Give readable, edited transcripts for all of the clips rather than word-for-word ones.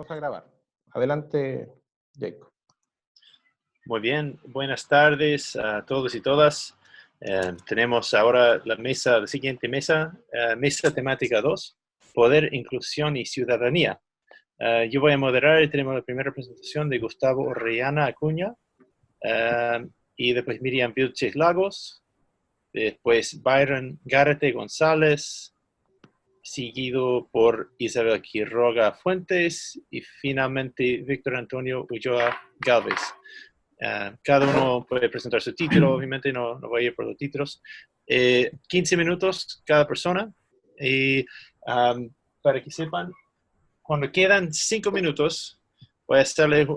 Vamos a grabar. Adelante, Jacob. Muy bien, buenas tardes a todos y todas. Tenemos ahora la siguiente mesa, mesa temática 2, Poder, Inclusión y Ciudadanía. Yo voy a moderar y tenemos la primera presentación de Gustavo Orellana Acuña, y después Miriam Vilches Lagos, después Byron Gárate González, seguido por Isabel Quiroga Fuentes y finalmente Víctor Antonio Ulloa Galvez. Cada uno puede presentar su título, obviamente no voy a ir por los títulos. 15 minutos cada persona. Y para que sepan, cuando quedan 5 minutos, voy a hacerles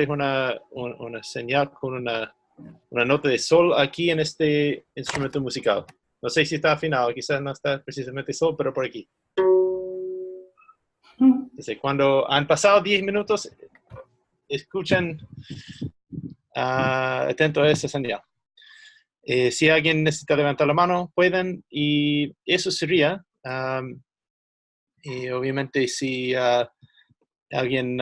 una señal con una nota de sol aquí en este instrumento musical. No sé si está afinado, quizás no está precisamente sol, pero por aquí. Entonces, cuando han pasado 10 minutos, escuchen atento a esa señal. Si alguien necesita levantar la mano, pueden, y eso sería. Y obviamente si alguien,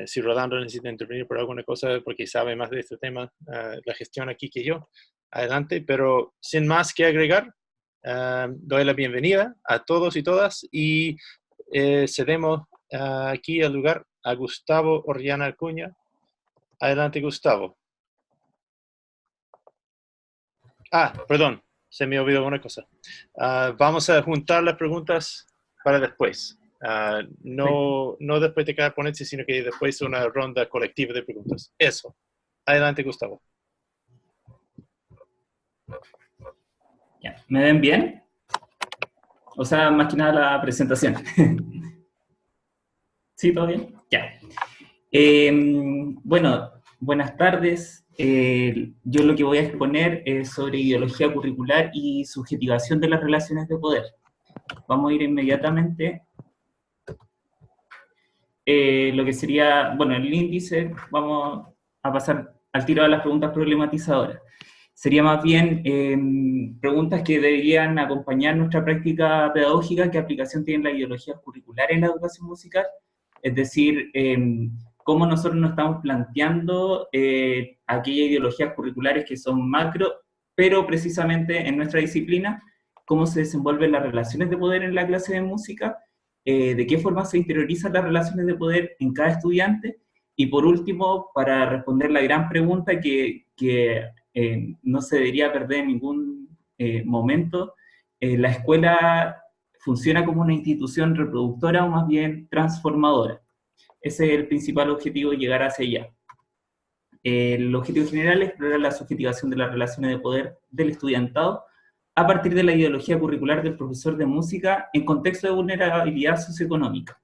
si Rolando necesita intervenir por alguna cosa porque sabe más de este tema, la gestión aquí que yo, adelante, pero sin más que agregar, doy la bienvenida a todos y todas y cedemos aquí el lugar a Gustavo Orellana Acuña. Adelante, Gustavo. Perdón, se me olvidó una cosa. Vamos a juntar las preguntas para después. No después de cada ponencia, sino que después una ronda colectiva de preguntas. Eso. Adelante, Gustavo. Ya. ¿Me ven bien? O sea, más que nada la presentación. ¿Sí, todo bien? Ya. Bueno, buenas tardes. Yo lo que voy a exponer es sobre ideología curricular y subjetivación de las relaciones de poder. Vamos a ir inmediatamente. Lo que sería, bueno, el índice, vamos a pasar al tiro a las preguntas problematizadoras. Sería más bien preguntas que deberían acompañar nuestra práctica pedagógica, qué aplicación tienen las ideologías curriculares en la educación musical, es decir, cómo nosotros nos estamos planteando aquellas ideologías curriculares que son macro, pero precisamente en nuestra disciplina, cómo se desenvuelven las relaciones de poder en la clase de música, de qué forma se interiorizan las relaciones de poder en cada estudiante, y por último, para responder la gran pregunta que no se debería perder en ningún momento, ¿la escuela funciona como una institución reproductora o más bien transformadora? Ese es el principal objetivo, llegar hacia allá. El objetivo general es explorar la subjetivación de las relaciones de poder del estudiantado a partir de la ideología curricular del profesor de música en contexto de vulnerabilidad socioeconómica.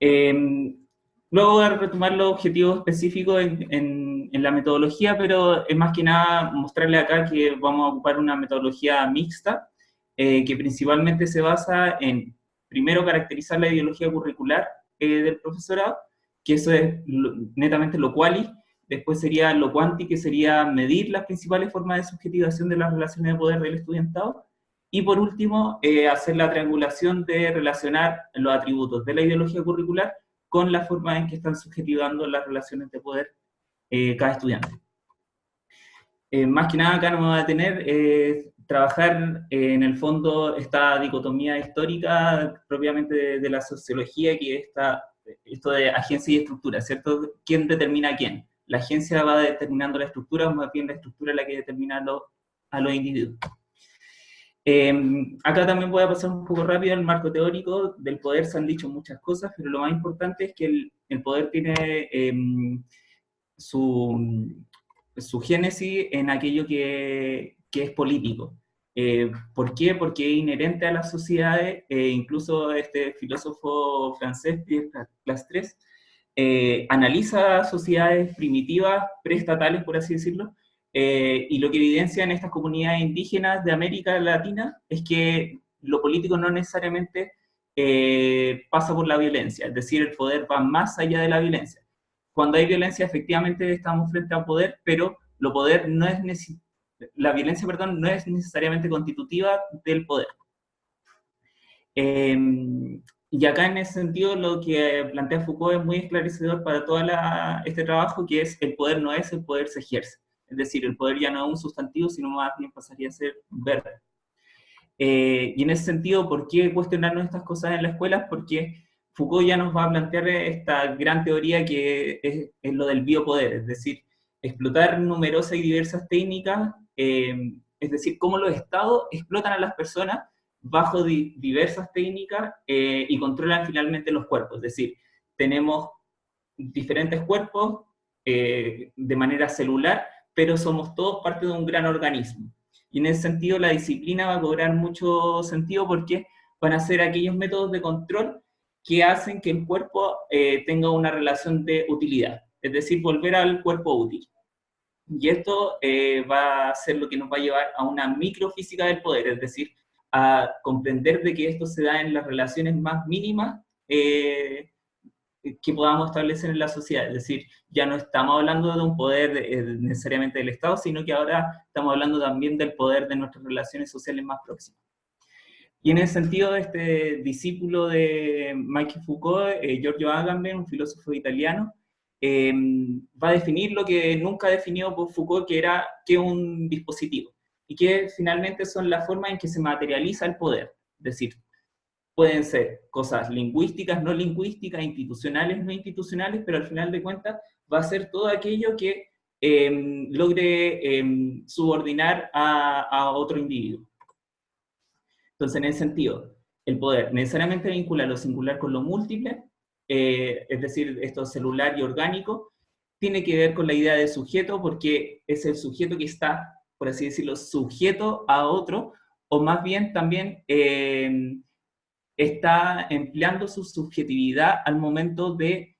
Luego voy a retomar los objetivos específicos en la metodología, pero es más que nada mostrarle acá que vamos a ocupar una metodología mixta, que principalmente se basa en, primero, caracterizar la ideología curricular del profesorado, que eso es netamente lo quali. Después sería lo quanti, que sería medir las principales formas de subjetivación de las relaciones de poder del estudiantado. Y por último, hacer la triangulación de relacionar los atributos de la ideología curricular con la forma en que están subjetivando las relaciones de poder cada estudiante. Más que nada acá no me va a detener, trabajar en el fondo esta dicotomía histórica propiamente de la sociología, que es esto de agencia y estructura, ¿cierto? ¿Quién determina a quién? La agencia va determinando la estructura, o más bien la estructura es la que determina a los individuos. Acá también voy a pasar un poco rápido el marco teórico del poder. Se han dicho muchas cosas, pero lo más importante es que el poder tiene su génesis en aquello que es político. ¿Por qué? Porque es inherente a las sociedades, incluso este filósofo francés, Pierre Lastres, analiza sociedades primitivas, preestatales, por así decirlo, y lo que evidencia en estas comunidades indígenas de América Latina es que lo político no necesariamente pasa por la violencia, es decir, el poder va más allá de la violencia. Cuando hay violencia, efectivamente estamos frente a un poder, pero la violencia, perdón, no es necesariamente constitutiva del poder. Y acá en ese sentido lo que plantea Foucault es muy esclarecedor para todo este trabajo, que es el poder no es, el poder se ejerce. Es decir, el poder ya no es un sustantivo, sino más bien pasaría a ser un verbo. Y en ese sentido, ¿por qué cuestionarnos estas cosas en la escuela? Porque Foucault ya nos va a plantear esta gran teoría que es lo del biopoder, es decir, explotar numerosas y diversas técnicas, es decir, cómo los estados explotan a las personas bajo diversas técnicas y controlan finalmente los cuerpos. Es decir, tenemos diferentes cuerpos de manera celular, pero somos todos parte de un gran organismo. Y en ese sentido la disciplina va a cobrar mucho sentido porque van a ser aquellos métodos de control que hacen que el cuerpo tenga una relación de utilidad, es decir, volver al cuerpo útil. Y esto va a ser lo que nos va a llevar a una microfísica del poder, es decir, a comprender de que esto se da en las relaciones más mínimas que podamos establecer en la sociedad. Es decir, ya no estamos hablando de un poder necesariamente del Estado, sino que ahora estamos hablando también del poder de nuestras relaciones sociales más próximas. Y en ese sentido, este discípulo de Michel Foucault, Giorgio Agamben, un filósofo italiano, va a definir lo que nunca definió por Foucault, que era que un dispositivo, y que finalmente son la forma en que se materializa el poder. Es decir, pueden ser cosas lingüísticas, no lingüísticas, institucionales, no institucionales, pero al final de cuentas va a ser todo aquello que logre subordinar a otro individuo. Entonces, en ese sentido, el poder necesariamente vincula lo singular con lo múltiple, es decir, esto celular y orgánico, tiene que ver con la idea de sujeto, porque es el sujeto que está, por así decirlo, sujeto a otro, o más bien también está empleando su subjetividad al momento de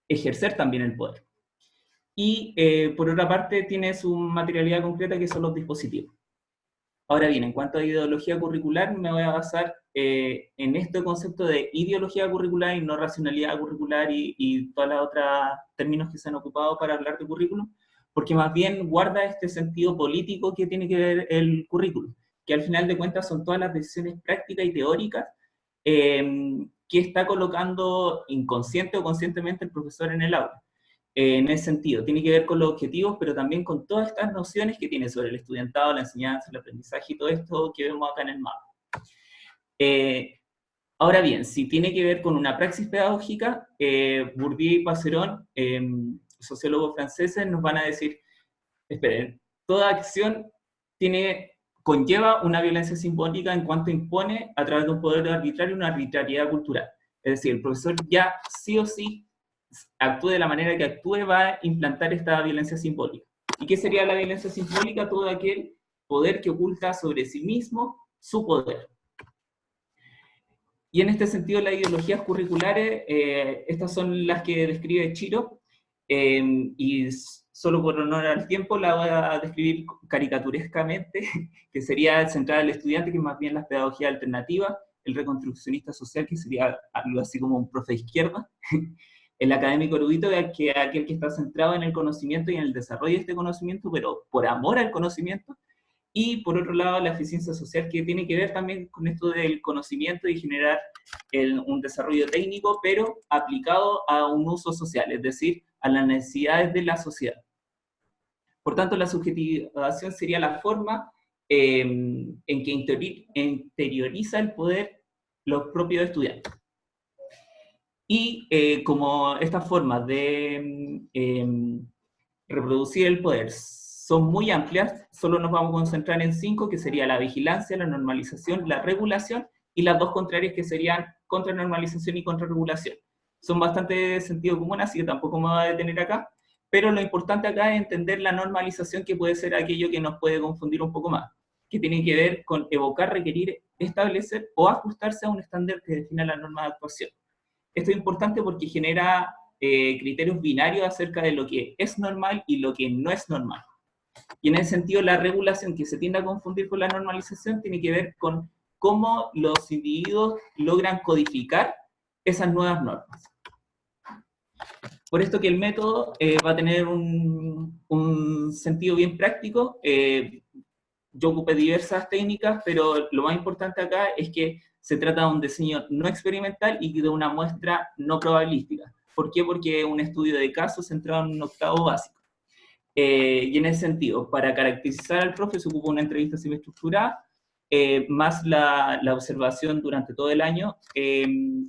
ejercer también el poder. Y por otra parte tiene su materialidad concreta, que son los dispositivos. Ahora bien, en cuanto a ideología curricular, me voy a basar en este concepto de ideología curricular y no racionalidad curricular y todos los otros términos que se han ocupado para hablar de currículum, porque más bien guarda este sentido político que tiene que ver el currículum, que al final de cuentas son todas las decisiones prácticas y teóricas que está colocando inconsciente o conscientemente el profesor en el aula. En ese sentido, tiene que ver con los objetivos, pero también con todas estas nociones que tiene sobre el estudiantado, la enseñanza, el aprendizaje y todo esto que vemos acá en el mapa. Ahora bien, si tiene que ver con una praxis pedagógica, Bourdieu y Passeron, sociólogos franceses, nos van a decir, esperen, toda acción conlleva una violencia simbólica en cuanto impone a través de un poder arbitrario una arbitrariedad cultural. Es decir, el profesor ya sí o sí actúe de la manera que actúe, va a implantar esta violencia simbólica. ¿Y qué sería la violencia simbólica? Todo aquel poder que oculta sobre sí mismo su poder. Y en este sentido, las ideologías curriculares, estas son las que describe Chiro, y solo por honor al tiempo la voy a describir caricaturescamente, que sería centrada al estudiante, que es más bien la pedagogía alternativa, el reconstruccionista social, que sería algo así como un profe de izquierda, el académico erudito, que es aquel que está centrado en el conocimiento y en el desarrollo de este conocimiento, pero por amor al conocimiento, y por otro lado la eficiencia social, que tiene que ver también con esto del conocimiento y generar un desarrollo técnico, pero aplicado a un uso social, es decir, a las necesidades de la sociedad. Por tanto, la subjetivación sería la forma en que interioriza el poder los propios estudiantes. Y como estas formas de reproducir el poder son muy amplias, solo nos vamos a concentrar en 5, que sería la vigilancia, la normalización, la regulación, y las dos contrarias, que serían contranormalización y contrarregulación. Son bastante de sentido común, así que tampoco me voy a detener acá, pero lo importante acá es entender la normalización, que puede ser aquello que nos puede confundir un poco más, que tiene que ver con evocar, requerir, establecer o ajustarse a un estándar que defina la norma de actuación. Esto es importante porque genera criterios binarios acerca de lo que es normal y lo que no es normal. Y en ese sentido, la regulación, que se tiende a confundir con la normalización, tiene que ver con cómo los individuos logran codificar esas nuevas normas. Por esto que el método va a tener un sentido bien práctico. Yo ocupé diversas técnicas, pero lo más importante acá es que se trata de un diseño no experimental y de una muestra no probabilística. ¿Por qué? Porque es un estudio de casos centrado en un octavo básico. Y en ese sentido, para caracterizar al profe se ocupa una entrevista semiestructurada, más la observación durante todo el año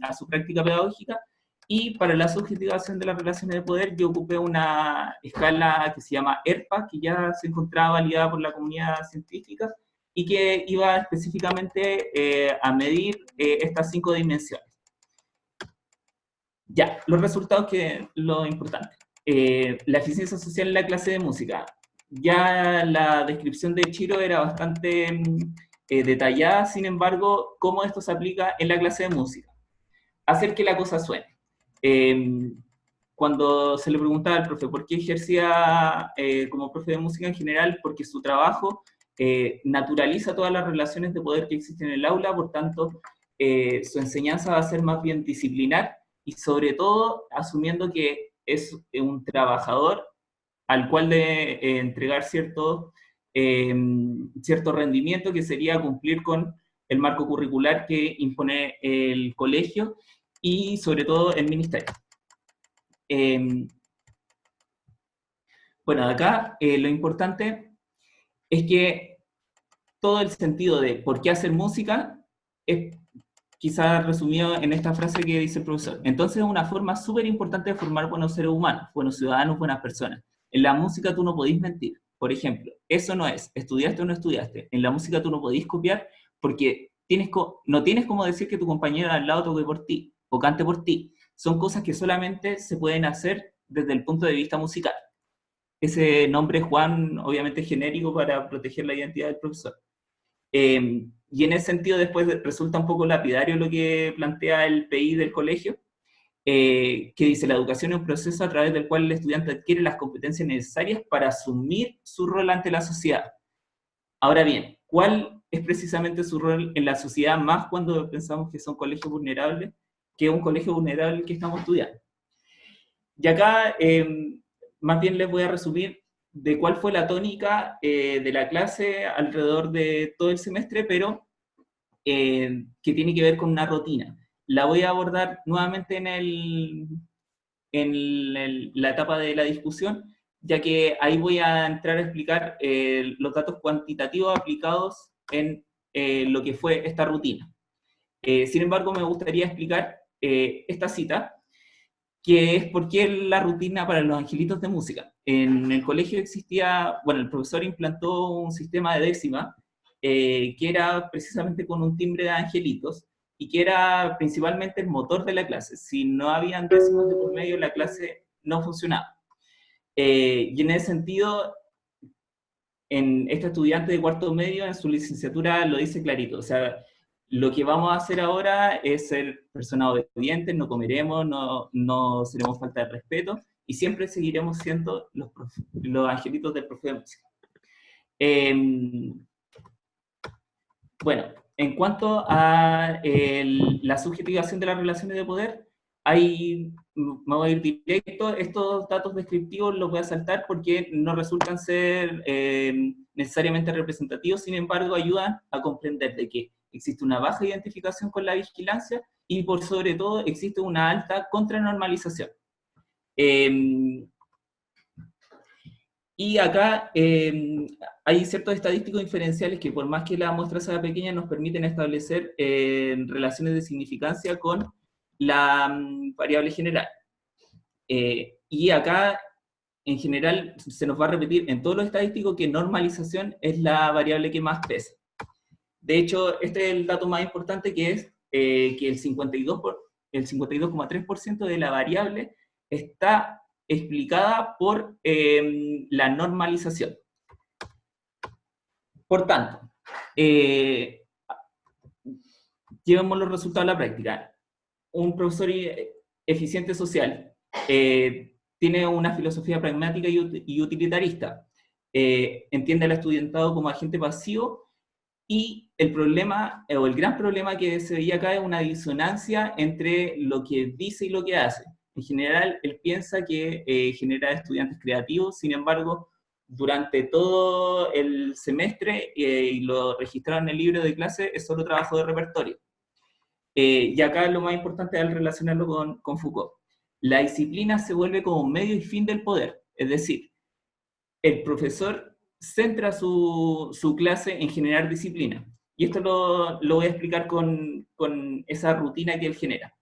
a su práctica pedagógica, y para la subjetivación de las relaciones de poder yo ocupé una escala que se llama ERPA, que ya se encontraba validada por la comunidad científica, y que iba específicamente a medir estas 5 dimensiones. Ya, los resultados, que lo importante. La eficiencia social en la clase de música. Ya la descripción de Chiro era bastante detallada, sin embargo, ¿cómo esto se aplica en la clase de música? Hacer que la cosa suene. Cuando se le preguntaba al profe por qué ejercía como profe de música en general, porque su trabajo naturaliza todas las relaciones de poder que existen en el aula, por tanto, su enseñanza va a ser más bien disciplinar, y sobre todo asumiendo que es un trabajador al cual debe entregar cierto rendimiento, que sería cumplir con el marco curricular que impone el colegio y sobre todo el ministerio. Bueno, acá lo importante es que todo el sentido de por qué hacer música es quizás resumido en esta frase que dice el profesor. Entonces es una forma súper importante de formar buenos seres humanos, buenos ciudadanos, buenas personas. En la música tú no podís mentir. Por ejemplo, eso no es, estudiaste o no estudiaste. En la música tú no podís copiar porque no tienes como decir que tu compañero al lado toque por ti o cante por ti. Son cosas que solamente se pueden hacer desde el punto de vista musical. Ese nombre Juan obviamente es genérico para proteger la identidad del profesor. Y en ese sentido después resulta un poco lapidario lo que plantea el PI del colegio, que dice: la educación es un proceso a través del cual el estudiante adquiere las competencias necesarias para asumir su rol ante la sociedad. Ahora bien, ¿cuál es precisamente su rol en la sociedad, más cuando pensamos que son colegios vulnerables, que es un colegio vulnerable que estamos estudiando? Y acá más bien les voy a resumir de cuál fue la tónica de la clase alrededor de todo el semestre, pero que tiene que ver con una rutina. La voy a abordar nuevamente en la etapa de la discusión, ya que ahí voy a entrar a explicar los datos cuantitativos aplicados en lo que fue esta rutina. Sin embargo, me gustaría explicar esta cita, que es por qué la rutina para los angelitos de música. En el colegio existía, bueno, el profesor implantó un sistema de décima, que era precisamente con un timbre de angelitos, y que era principalmente el motor de la clase. Si no habían décimas de por medio, la clase no funcionaba. Y en ese sentido, en este estudiante de cuarto medio, en su licenciatura, lo dice clarito. O sea, lo que vamos a hacer ahora es ser personas obedientes, no comeremos, no seremos falta de respeto, y siempre seguiremos siendo los angelitos del profe de música. Bueno, en cuanto a la subjetivación de las relaciones de poder, me voy a ir directo. Estos datos descriptivos los voy a saltar porque no resultan ser necesariamente representativos, sin embargo ayudan a comprender de que existe una baja identificación con la vigilancia y por sobre todo existe una alta contranormalización. Y acá hay ciertos estadísticos inferenciales que, por más que la muestra sea pequeña, nos permiten establecer relaciones de significancia con la variable general. Y acá, en general, se nos va a repetir en todos los estadísticos que normalización es la variable que más pesa. De hecho, este es el dato más importante, que es que el 52,3% de la variable está explicada por la normalización. Por tanto, llevemos los resultados a la práctica. Un profesor eficiente social tiene una filosofía pragmática y utilitarista, entiende al estudiantado como agente pasivo, y el problema, o el gran problema que se veía acá, es una disonancia entre lo que dice y lo que hace. En general, él piensa que genera estudiantes creativos, sin embargo, durante todo el semestre, y lo registraron en el libro de clase, es solo trabajo de repertorio. Y acá lo más importante es relacionarlo con Foucault. La disciplina se vuelve como medio y fin del poder, es decir, el profesor centra su clase en generar disciplina. Y esto lo voy a explicar con esa rutina que él genera.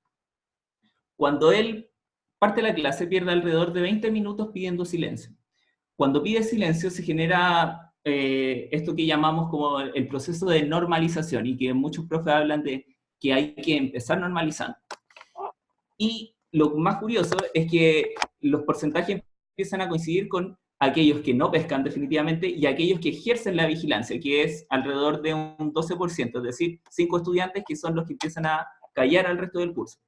Cuando él parte la clase, pierde alrededor de 20 minutos pidiendo silencio. Cuando pide silencio se genera esto que llamamos como el proceso de normalización, y que muchos profes hablan de que hay que empezar normalizando. Y lo más curioso es que los porcentajes empiezan a coincidir con aquellos que no pescan definitivamente y aquellos que ejercen la vigilancia, que es alrededor de un 12%, es decir, 5 estudiantes que son los que empiezan a callar al resto del curso.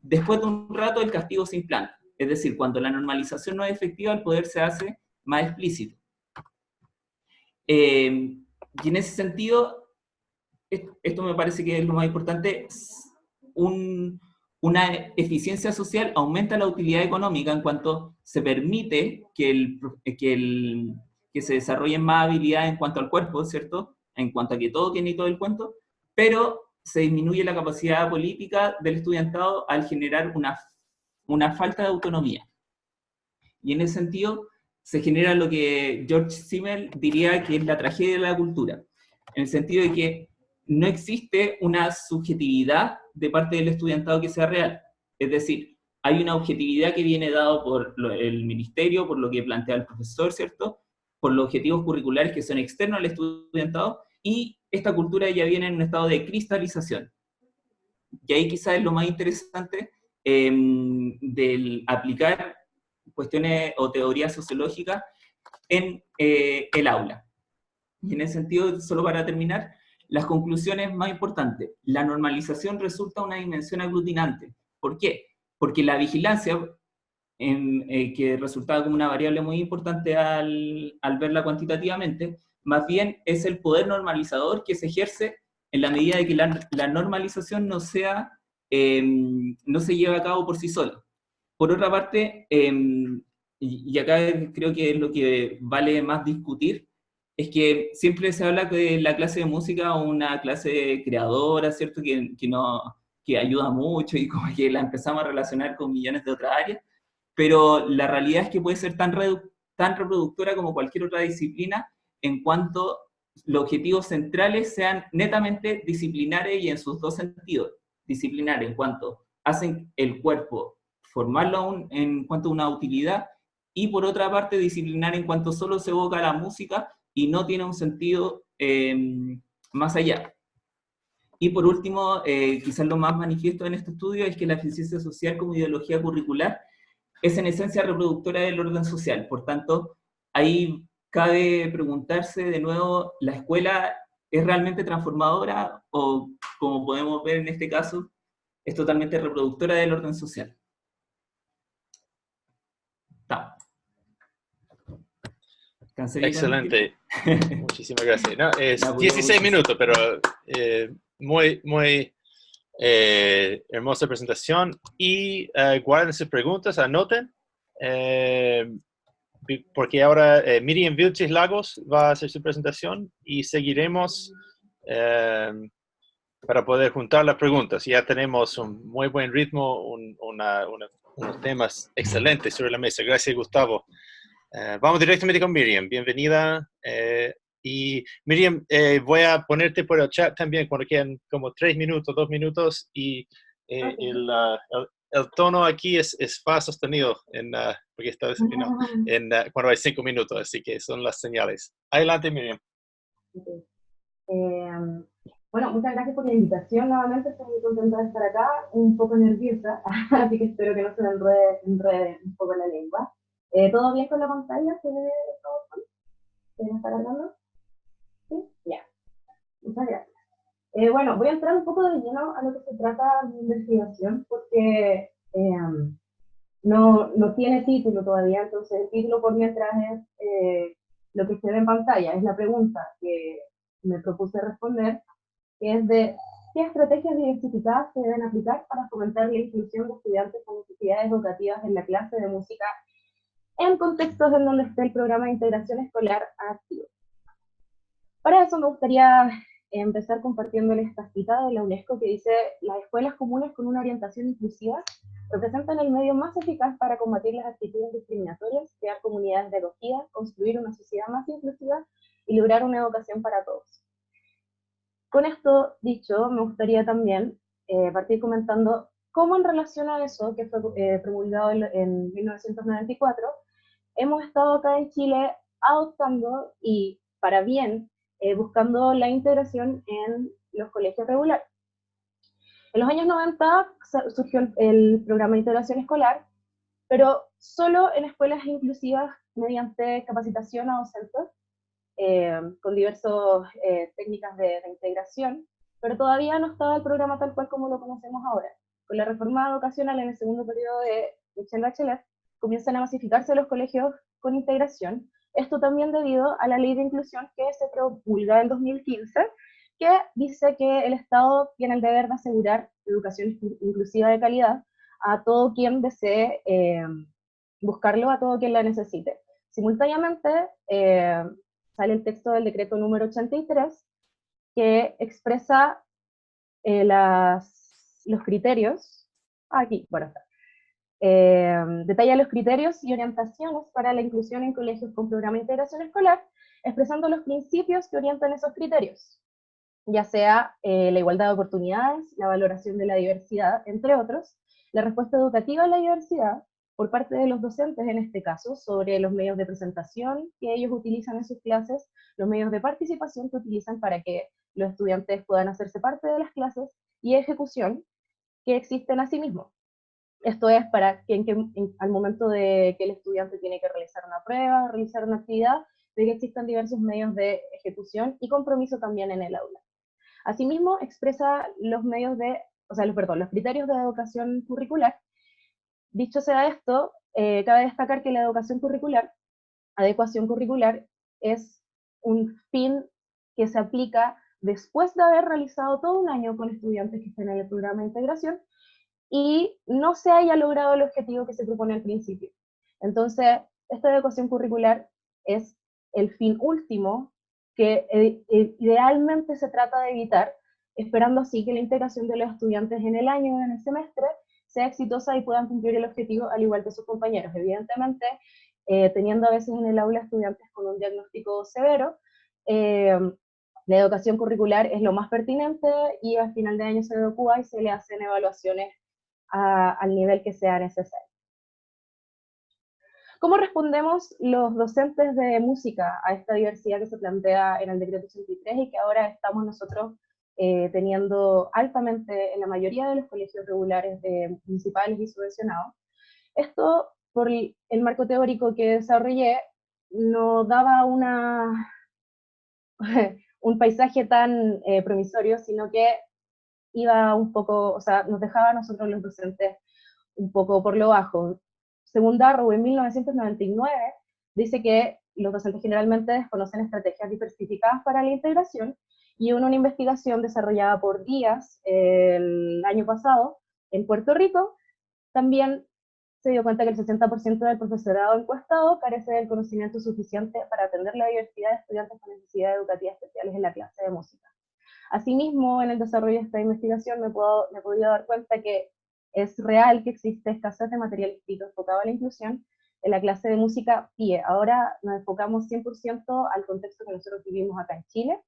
Después de un rato el castigo se implanta, es decir, cuando la normalización no es efectiva, el poder se hace más explícito. Y en ese sentido, esto me parece que es lo más importante, una eficiencia social aumenta la utilidad económica en cuanto se permite que se desarrollen más habilidades en cuanto al cuerpo, ¿cierto? En cuanto a que todo tiene y todo el cuento, pero se disminuye la capacidad política del estudiantado al generar una falta de autonomía. Y en ese sentido se genera lo que George Simmel diría que es la tragedia de la cultura, en el sentido de que no existe una subjetividad de parte del estudiantado que sea real. Es decir, hay una objetividad que viene dado por el ministerio, por lo que plantea el profesor, ¿cierto? Por los objetivos curriculares que son externos al estudiantado, y esta cultura ya viene en un estado de cristalización. Y ahí quizás es lo más interesante del aplicar cuestiones o teorías sociológicas en el aula. Y en ese sentido, solo para terminar, las conclusiones más importantes. La normalización resulta una dimensión aglutinante. ¿Por qué? Porque la vigilancia, que resultaba como una variable muy importante al verla cuantitativamente, más bien es el poder normalizador que se ejerce en la medida de que la normalización no se lleve a cabo por sí sola. Por otra parte, y acá creo que es lo que vale más discutir, es que siempre se habla de la clase de música o una clase creadora, ¿cierto? Que ayuda mucho y como que la empezamos a relacionar con millones de otras áreas, pero la realidad es que puede ser tan reproductora como cualquier otra disciplina en cuanto los objetivos centrales sean netamente disciplinares y en sus dos sentidos. Disciplinar en cuanto hacen el cuerpo formarlo en cuanto a una utilidad, y por otra parte disciplinar en cuanto solo se evoca la música y no tiene un sentido más allá. Y por último, quizás lo más manifiesto en este estudio es que la eficiencia social como ideología curricular es en esencia reproductora del orden social. Por tanto, ahí cabe preguntarse de nuevo, ¿la escuela es realmente transformadora o, como podemos ver en este caso, es totalmente reproductora del orden social? Está. Excelente. Muchísimas gracias. No, es 16 minutos, pero muy hermosa presentación. Y guarden sus preguntas, anoten, porque ahora Miriam Vilches Lagos va a hacer su presentación y seguiremos para poder juntar las preguntas. Ya tenemos un muy buen ritmo, unos temas excelentes sobre la mesa. Gracias, Gustavo. Vamos directamente con Miriam. Bienvenida. Y Miriam, voy a ponerte por el chat también cuando quedan como 3 minutos, 2 minutos. Y okay. el tono aquí es fa sostenido, porque esta vez cuando hay 5 minutos, así que son las señales. Adelante, Miriam. Okay. Bueno, muchas gracias por la invitación. Nuevamente estoy muy contenta de estar acá, un poco nerviosa, así que espero que no se me enrede un poco la lengua. ¿Todo bien con la pantalla? ¿Se ve todo bien? ¿Se me está cargando? ¿Sí? Ya. Muchas gracias. Bueno, voy a entrar un poco de lleno a lo que se trata de investigación, porque no tiene título todavía, entonces el título por mientras es lo que se ve en pantalla, es la pregunta que me propuse responder, que es de qué estrategias diversificadas se deben aplicar para fomentar la inclusión de estudiantes con necesidades educativas en la clase de música en contextos en donde esté el programa de integración escolar activo. Para eso me gustaría empezar compartiéndoles esta cita de la UNESCO que dice: las escuelas comunes con una orientación inclusiva representan el medio más eficaz para combatir las actitudes discriminatorias, crear comunidades de acogida, construir una sociedad más inclusiva y lograr una educación para todos. Con esto dicho, me gustaría también partir comentando cómo en relación a eso, que fue promulgado en 1994, hemos estado acá en Chile adoptando y para bien buscando la integración en los colegios regulares. En los años 90 surgió el programa de integración escolar, pero solo en escuelas inclusivas mediante capacitación a docentes, con diversas técnicas de integración, pero todavía no estaba el programa tal cual como lo conocemos ahora. Con la reforma educacional en el segundo periodo de Michelle Bachelet, comienzan a masificarse los colegios con integración. Esto también debido a la ley de inclusión que se promulga en 2015, que dice que el Estado tiene el deber de asegurar educación inclusiva de calidad a todo quien desee buscarlo, a todo quien la necesite. Simultáneamente, sale el texto del decreto número 83, que expresa los criterios, aquí, bueno, está. Detalla los criterios y orientaciones para la inclusión en colegios con programa de integración escolar, expresando los principios que orientan esos criterios, ya sea la igualdad de oportunidades, la valoración de la diversidad, entre otros, la respuesta educativa a la diversidad, por parte de los docentes en este caso, sobre los medios de presentación que ellos utilizan en sus clases, los medios de participación que utilizan para que los estudiantes puedan hacerse parte de las clases, y ejecución que existen asimismo. Esto es para que al momento de que el estudiante tiene que realizar una prueba, realizar una actividad, de que existan diversos medios de ejecución y compromiso también en el aula. Asimismo, expresa los criterios de educación curricular. Dicho sea esto, cabe destacar que la educación curricular, adecuación curricular, es un fin que se aplica después de haber realizado todo un año con estudiantes que estén en el programa de integración y no se haya logrado el objetivo que se propone al principio. Entonces, esta adecuación curricular es el fin último que idealmente se trata de evitar, esperando así que la integración de los estudiantes en el año o en el semestre sea exitosa y puedan cumplir el objetivo al igual que sus compañeros. Evidentemente, teniendo a veces en el aula estudiantes con un diagnóstico severo, la educación curricular es lo más pertinente y al final de año se evacúa y se le hacen evaluaciones al nivel que sea necesario. ¿Cómo respondemos los docentes de música a esta diversidad que se plantea en el decreto 83 y que ahora estamos nosotros teniendo altamente en la mayoría de los colegios regulares municipales y subvencionados? Esto, por el marco teórico que desarrollé, no daba un paisaje tan promisorio, sino que iba un poco, o sea, nos dejaba a nosotros los docentes un poco por lo bajo. Según Darrow, en 1999, dice que los docentes generalmente desconocen estrategias diversificadas para la integración, y en una investigación desarrollada por Díaz el año pasado en Puerto Rico, también se dio cuenta que el 60% del profesorado encuestado carece del conocimiento suficiente para atender la diversidad de estudiantes con necesidades educativas especiales en la clase de música. Asimismo, en el desarrollo de esta investigación me he podido dar cuenta que es real que existe escasez de material escrito enfocado a la inclusión en la clase de música PIE. Ahora nos enfocamos 100% al contexto que nosotros vivimos acá en Chile,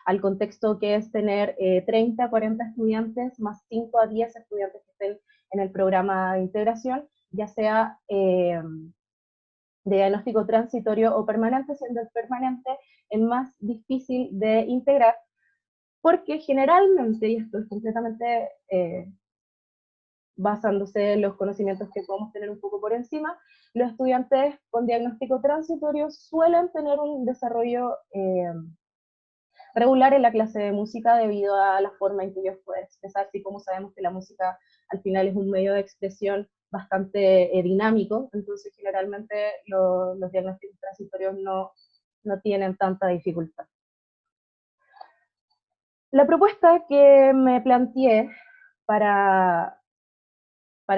al contexto que es tener 30 a 40 estudiantes más 5 a 10 estudiantes que estén en el programa de integración, ya sea de diagnóstico transitorio o permanente, siendo el permanente el más difícil de integrar, porque generalmente, y esto es completamente basándose en los conocimientos que podemos tener un poco por encima, los estudiantes con diagnóstico transitorio suelen tener un desarrollo regular en la clase de música debido a la forma en que ellos pueden expresarse, y como sabemos que la música al final es un medio de expresión bastante dinámico, entonces generalmente los diagnósticos transitorios no tienen tanta dificultad. La propuesta que me planteé para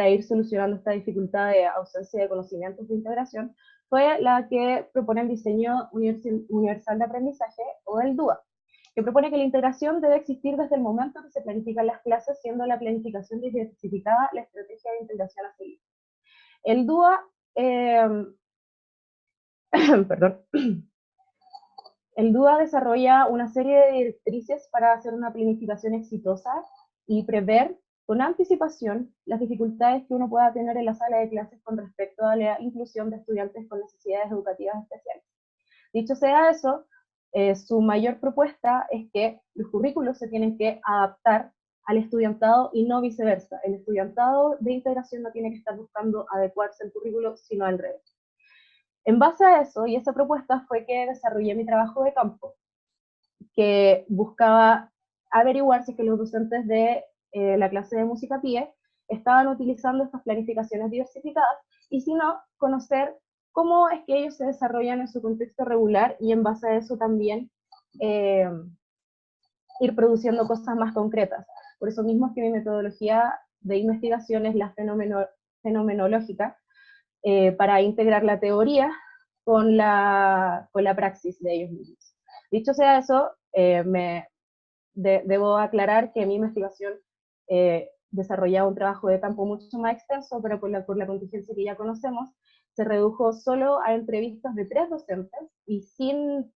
ir solucionando esta dificultad de ausencia de conocimientos de integración fue la que propone el diseño universal de aprendizaje, o el DUA, que propone que la integración debe existir desde el momento que se planifican las clases, siendo la planificación diversificada la estrategia de integración a seguir. El DUA, perdón, el DUA desarrolla una serie de directrices para hacer una planificación exitosa y prever con anticipación las dificultades que uno pueda tener en la sala de clases con respecto a la inclusión de estudiantes con necesidades educativas especiales. Dicho sea eso, su mayor propuesta es que los currículos se tienen que adaptar al estudiantado y no viceversa. El estudiantado de integración no tiene que estar buscando adecuarse al currículo, sino al revés. En base a eso y esa propuesta fue que desarrollé mi trabajo de campo, que buscaba averiguar si es que los docentes de la clase de música PIE estaban utilizando estas planificaciones diversificadas, y si no, conocer cómo es que ellos se desarrollan en su contexto regular, y en base a eso también ir produciendo cosas más concretas. Por eso mismo es que mi metodología de investigación es la fenomenológica, para integrar la teoría con la praxis de ellos mismos. Dicho sea eso, debo aclarar que mi investigación desarrollaba un trabajo de campo mucho más extenso, pero por la contingencia que ya conocemos, se redujo solo a entrevistas de 3 docentes y sin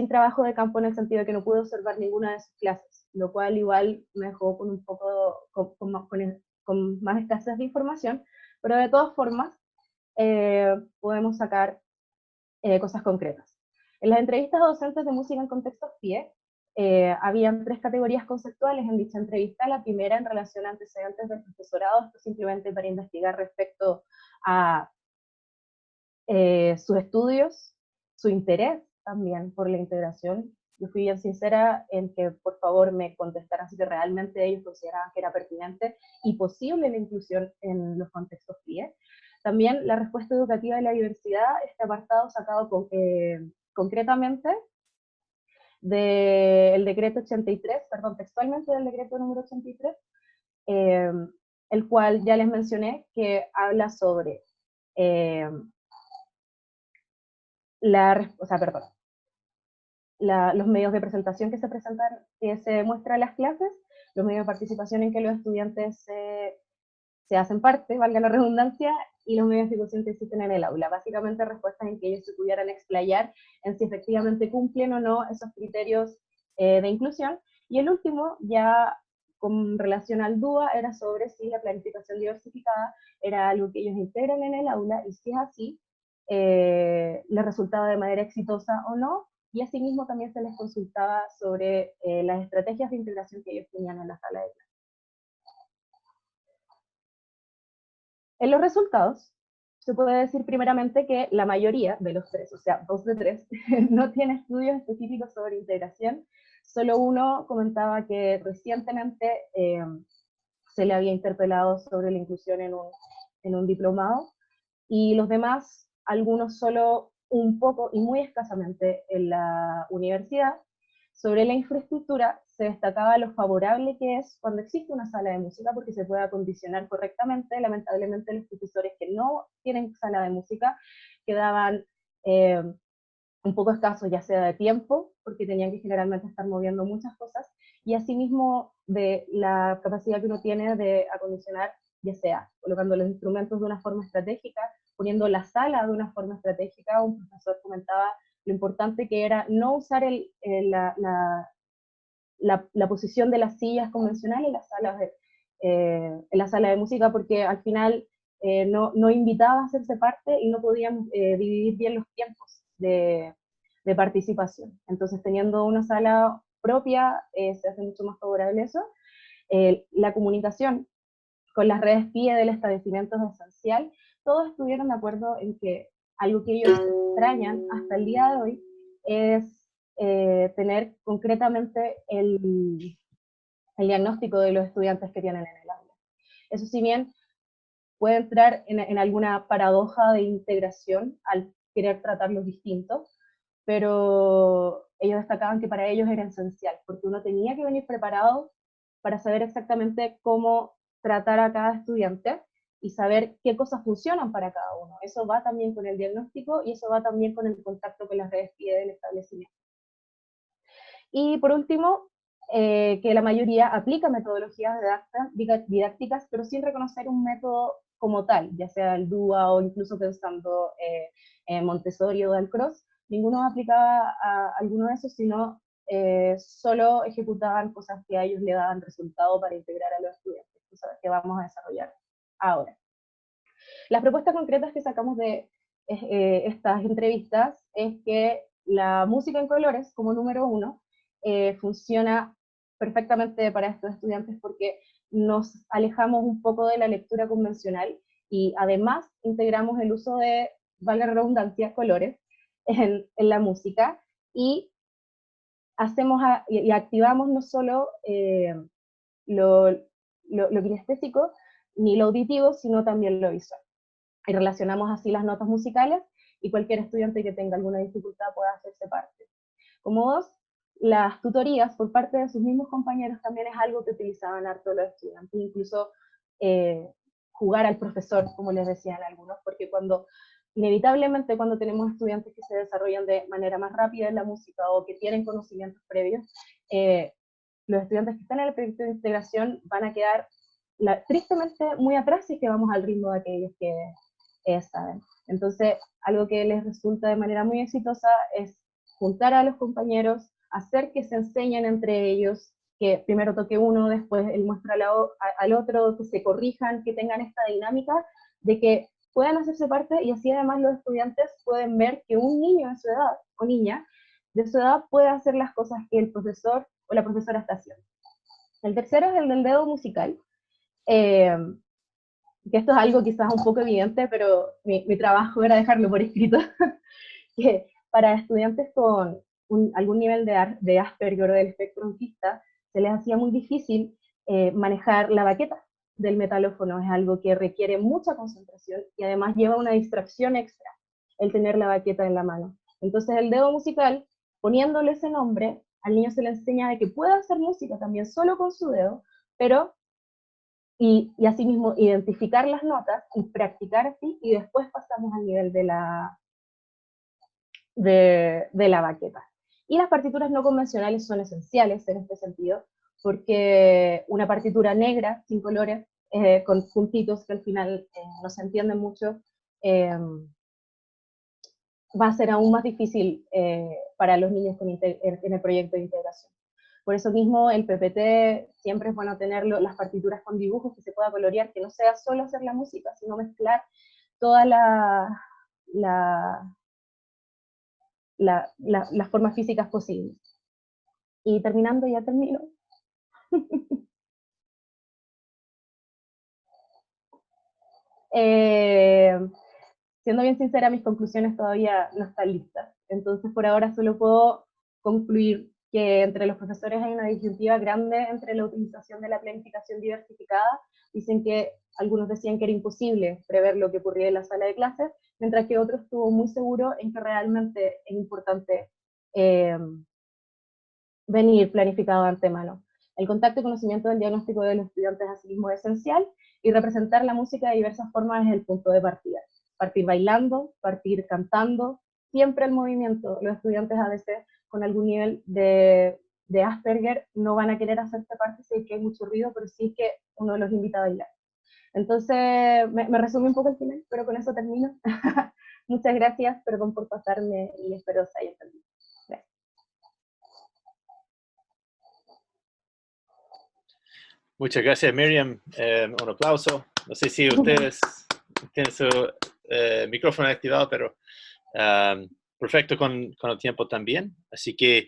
trabajo de campo, en el sentido de que no pude observar ninguna de sus clases, lo cual igual me dejó con un poco, con más escasez de información, pero de todas formas podemos sacar cosas concretas. En las entrevistas a docentes de música en contextos PIE, habían 3 categorías conceptuales en dicha entrevista. La primera en relación a antecedentes del profesorado, esto simplemente para investigar respecto a sus estudios, su interés también por la integración. Yo fui bien sincera en que por favor me contestaran si realmente ellos consideraban que era pertinente y posible la inclusión en los contextos PIE. También la respuesta educativa de la diversidad, este apartado sacado concretamente del decreto 83, perdón, textualmente del decreto número 83, el cual ya les mencioné, que habla sobre los medios de presentación que se presentan, que se muestran en las clases, los medios de participación en que los estudiantes se hacen parte, valga la redundancia, y los medios de difusión que existen en el aula. Básicamente respuestas en que ellos se pudieran explayar en si efectivamente cumplen o no esos criterios de inclusión. Y el último, ya con relación al DUA, era sobre si la planificación diversificada era algo que ellos integran en el aula, y si es así, les resultaba de manera exitosa o no, y asimismo también se les consultaba sobre las estrategias de integración que ellos tenían en la sala de clase. En los resultados, se puede decir primeramente que la mayoría de los 3, o sea, 2 de 3, no tiene estudios específicos sobre integración. Solo uno comentaba que recientemente se le había interpelado sobre la inclusión en un diplomado, y los demás, algunos solo un poco y muy escasamente en la universidad. Sobre la infraestructura se destacaba lo favorable que es cuando existe una sala de música, porque se puede acondicionar correctamente. Lamentablemente los profesores que no tienen sala de música quedaban un poco escasos, ya sea de tiempo, porque tenían que generalmente estar moviendo muchas cosas, y asimismo de la capacidad que uno tiene de acondicionar, ya sea colocando los instrumentos de una forma estratégica, poniendo la sala de una forma estratégica. Un profesor comentaba lo importante que era no usar la posición de las sillas convencionales en la sala de música, porque al final no invitaba a hacerse parte y no podíamos dividir bien los tiempos de participación. Entonces, teniendo una sala propia, se hace mucho más favorable eso. La comunicación con las redes PIE del establecimiento es esencial. Todos estuvieron de acuerdo en que algo que ellos extrañan hasta el día de hoy es tener concretamente el diagnóstico de los estudiantes que tienen en el aula. Eso, si bien puede entrar en alguna paradoja de integración al querer tratarlos distintos, pero ellos destacaban que para ellos era esencial, porque uno tenía que venir preparado para saber exactamente cómo tratar a cada estudiante y saber qué cosas funcionan para cada uno. Eso va también con el diagnóstico, y eso va también con el contacto con las redes PIE del establecimiento. Y por último, que la mayoría aplica metodologías didácticas, pero sin reconocer un método como tal, ya sea el DUA o incluso pensando en Montessori o Dalcroze. Ninguno aplicaba a alguno de esos, sino solo ejecutaban cosas que a ellos le daban resultado para integrar a los estudiantes, cosas que vamos a desarrollar ahora. Las propuestas concretas que sacamos de estas entrevistas es que la música en colores, como número 1, funciona perfectamente para estos estudiantes porque nos alejamos un poco de la lectura convencional y además integramos el uso de, valga la redundancia, colores en la música y y activamos no solo lo kinestésico ni lo auditivo, sino también lo visual. Y relacionamos así las notas musicales y cualquier estudiante que tenga alguna dificultad pueda hacerse parte. Como 2, las tutorías por parte de sus mismos compañeros también es algo que utilizaban harto los estudiantes, incluso jugar al profesor, como les decían algunos, porque inevitablemente cuando tenemos estudiantes que se desarrollan de manera más rápida en la música o que tienen conocimientos previos, los estudiantes que están en el proyecto de integración van a quedar tristemente muy atrás si es que vamos al ritmo de aquellos que saben. Entonces, algo que les resulta de manera muy exitosa es juntar a los compañeros, hacer que se enseñen entre ellos, que primero toque uno, después él muestra al otro, que se corrijan, que tengan esta dinámica de que puedan hacerse parte, y así además los estudiantes pueden ver que un niño de su edad, o niña, de su edad puede hacer las cosas que el profesor o la profesora está haciendo. El tercero es el del dedo musical, que esto es algo quizás un poco evidente, pero mi trabajo era dejarlo por escrito, que para estudiantes con algún nivel de Asperger o del espectro autista, se les hacía muy difícil manejar la baqueta del metalófono. Es algo que requiere mucha concentración y además lleva una distracción extra el tener la baqueta en la mano. Entonces el dedo musical, poniéndole ese nombre, al niño se le enseña de que puede hacer música también solo con su dedo, pero y asimismo identificar las notas y practicar así, y después pasamos al nivel de la baqueta. Y las partituras no convencionales son esenciales en este sentido, porque una partitura negra, sin colores, con puntitos que al final no se entienden mucho, va a ser aún más difícil para los niños en el proyecto de integración. Por eso mismo el PPT siempre es bueno tenerlo, las partituras con dibujos que se pueda colorear, que no sea solo hacer la música, sino mezclar todas las formas físicas posibles. Y terminando, ya termino. Siendo bien sincera, mis conclusiones todavía no están listas. Entonces, por ahora solo puedo concluir que entre los profesores hay una disyuntiva grande entre la utilización de la planificación diversificada. Dicen que algunos decían que era imposible prever lo que ocurría en la sala de clases, mientras que otros estuvo muy seguro en que realmente es importante venir planificado de antemano. El contacto y conocimiento del diagnóstico de los estudiantes asimismo es esencial, y representar la música de diversas formas es el punto de partida. Partir bailando, partir cantando, siempre el movimiento. Los estudiantes a veces con algún nivel de Asperger no van a querer hacerse parte si es que hay mucho ruido, pero sí es que uno los invita a bailar. Entonces, me resumí un poco el final, pero con eso termino. Muchas gracias, perdón por pasarme y espero se haya entendido. Gracias. Muchas gracias, Miriam. Un aplauso. No sé si ustedes tienen su micrófono activado, pero perfecto con el tiempo también. Así que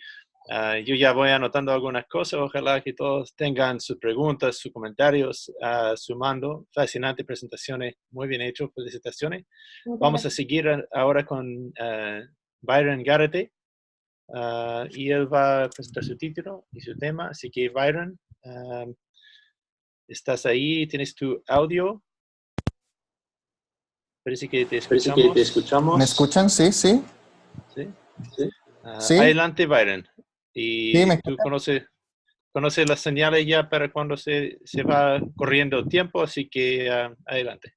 yo ya voy anotando algunas cosas. Ojalá que todos tengan sus preguntas, sus comentarios, sumando. Fascinante presentaciones, muy bien hecho. Felicitaciones. Vamos a seguir ahora con Byron Garrett. Y él va a presentar su título y su tema. Así que, Byron, ¿estás ahí? ¿Tienes tu audio? Parece que te escuchamos. ¿Me escuchan? Sí, sí. ¿Sí? Sí. Adelante, Byron. Y Sí, tú conoces las señales ya para cuando se va corriendo el tiempo, así que adelante.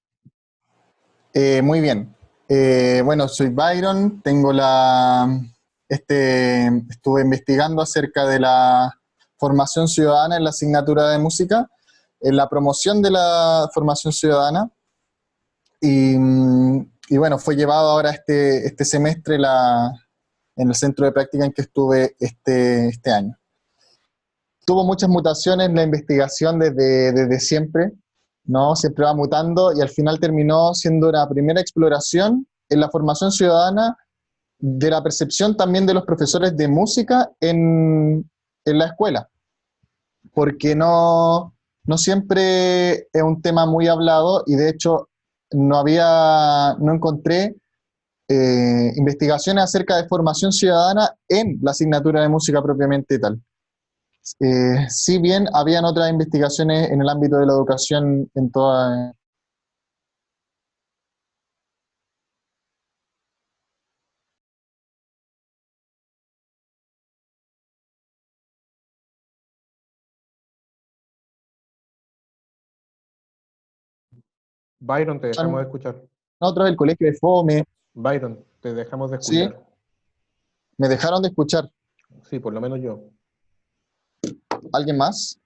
Muy bien. Bueno, soy Byron, estuve investigando acerca de la formación ciudadana en la asignatura de música, en la promoción de la formación ciudadana, y bueno, fue llevado ahora este semestre en el centro de práctica en que estuve este año. Tuvo muchas mutaciones en la investigación desde siempre, ¿no? Siempre va mutando y al final terminó siendo una primera exploración en la formación ciudadana de la percepción también de los profesores de música en la escuela, porque no siempre es un tema muy hablado y de hecho no encontré investigaciones acerca de formación ciudadana en la asignatura de música propiamente tal. Si bien habían otras investigaciones en el ámbito de la educación en toda... Byron, te dejamos de escuchar. Otros del colegio de Fome. Byron, te dejamos de Sí, escuchar. me dejaron de escuchar. Sí, por lo menos yo. ¿Alguien más?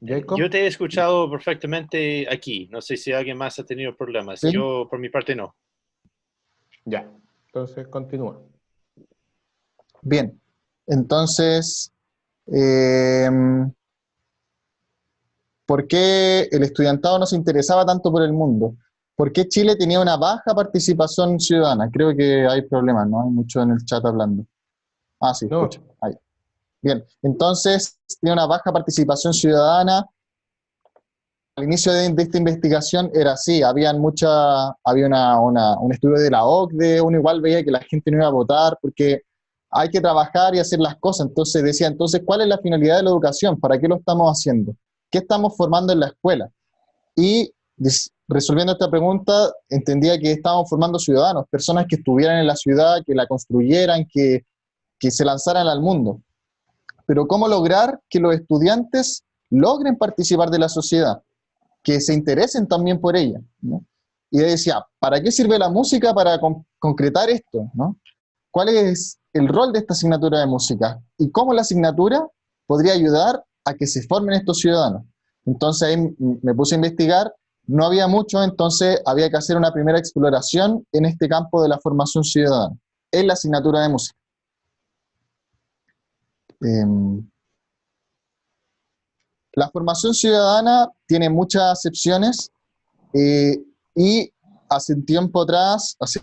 Jacob. Yo te he escuchado perfectamente aquí. No sé si alguien más ha tenido problemas. ¿Sí? Yo, por mi parte, no. Ya, entonces continúa. Bien, entonces, ¿por qué el estudiantado no se interesaba tanto por el mundo? ¿Por qué Chile tenía una baja participación ciudadana? Creo que hay problemas, ¿no? Hay mucho en el chat hablando. Ah, sí, No. escucho. Ahí. Bien, entonces, tenía una baja participación ciudadana. Al inicio de esta investigación era así, había un estudio de la OCDE, uno igual veía que la gente no iba a votar porque hay que trabajar y hacer las cosas, entonces decía, entonces, ¿cuál es la finalidad de la educación? ¿Para qué lo estamos haciendo? ¿Qué estamos formando en la escuela? Y resolviendo esta pregunta, entendía que estábamos formando ciudadanos, personas que estuvieran en la ciudad, que la construyeran, que se lanzaran al mundo. Pero ¿cómo lograr que los estudiantes logren participar de la sociedad? Que se interesen también por ella, ¿no? Y decía, ¿para qué sirve la música para concretar esto, ¿no? ¿Cuál es el rol de esta asignatura de música? ¿Y cómo la asignatura podría ayudar a que se formen estos ciudadanos? Entonces ahí me puse a investigar, no había mucho, entonces había que hacer una primera exploración en este campo de la formación ciudadana, en la asignatura de música. La formación ciudadana tiene muchas acepciones y hace un tiempo atrás, hace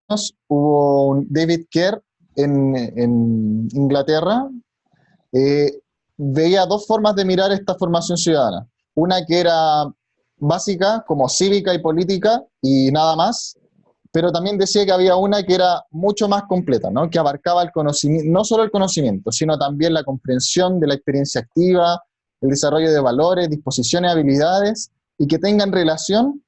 años, hubo un David Kerr en Inglaterra, veía dos formas de mirar esta formación ciudadana. Una que era básica, como cívica y política, y nada más, pero también decía que había una que era mucho más completa, ¿no? Que abarcaba el conocimiento, no solo el conocimiento, sino también la comprensión de la experiencia activa, el desarrollo de valores, disposiciones, habilidades, y que tengan relación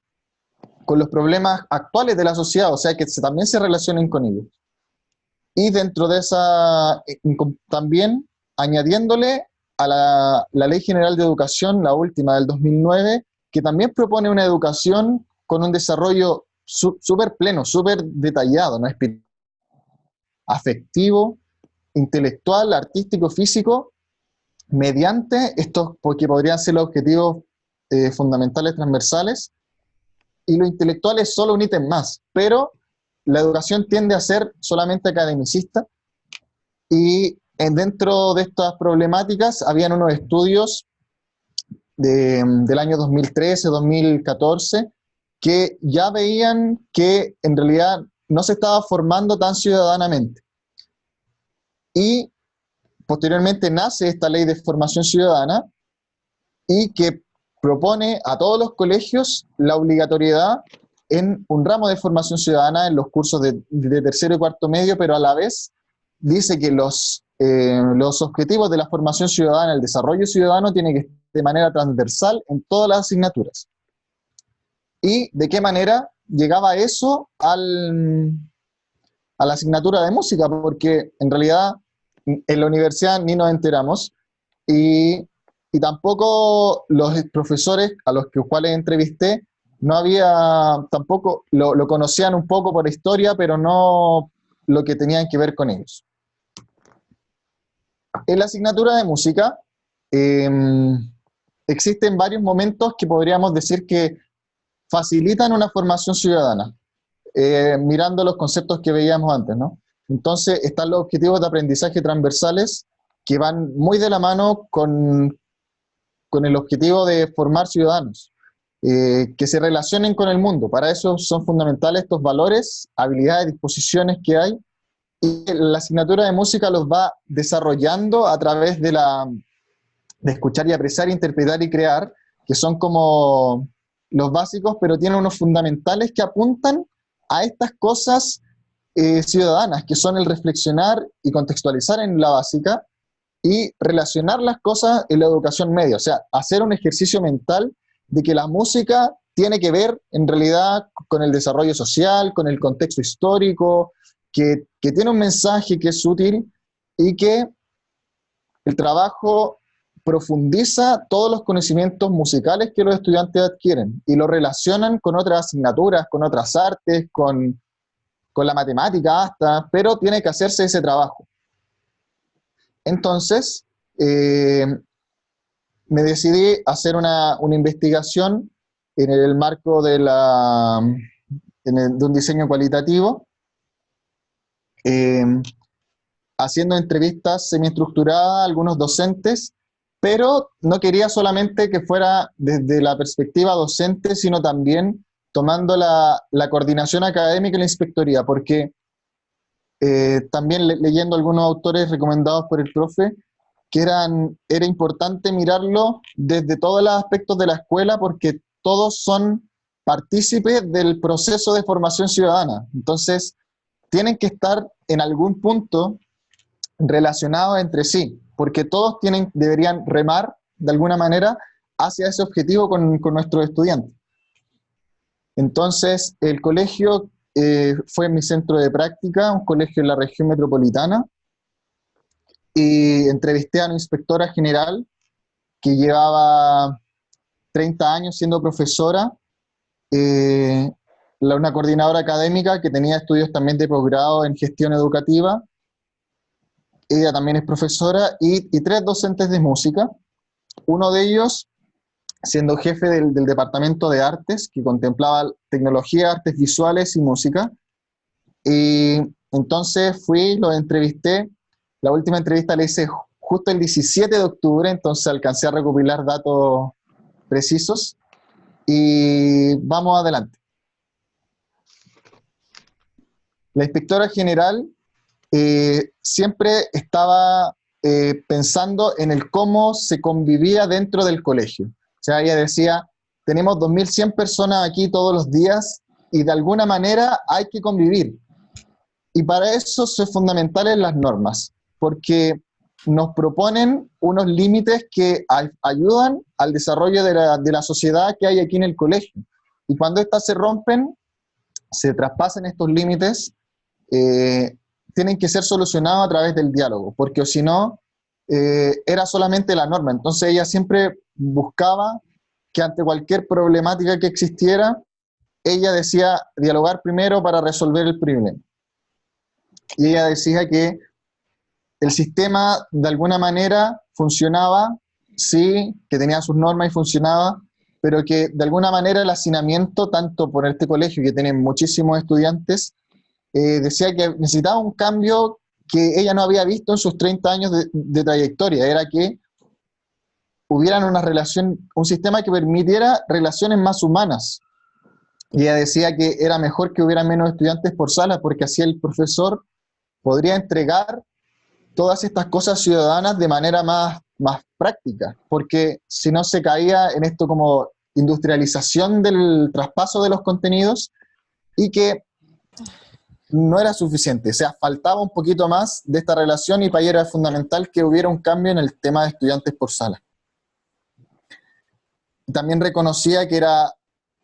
con los problemas actuales de la sociedad, o sea, que también se relacionen con ellos. Y dentro de esa, también añadiéndole a la Ley General de Educación, la última del 2009, que también propone una educación con un desarrollo súper pleno, súper detallado, ¿no? Afectivo, intelectual, artístico, físico, mediante estos, porque podrían ser los objetivos fundamentales transversales, y lo intelectual es solo un ítem más, pero la educación tiende a ser solamente academicista, y dentro de estas problemáticas habían unos estudios del año 2013-2014 que ya veían que en realidad no se estaba formando tan ciudadanamente. Y posteriormente nace esta ley de formación ciudadana y que propone a todos los colegios la obligatoriedad en un ramo de formación ciudadana en los cursos de tercero y cuarto medio, pero a la vez dice que los objetivos de la formación ciudadana, el desarrollo ciudadano, tiene que estar de manera transversal en todas las asignaturas. ¿Y de qué manera llegaba eso a la asignatura de música? Porque en realidad en la universidad ni nos enteramos y tampoco los profesores a los cuales entrevisté no había, tampoco lo conocían un poco por historia, pero no lo que tenían que ver con ellos. En la asignatura de música existen varios momentos que podríamos decir que facilitan una formación ciudadana, mirando los conceptos que veíamos antes, ¿no? Entonces están los objetivos de aprendizaje transversales que van muy de la mano con el objetivo de formar ciudadanos, que se relacionen con el mundo. Para eso son fundamentales estos valores, habilidades, disposiciones que hay, y la asignatura de música los va desarrollando a través de escuchar y apreciar, interpretar y crear, que son como los básicos, pero tienen unos fundamentales que apuntan a estas cosas ciudadanas, que son el reflexionar y contextualizar en la básica, y relacionar las cosas en la educación media, o sea, hacer un ejercicio mental de que la música tiene que ver en realidad con el desarrollo social, con el contexto histórico, que tiene un mensaje que es útil y que el trabajo profundiza todos los conocimientos musicales que los estudiantes adquieren y lo relacionan con otras asignaturas, con otras artes, con la matemática hasta, pero tiene que hacerse ese trabajo. Entonces, me decidí hacer una investigación en el marco de un diseño cualitativo, haciendo entrevistas semiestructuradas a algunos docentes, pero no quería solamente que fuera desde la perspectiva docente, sino también tomando la coordinación académica y la inspectoría, porque también leyendo algunos autores recomendados por el profe, que era importante mirarlo desde todos los aspectos de la escuela, porque todos son partícipes del proceso de formación ciudadana. Entonces, tienen que estar en algún punto relacionados entre sí, porque todos deberían remar de alguna manera hacia ese objetivo con nuestros estudiantes. Entonces, el colegio fue mi centro de práctica, un colegio en la región metropolitana, y entrevisté a una inspectora general que llevaba 30 años siendo profesora, una coordinadora académica que tenía estudios también de posgrado en gestión educativa, ella también es profesora, y 3 docentes de música, uno de ellos siendo jefe del departamento de artes, que contemplaba tecnología, artes visuales y música. Y entonces fui, lo entrevisté, la última entrevista la hice justo el 17 de octubre, entonces alcancé a recopilar datos precisos, y vamos adelante. La inspectora general siempre estaba pensando en el cómo se convivía dentro del colegio. O sea, ella decía, tenemos 2.100 personas aquí todos los días y de alguna manera hay que convivir. Y para eso son fundamentales las normas, porque nos proponen unos límites que ayudan al desarrollo de la sociedad que hay aquí en el colegio. Y cuando éstas se rompen, se traspasan estos límites, tienen que ser solucionados a través del diálogo, porque si no, era solamente la norma. Entonces ella siempre buscaba que ante cualquier problemática que existiera, ella decía dialogar primero para resolver el problema. Y ella decía que el sistema de alguna manera funcionaba, sí, que tenía sus normas y funcionaba, pero que de alguna manera el hacinamiento, tanto por este colegio que tiene muchísimos estudiantes, decía que necesitaba un cambio que ella no había visto en sus 30 años de trayectoria, era que hubieran un sistema que permitiera relaciones más humanas. Y ella decía que era mejor que hubiera menos estudiantes por sala, porque así el profesor podría entregar todas estas cosas ciudadanas de manera más práctica, porque si no se caía en esto como industrialización del traspaso de los contenidos, y que no era suficiente, o sea, faltaba un poquito más de esta relación, y para ella era fundamental que hubiera un cambio en el tema de estudiantes por sala. También reconocía que era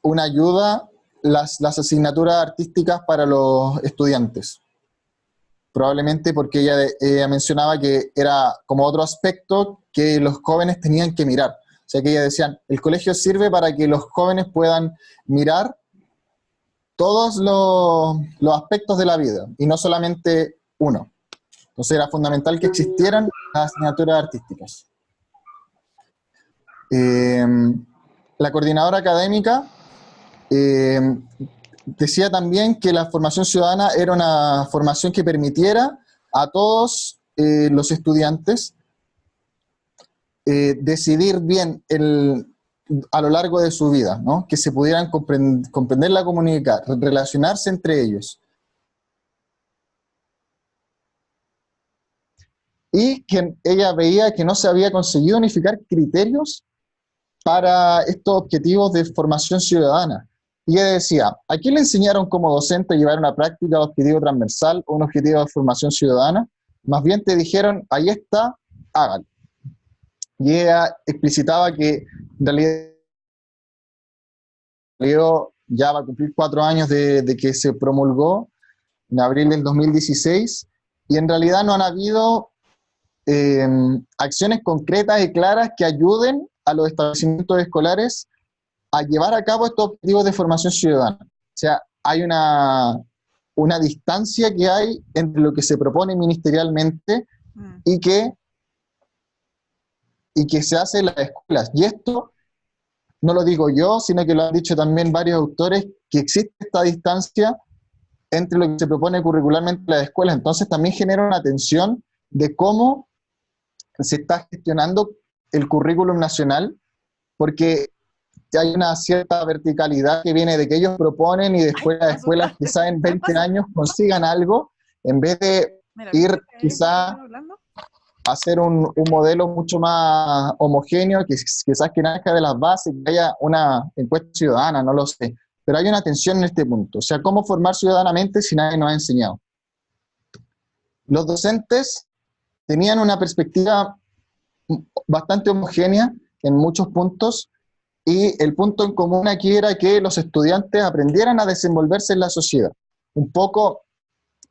una ayuda las asignaturas artísticas para los estudiantes, probablemente porque ella mencionaba que era como otro aspecto que los jóvenes tenían que mirar. O sea, que ella decía, el colegio sirve para que los jóvenes puedan mirar todos los aspectos de la vida, y no solamente uno. Entonces era fundamental que existieran las asignaturas artísticas. La coordinadora académica decía también que la formación ciudadana era una formación que permitiera a todos los estudiantes decidir bien a lo largo de su vida, ¿no? Que se pudieran comprenderla, comunicar, relacionarse entre ellos. Y que ella veía que no se había conseguido unificar criterios para estos objetivos de formación ciudadana. Y ella decía, ¿a quién le enseñaron como docente a llevar una práctica de objetivo transversal o un objetivo de formación ciudadana? Más bien te dijeron, ahí está, hágalo. Y ella explicitaba que en realidad ya va a cumplir 4 años de que se promulgó, en abril del 2016, y en realidad no han habido acciones concretas y claras que ayuden a los establecimientos escolares a llevar a cabo estos objetivos de formación ciudadana. O sea, hay una distancia que hay entre lo que se propone ministerialmente y que se hace en las escuelas. Y esto no lo digo yo, sino que lo han dicho también varios autores, que existe esta distancia entre lo que se propone curricularmente en las escuelas. Entonces también genera una tensión de cómo se está gestionando el currículum nacional, porque hay una cierta verticalidad que viene de que ellos proponen y después las escuelas quizás en 20 años consigan algo, en vez de ir quizás a hacer un modelo mucho más homogéneo, que quizás que nazca de las bases, que haya una encuesta ciudadana, no lo sé. Pero hay una tensión en este punto. O sea, ¿cómo formar ciudadanamente si nadie nos ha enseñado? Los docentes tenían una perspectiva bastante homogénea en muchos puntos, y el punto en común aquí era que los estudiantes aprendieran a desenvolverse en la sociedad. Un poco,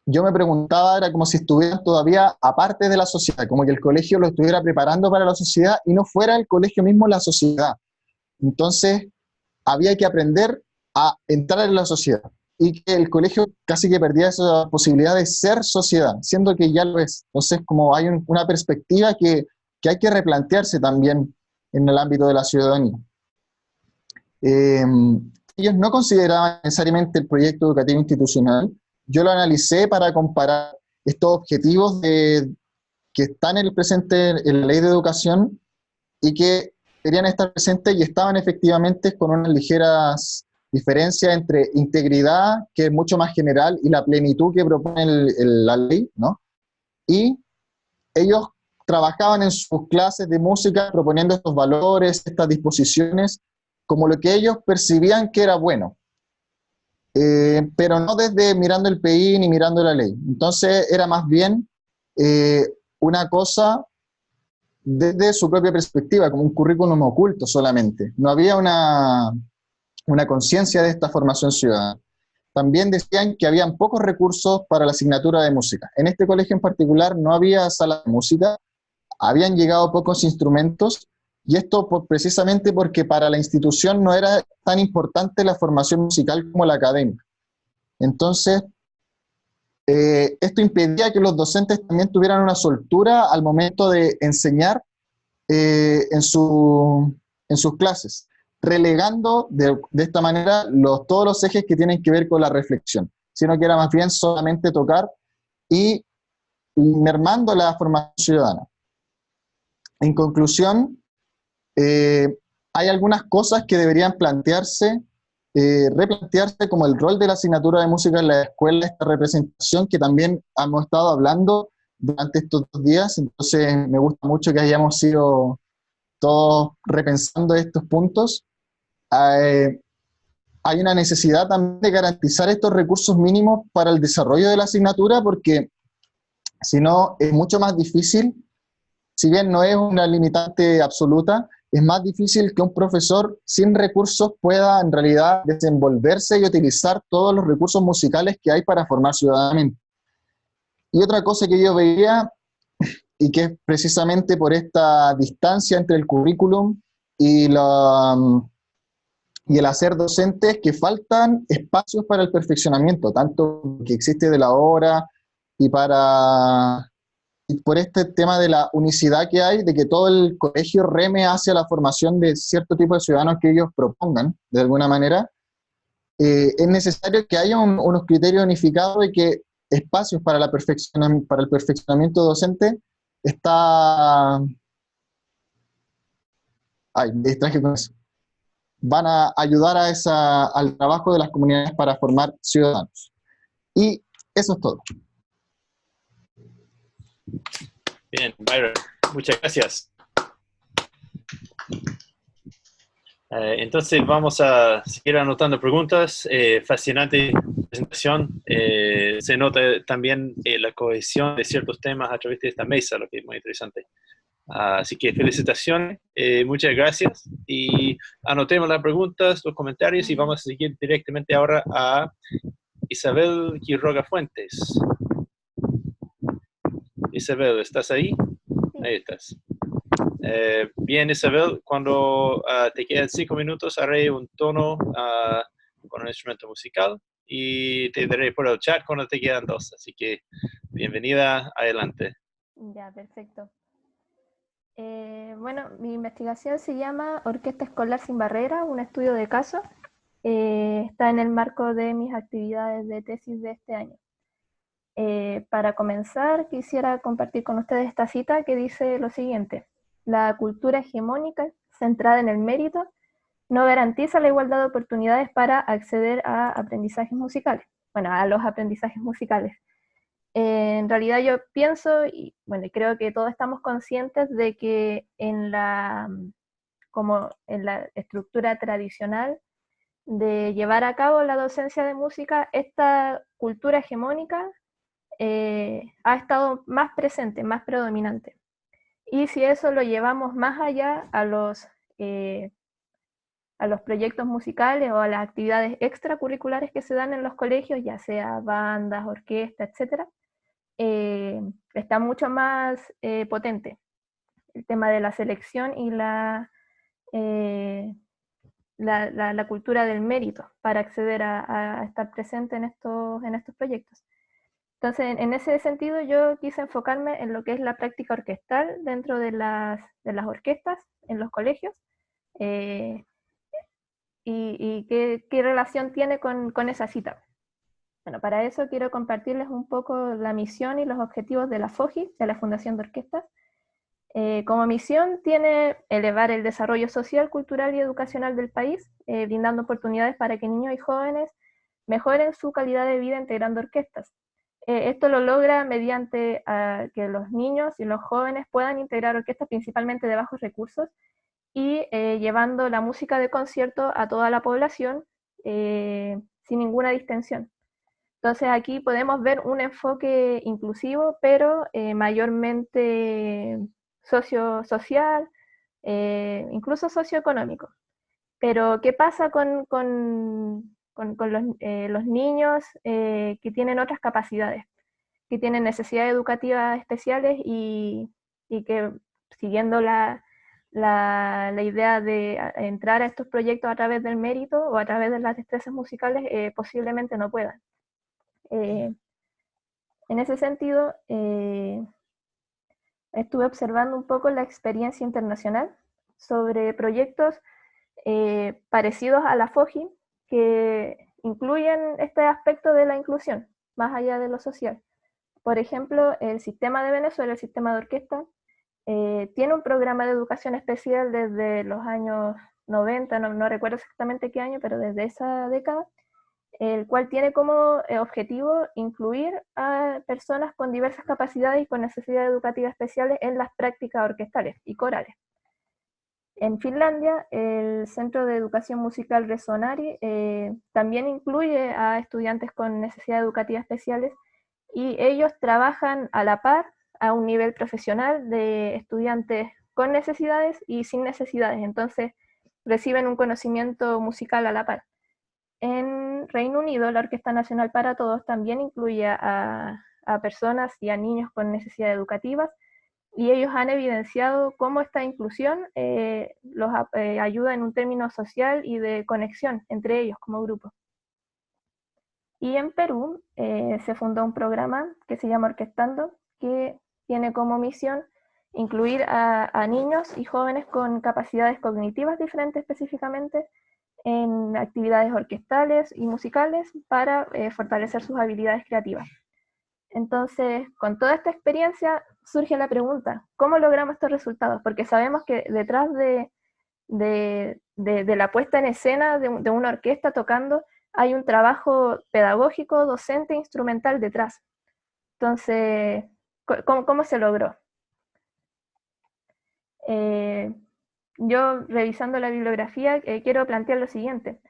yo me preguntaba, era como si estuvieran todavía aparte de la sociedad, como que el colegio lo estuviera preparando para la sociedad y no fuera el colegio mismo la sociedad. Entonces, había que aprender a entrar en la sociedad, y que el colegio casi que perdía esa posibilidad de ser sociedad, siendo que ya lo es. Entonces, como hay una perspectiva que hay que replantearse también en el ámbito de la ciudadanía. Ellos no consideraban necesariamente el proyecto educativo institucional. Yo lo analicé para comparar estos objetivos que están en el presente en la ley de educación y que deberían estar presentes, y estaban efectivamente con unas ligeras diferencias entre integridad, que es mucho más general, y la plenitud que propone la ley, ¿no? Y ellos trabajaban en sus clases de música proponiendo estos valores, estas disposiciones, como lo que ellos percibían que era bueno, pero no desde mirando el PI ni mirando la ley. Entonces era más bien una cosa desde su propia perspectiva, como un currículum oculto solamente. No había una conciencia de esta formación ciudadana. También decían que habían pocos recursos para la asignatura de música. En este colegio en particular no había sala de música, habían llegado pocos instrumentos, y esto precisamente porque para la institución no era tan importante la formación musical como la académica. Entonces, esto impedía que los docentes también tuvieran una soltura al momento de enseñar en sus clases, relegando de esta manera todos los ejes que tienen que ver con la reflexión, sino que era más bien solamente tocar y mermando la formación ciudadana. En conclusión, hay algunas cosas que deberían plantearse, replantearse, como el rol de la asignatura de música en la escuela, esta representación que también hemos estado hablando durante estos 2 días. Entonces me gusta mucho que hayamos sido todos repensando estos puntos. Hay una necesidad también de garantizar estos recursos mínimos para el desarrollo de la asignatura, porque si no es mucho más difícil. Si bien no es una limitante absoluta, es más difícil que un profesor sin recursos pueda en realidad desenvolverse y utilizar todos los recursos musicales que hay para formar ciudadanamente. Y otra cosa que yo veía, y que es precisamente por esta distancia entre el currículum y y el hacer docente es que faltan espacios para el perfeccionamiento, tanto que existe de la obra y por este tema de la unicidad que hay, de que todo el colegio reme hacia la formación de cierto tipo de ciudadanos que ellos propongan, de alguna manera, es necesario que haya unos criterios unificados y que espacios para el perfeccionamiento docente está... Ay, me distraje con eso. Van a ayudar al trabajo de las comunidades para formar ciudadanos. Y eso es todo. Bien, Byron, muchas gracias. Entonces vamos a seguir anotando preguntas. Fascinante presentación. Se nota también la cohesión de ciertos temas a través de esta mesa, lo que es muy interesante. Así que felicitaciones, muchas gracias. Y anotemos las preguntas, los comentarios y vamos a seguir directamente ahora a Isabel Quiroga Fuentes. Isabel, ¿estás ahí? Ahí estás. Bien, Isabel, cuando te quedan 5 minutos, haré un tono con un instrumento musical y te daré por el chat cuando te quedan 2. Así que, bienvenida, adelante. Ya, perfecto. Bueno, mi investigación se llama Orquesta Escolar Sin Barreras, un estudio de caso. Está en el marco de mis actividades de tesis de este año. Para comenzar, quisiera compartir con ustedes esta cita que dice lo siguiente: la cultura hegemónica centrada en el mérito no garantiza la igualdad de oportunidades para acceder a aprendizajes musicales, bueno, a los aprendizajes musicales. En realidad yo pienso, y bueno, creo que todos estamos conscientes de que como en la estructura tradicional de llevar a cabo la docencia de música, esta cultura hegemónica ha estado más presente, más predominante. Y si eso lo llevamos más allá a los proyectos musicales o a las actividades extracurriculares que se dan en los colegios, ya sea bandas, orquestas, etc., está mucho más potente el tema de la selección y la cultura del mérito para acceder a estar presente en estos proyectos. Entonces, en ese sentido, yo quise enfocarme en lo que es la práctica orquestal dentro de las orquestas en los colegios, y qué relación tiene con esa cita. Bueno, para eso quiero compartirles un poco la misión y los objetivos de la FOGI, de la Fundación de Orquestas. Como misión tiene elevar el desarrollo social, cultural y educacional del país, brindando oportunidades para que niños y jóvenes mejoren su calidad de vida integrando orquestas. Esto lo logra mediante que los niños y los jóvenes puedan integrar orquestas principalmente de bajos recursos y llevando la música de concierto a toda la población sin ninguna distinción. Entonces aquí podemos ver un enfoque inclusivo, pero mayormente social, incluso socioeconómico. Pero ¿qué pasa con los niños que tienen otras capacidades, que tienen necesidades educativas especiales y que, siguiendo la idea de entrar a estos proyectos a través del mérito o a través de las destrezas musicales, posiblemente no puedan? En ese sentido, estuve observando un poco la experiencia internacional sobre proyectos parecidos a la FOGI, que incluyen este aspecto de la inclusión, más allá de lo social. Por ejemplo, el sistema de Venezuela, el sistema de orquesta, tiene un programa de educación especial desde los años 90, no recuerdo exactamente qué año, pero desde esa década, el cual tiene como objetivo incluir a personas con diversas capacidades y con necesidades educativas especiales en las prácticas orquestales y corales. En Finlandia, el Centro de Educación Musical Resonari también incluye a estudiantes con necesidades educativas especiales, y ellos trabajan a la par, a un nivel profesional, de estudiantes con necesidades y sin necesidades. Entonces reciben un conocimiento musical a la par. En Reino Unido, la Orquesta Nacional para Todos también incluye a personas y a niños con necesidades educativas, y ellos han evidenciado cómo esta inclusión los ayuda en un término social y de conexión entre ellos como grupo. Y en Perú se fundó un programa que se llama Orquestando, que tiene como misión incluir a niños y jóvenes con capacidades cognitivas diferentes específicamente en actividades orquestales y musicales para fortalecer sus habilidades creativas. Entonces, con toda esta experiencia surge la pregunta, ¿cómo logramos estos resultados? Porque sabemos que detrás de la puesta en escena de una orquesta tocando hay un trabajo pedagógico, docente, instrumental detrás. Entonces, ¿cómo se logró? Yo, revisando la bibliografía, quiero plantear lo siguiente,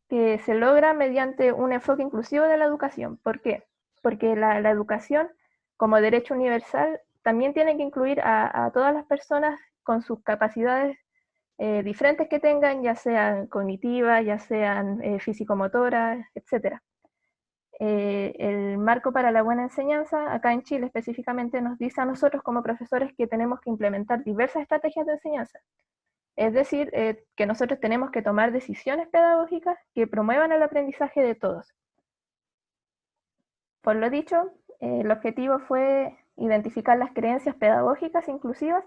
que se logra mediante un enfoque inclusivo de la educación. ¿Por qué? Porque la educación, como derecho universal, también tiene que incluir a todas las personas con sus capacidades diferentes que tengan, ya sean cognitivas, ya sean físico-motoras, etc. El marco para la buena enseñanza, acá en Chile específicamente, nos dice a nosotros como profesores que tenemos que implementar diversas estrategias de enseñanza. Es decir, que nosotros tenemos que tomar decisiones pedagógicas que promuevan el aprendizaje de todos. Por lo dicho, el objetivo fue identificar las creencias pedagógicas inclusivas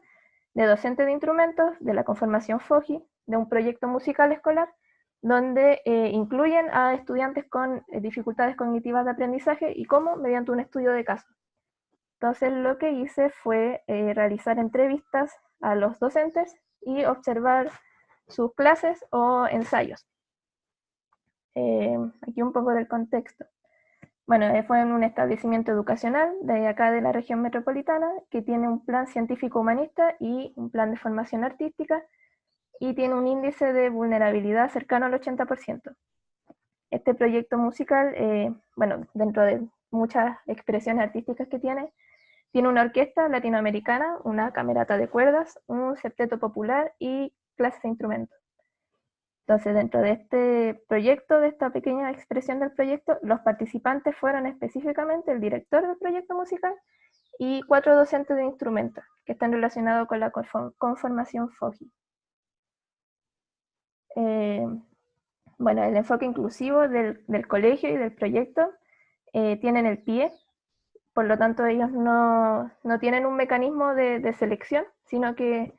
de docentes de instrumentos, de la conformación FOGI, de un proyecto musical escolar, donde incluyen a estudiantes con dificultades cognitivas de aprendizaje y cómo, mediante un estudio de caso. Entonces lo que hice fue realizar entrevistas a los docentes y observar sus clases o ensayos. Aquí un poco del contexto. Bueno, fue en un establecimiento educacional de acá de la región metropolitana que tiene un plan científico-humanista y un plan de formación artística y tiene un índice de vulnerabilidad cercano al 80%. Este proyecto musical, bueno, dentro de muchas expresiones artísticas que tiene una orquesta latinoamericana, una camerata de cuerdas, un septeto popular y clases de instrumentos. Entonces, dentro de este proyecto, de esta pequeña expresión del proyecto, los participantes fueron específicamente el director del proyecto musical y 4 docentes de instrumentos que están relacionados con la conformación FOGI. Bueno, el enfoque inclusivo del colegio y del proyecto tienen el PIE, por lo tanto ellos no tienen un mecanismo de selección, sino que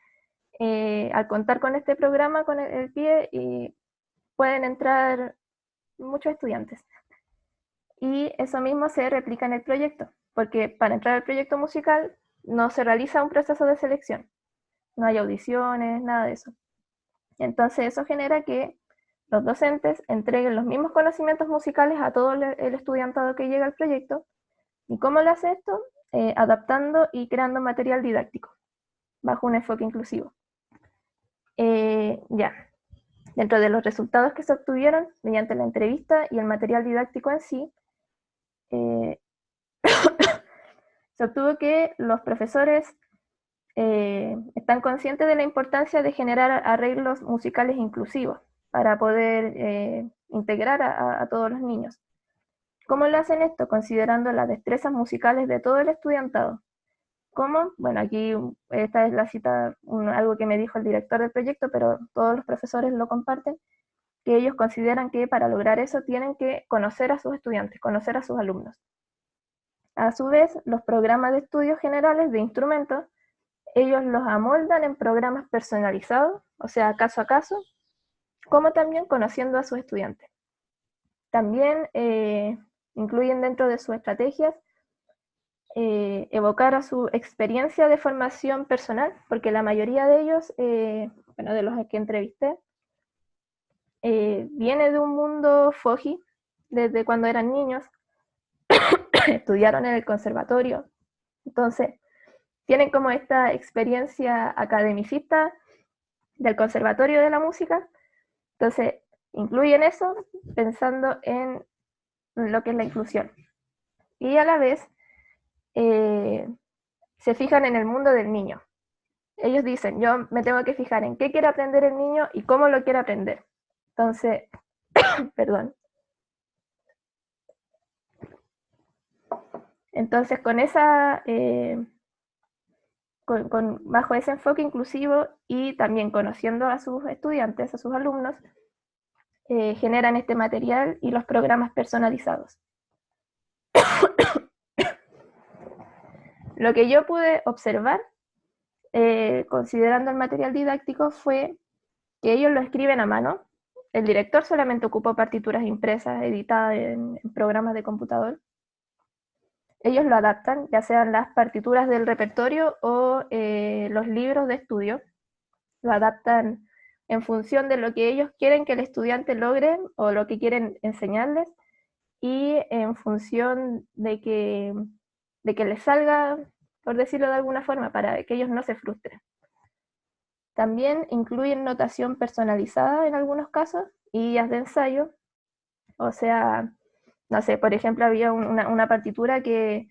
al contar con este programa, con el PIE, pueden entrar muchos estudiantes. Y eso mismo se replica en el proyecto, porque para entrar al proyecto musical no se realiza un proceso de selección, no hay audiciones, nada de eso. Entonces eso genera que los docentes entreguen los mismos conocimientos musicales a todo el estudiantado que llega al proyecto. ¿Y cómo lo hace esto? Adaptando y creando material didáctico, bajo un enfoque inclusivo. Dentro de los resultados que se obtuvieron mediante la entrevista y el material didáctico en sí, se obtuvo que los profesores están conscientes de la importancia de generar arreglos musicales inclusivos para poder integrar a todos los niños. ¿Cómo lo hacen esto? Considerando las destrezas musicales de todo el estudiantado. ¿Cómo? Bueno, aquí esta es la cita, algo que me dijo el director del proyecto, pero todos los profesores lo comparten, que ellos consideran que para lograr eso tienen que conocer a sus estudiantes, conocer a sus alumnos. A su vez, los programas de estudios generales de instrumentos, ellos los amoldan en programas personalizados, o sea, caso a caso, como también conociendo a sus estudiantes. También incluyen dentro de sus estrategias evocar a su experiencia de formación personal, porque la mayoría de ellos, bueno, de los que entrevisté, viene de un mundo FOGI, desde cuando eran niños, estudiaron en el conservatorio, entonces tienen como esta experiencia academicista del conservatorio de la música, entonces incluyen eso pensando en lo que es la inclusión. Y a la vez se fijan en el mundo del niño. Ellos dicen, yo me tengo que fijar en qué quiere aprender el niño y cómo lo quiere aprender. Entonces, perdón. Entonces, con bajo ese enfoque inclusivo y también conociendo a sus estudiantes, a sus alumnos, generan este material y los programas personalizados. Lo que yo pude observar, considerando el material didáctico, fue que ellos lo escriben a mano. El director solamente ocupó partituras impresas, editadas en programas de computador. Ellos lo adaptan, ya sean las partituras del repertorio o los libros de estudio. Lo adaptan en función de lo que ellos quieren que el estudiante logre o lo que quieren enseñarles, y en función de que les salga, por decirlo de alguna forma, para que ellos no se frustren. También incluyen notación personalizada en algunos casos y guías de ensayo. O sea, no sé, por ejemplo, había una partitura que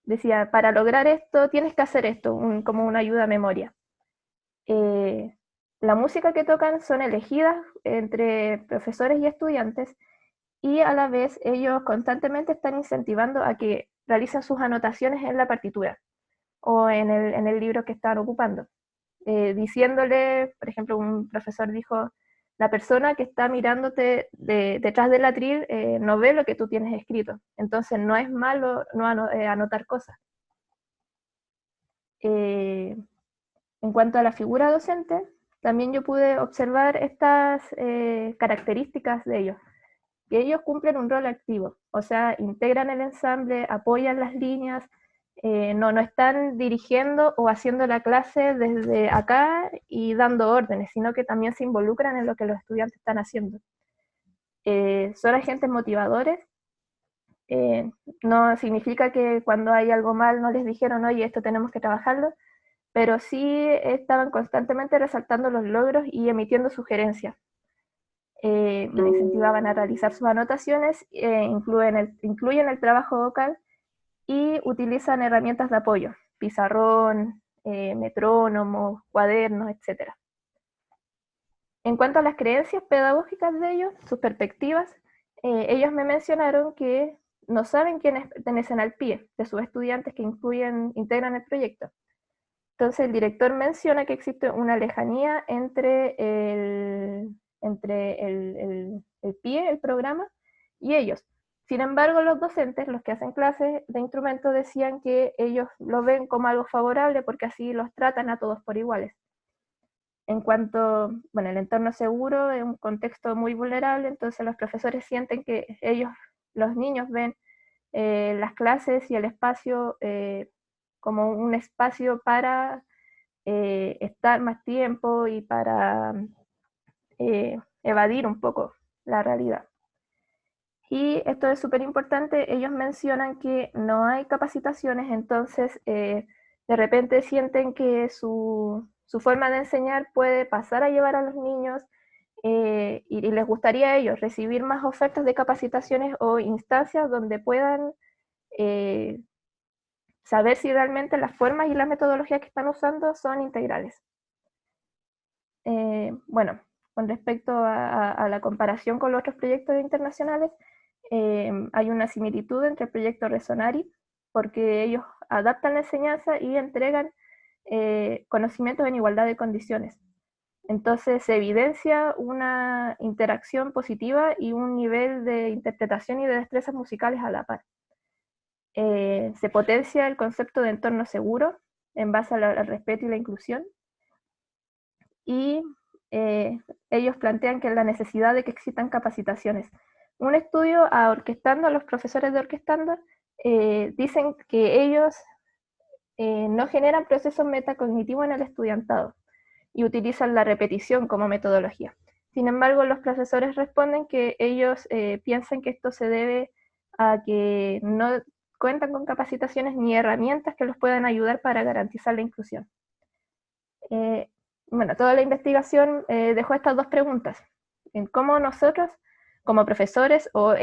decía, para lograr esto tienes que hacer esto, como una ayuda a memoria. La música que tocan son elegidas entre profesores y estudiantes, y a la vez ellos constantemente están incentivando a que realicen sus anotaciones en la partitura o en el libro que están ocupando. Diciéndole, por ejemplo, un profesor dijo, la persona que está mirándote detrás del atril no ve lo que tú tienes escrito, entonces no es malo no anotar cosas. En cuanto a la figura docente, también yo pude observar estas características de ellos, que ellos cumplen un rol activo, o sea, integran el ensamble, apoyan las líneas, no están dirigiendo o haciendo la clase desde acá y dando órdenes, sino que también se involucran en lo que los estudiantes están haciendo. Son agentes motivadores. No significa que cuando hay algo mal no les dijeron, oye, esto tenemos que trabajarlo, pero sí estaban constantemente resaltando los logros y emitiendo sugerencias. Me incentivaban a realizar sus anotaciones, incluyen el trabajo vocal y utilizan herramientas de apoyo, pizarrón, metrónomos, cuadernos, etc. En cuanto a las creencias pedagógicas de ellos, sus perspectivas, ellos me mencionaron que no saben quiénes pertenecen al PIE, de sus estudiantes que integran el proyecto. Entonces el director menciona que existe una lejanía entre el PIE, el programa, y ellos. Sin embargo, los docentes, los que hacen clases de instrumento, decían que ellos lo ven como algo favorable porque así los tratan a todos por iguales. En cuanto, bueno, el entorno seguro es un contexto muy vulnerable, entonces los profesores sienten que ellos, los niños, ven las clases y el espacio como un espacio para estar más tiempo y para evadir un poco la realidad. Y esto es súper importante, ellos mencionan que no hay capacitaciones, entonces de repente sienten que su forma de enseñar puede pasar a llevar a los niños y les gustaría a ellos recibir más ofertas de capacitaciones o instancias donde puedan saber si realmente las formas y las metodologías que están usando son integrales. Bueno, con respecto a la comparación con los otros proyectos internacionales, hay una similitud entre el proyecto Resonari, porque ellos adaptan la enseñanza y entregan conocimientos en igualdad de condiciones. Entonces se evidencia una interacción positiva y un nivel de interpretación y de destrezas musicales a la par. Se potencia el concepto de entorno seguro en base al respeto y la inclusión, y ellos plantean que la necesidad de que existan capacitaciones. Un estudio a Orquestando, a los profesores de Orquestando, dicen que ellos no generan procesos metacognitivos en el estudiantado y utilizan la repetición como metodología. Sin embargo, los profesores responden que ellos piensan que esto se debe a que no cuentan con capacitaciones ni herramientas que los puedan ayudar para garantizar la inclusión. Bueno, toda la investigación dejó estas dos preguntas: en cómo nosotros, como profesores, o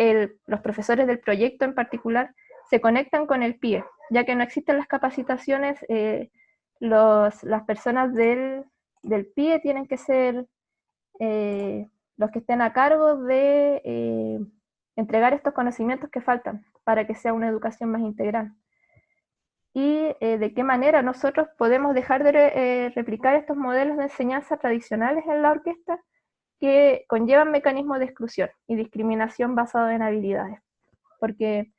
los profesores del proyecto en particular, se conectan con el PIE, ya que no existen las capacitaciones, las personas del PIE tienen que ser los que estén a cargo de entregar estos conocimientos que faltan para que sea una educación más integral. y de qué manera nosotros podemos dejar de replicar estos modelos de enseñanza tradicionales en la orquesta que conllevan mecanismos de exclusión y discriminación basados en habilidades. Porque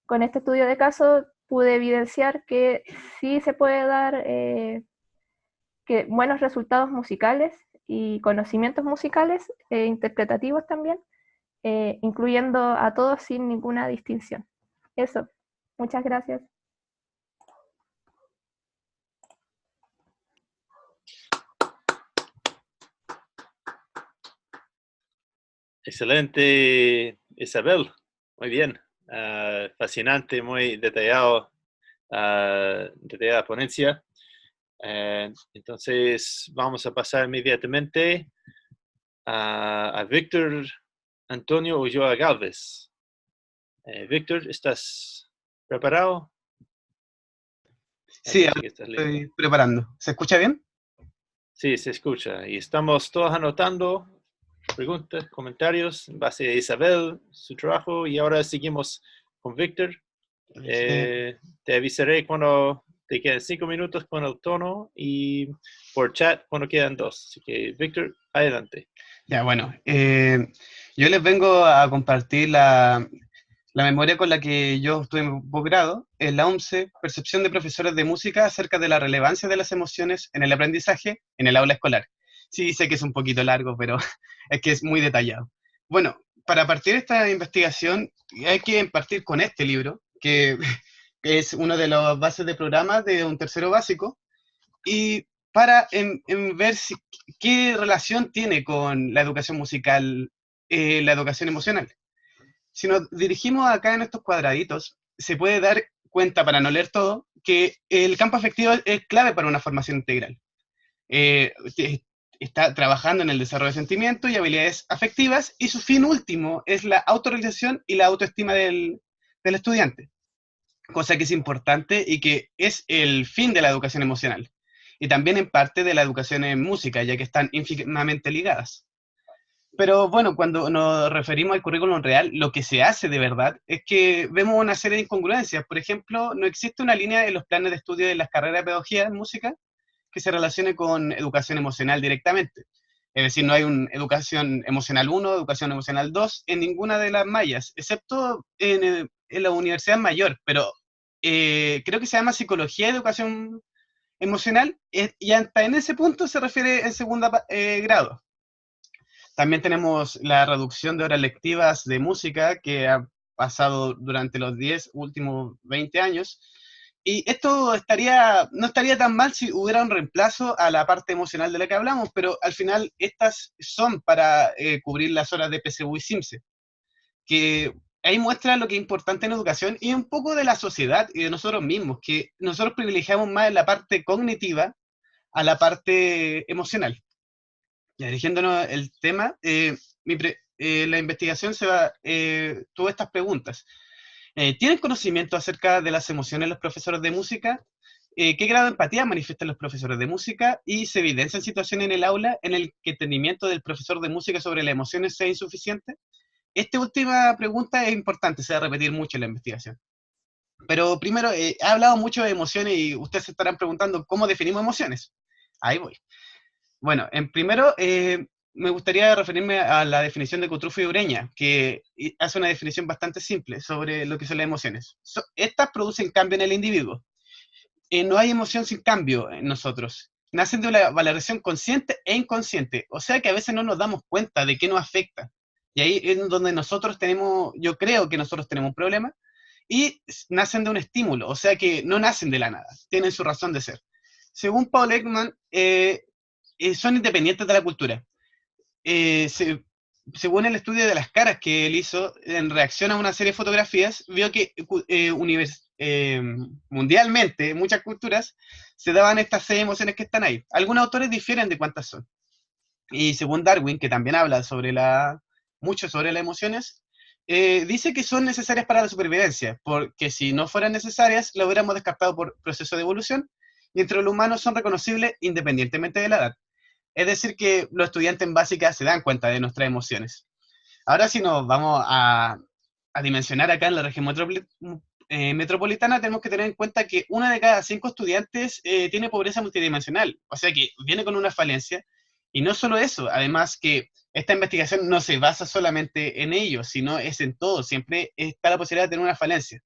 con este estudio de caso pude evidenciar que sí se puede dar que buenos resultados musicales y conocimientos musicales e interpretativos también, incluyendo a todos sin ninguna distinción. Eso, muchas gracias. Excelente, Isabel. Muy bien. Fascinante, muy detallado, detallada ponencia. Entonces, vamos a pasar inmediatamente a Víctor Antonio Ulloa Galvez. Víctor, ¿estás preparado? Sí, Parece ahora que estás listo. estoy preparando. ¿Se escucha bien? Sí, se escucha. Y estamos todos anotando preguntas, comentarios en base a Isabel, su trabajo, y ahora seguimos con Víctor. Te avisaré cuando te queden 5 minutos con el tono y por chat cuando quedan 2. Así que, Víctor, adelante. Ya, bueno. Yo les vengo a compartir la memoria con la que yo estuve en posgrado, en la OMSE, Percepción de Profesores de Música acerca de la relevancia de las emociones en el aprendizaje en el aula escolar. Sí, sé que es un poquito largo, pero es que es muy detallado. Bueno, para partir esta investigación hay que partir con este libro, que es uno de las bases de programas de un tercero básico, y para ver qué relación tiene con la educación musical, la educación emocional. Si nos dirigimos acá en estos cuadraditos, se puede dar cuenta, para no leer todo, que el campo afectivo es clave para una formación integral. Está trabajando en el desarrollo de sentimientos y habilidades afectivas, y su fin último es la autorrealización y la autoestima del estudiante, cosa que es importante y que es el fin de la educación emocional, y también en parte de la educación en música, ya que están íntimamente ligadas. Pero bueno, cuando nos referimos al currículum real, lo que se hace de verdad es que vemos una serie de incongruencias. Por ejemplo, no existe una línea en los planes de estudio de las carreras de pedagogía en música que se relacione con educación emocional directamente. Es decir, no hay una educación emocional 1, educación emocional 2 en ninguna de las mallas, excepto en la universidad mayor, pero creo que se llama psicología y educación emocional, y hasta en ese punto se refiere en segundo grado. También tenemos la reducción de horas lectivas de música que ha pasado durante los últimos 20 años. Y esto no estaría tan mal si hubiera un reemplazo a la parte emocional de la que hablamos, pero al final estas son para cubrir las horas de PSU y CIMSE, que ahí muestra lo que es importante en educación y un poco de la sociedad y de nosotros mismos, que nosotros privilegiamos más la parte cognitiva a la parte emocional. Ya, dirigiéndonos el tema, la investigación tuvo estas preguntas. ¿Tienen conocimiento acerca de las emociones los profesores de música? ¿Qué grado de empatía manifiestan los profesores de música? ¿Y se evidencian situaciones en el aula en el que el entendimiento del profesor de música sobre las emociones sea insuficiente? Esta última pregunta es importante, se va a repetir mucho en la investigación. Pero primero, he hablado mucho de emociones y ustedes se estarán preguntando cómo definimos emociones. Ahí voy. Bueno, en primero, me gustaría referirme a la definición de Cutrufo y Ureña, que hace una definición bastante simple sobre lo que son las emociones. Estas producen cambio en el individuo. No hay emoción sin cambio en nosotros. Nacen de una valoración consciente e inconsciente, o sea que a veces no nos damos cuenta de qué nos afecta. Y ahí es donde yo creo que nosotros tenemos un problema, y nacen de un estímulo, o sea que no nacen de la nada, tienen su razón de ser. Según Paul Ekman, son independientes de la cultura. Según el estudio de las caras que él hizo en reacción a una serie de fotografías, vio que mundialmente, en muchas culturas, se daban estas 6 emociones que están ahí. Algunos autores difieren de cuántas son. Y según Darwin, que también habla mucho sobre las emociones, dice que son necesarias para la supervivencia, porque si no fueran necesarias, lo hubiéramos descartado por proceso de evolución, y entre los humanos son reconocibles independientemente de la edad. Es decir, que los estudiantes en básica se dan cuenta de nuestras emociones. Ahora, si nos vamos a dimensionar acá en la región metropolitana tenemos que tener en cuenta que 1 de cada 5 estudiantes tiene pobreza multidimensional, o sea que viene con una falencia, y no solo eso, además que esta investigación no se basa solamente en ello, sino es en todo, siempre está la posibilidad de tener una falencia.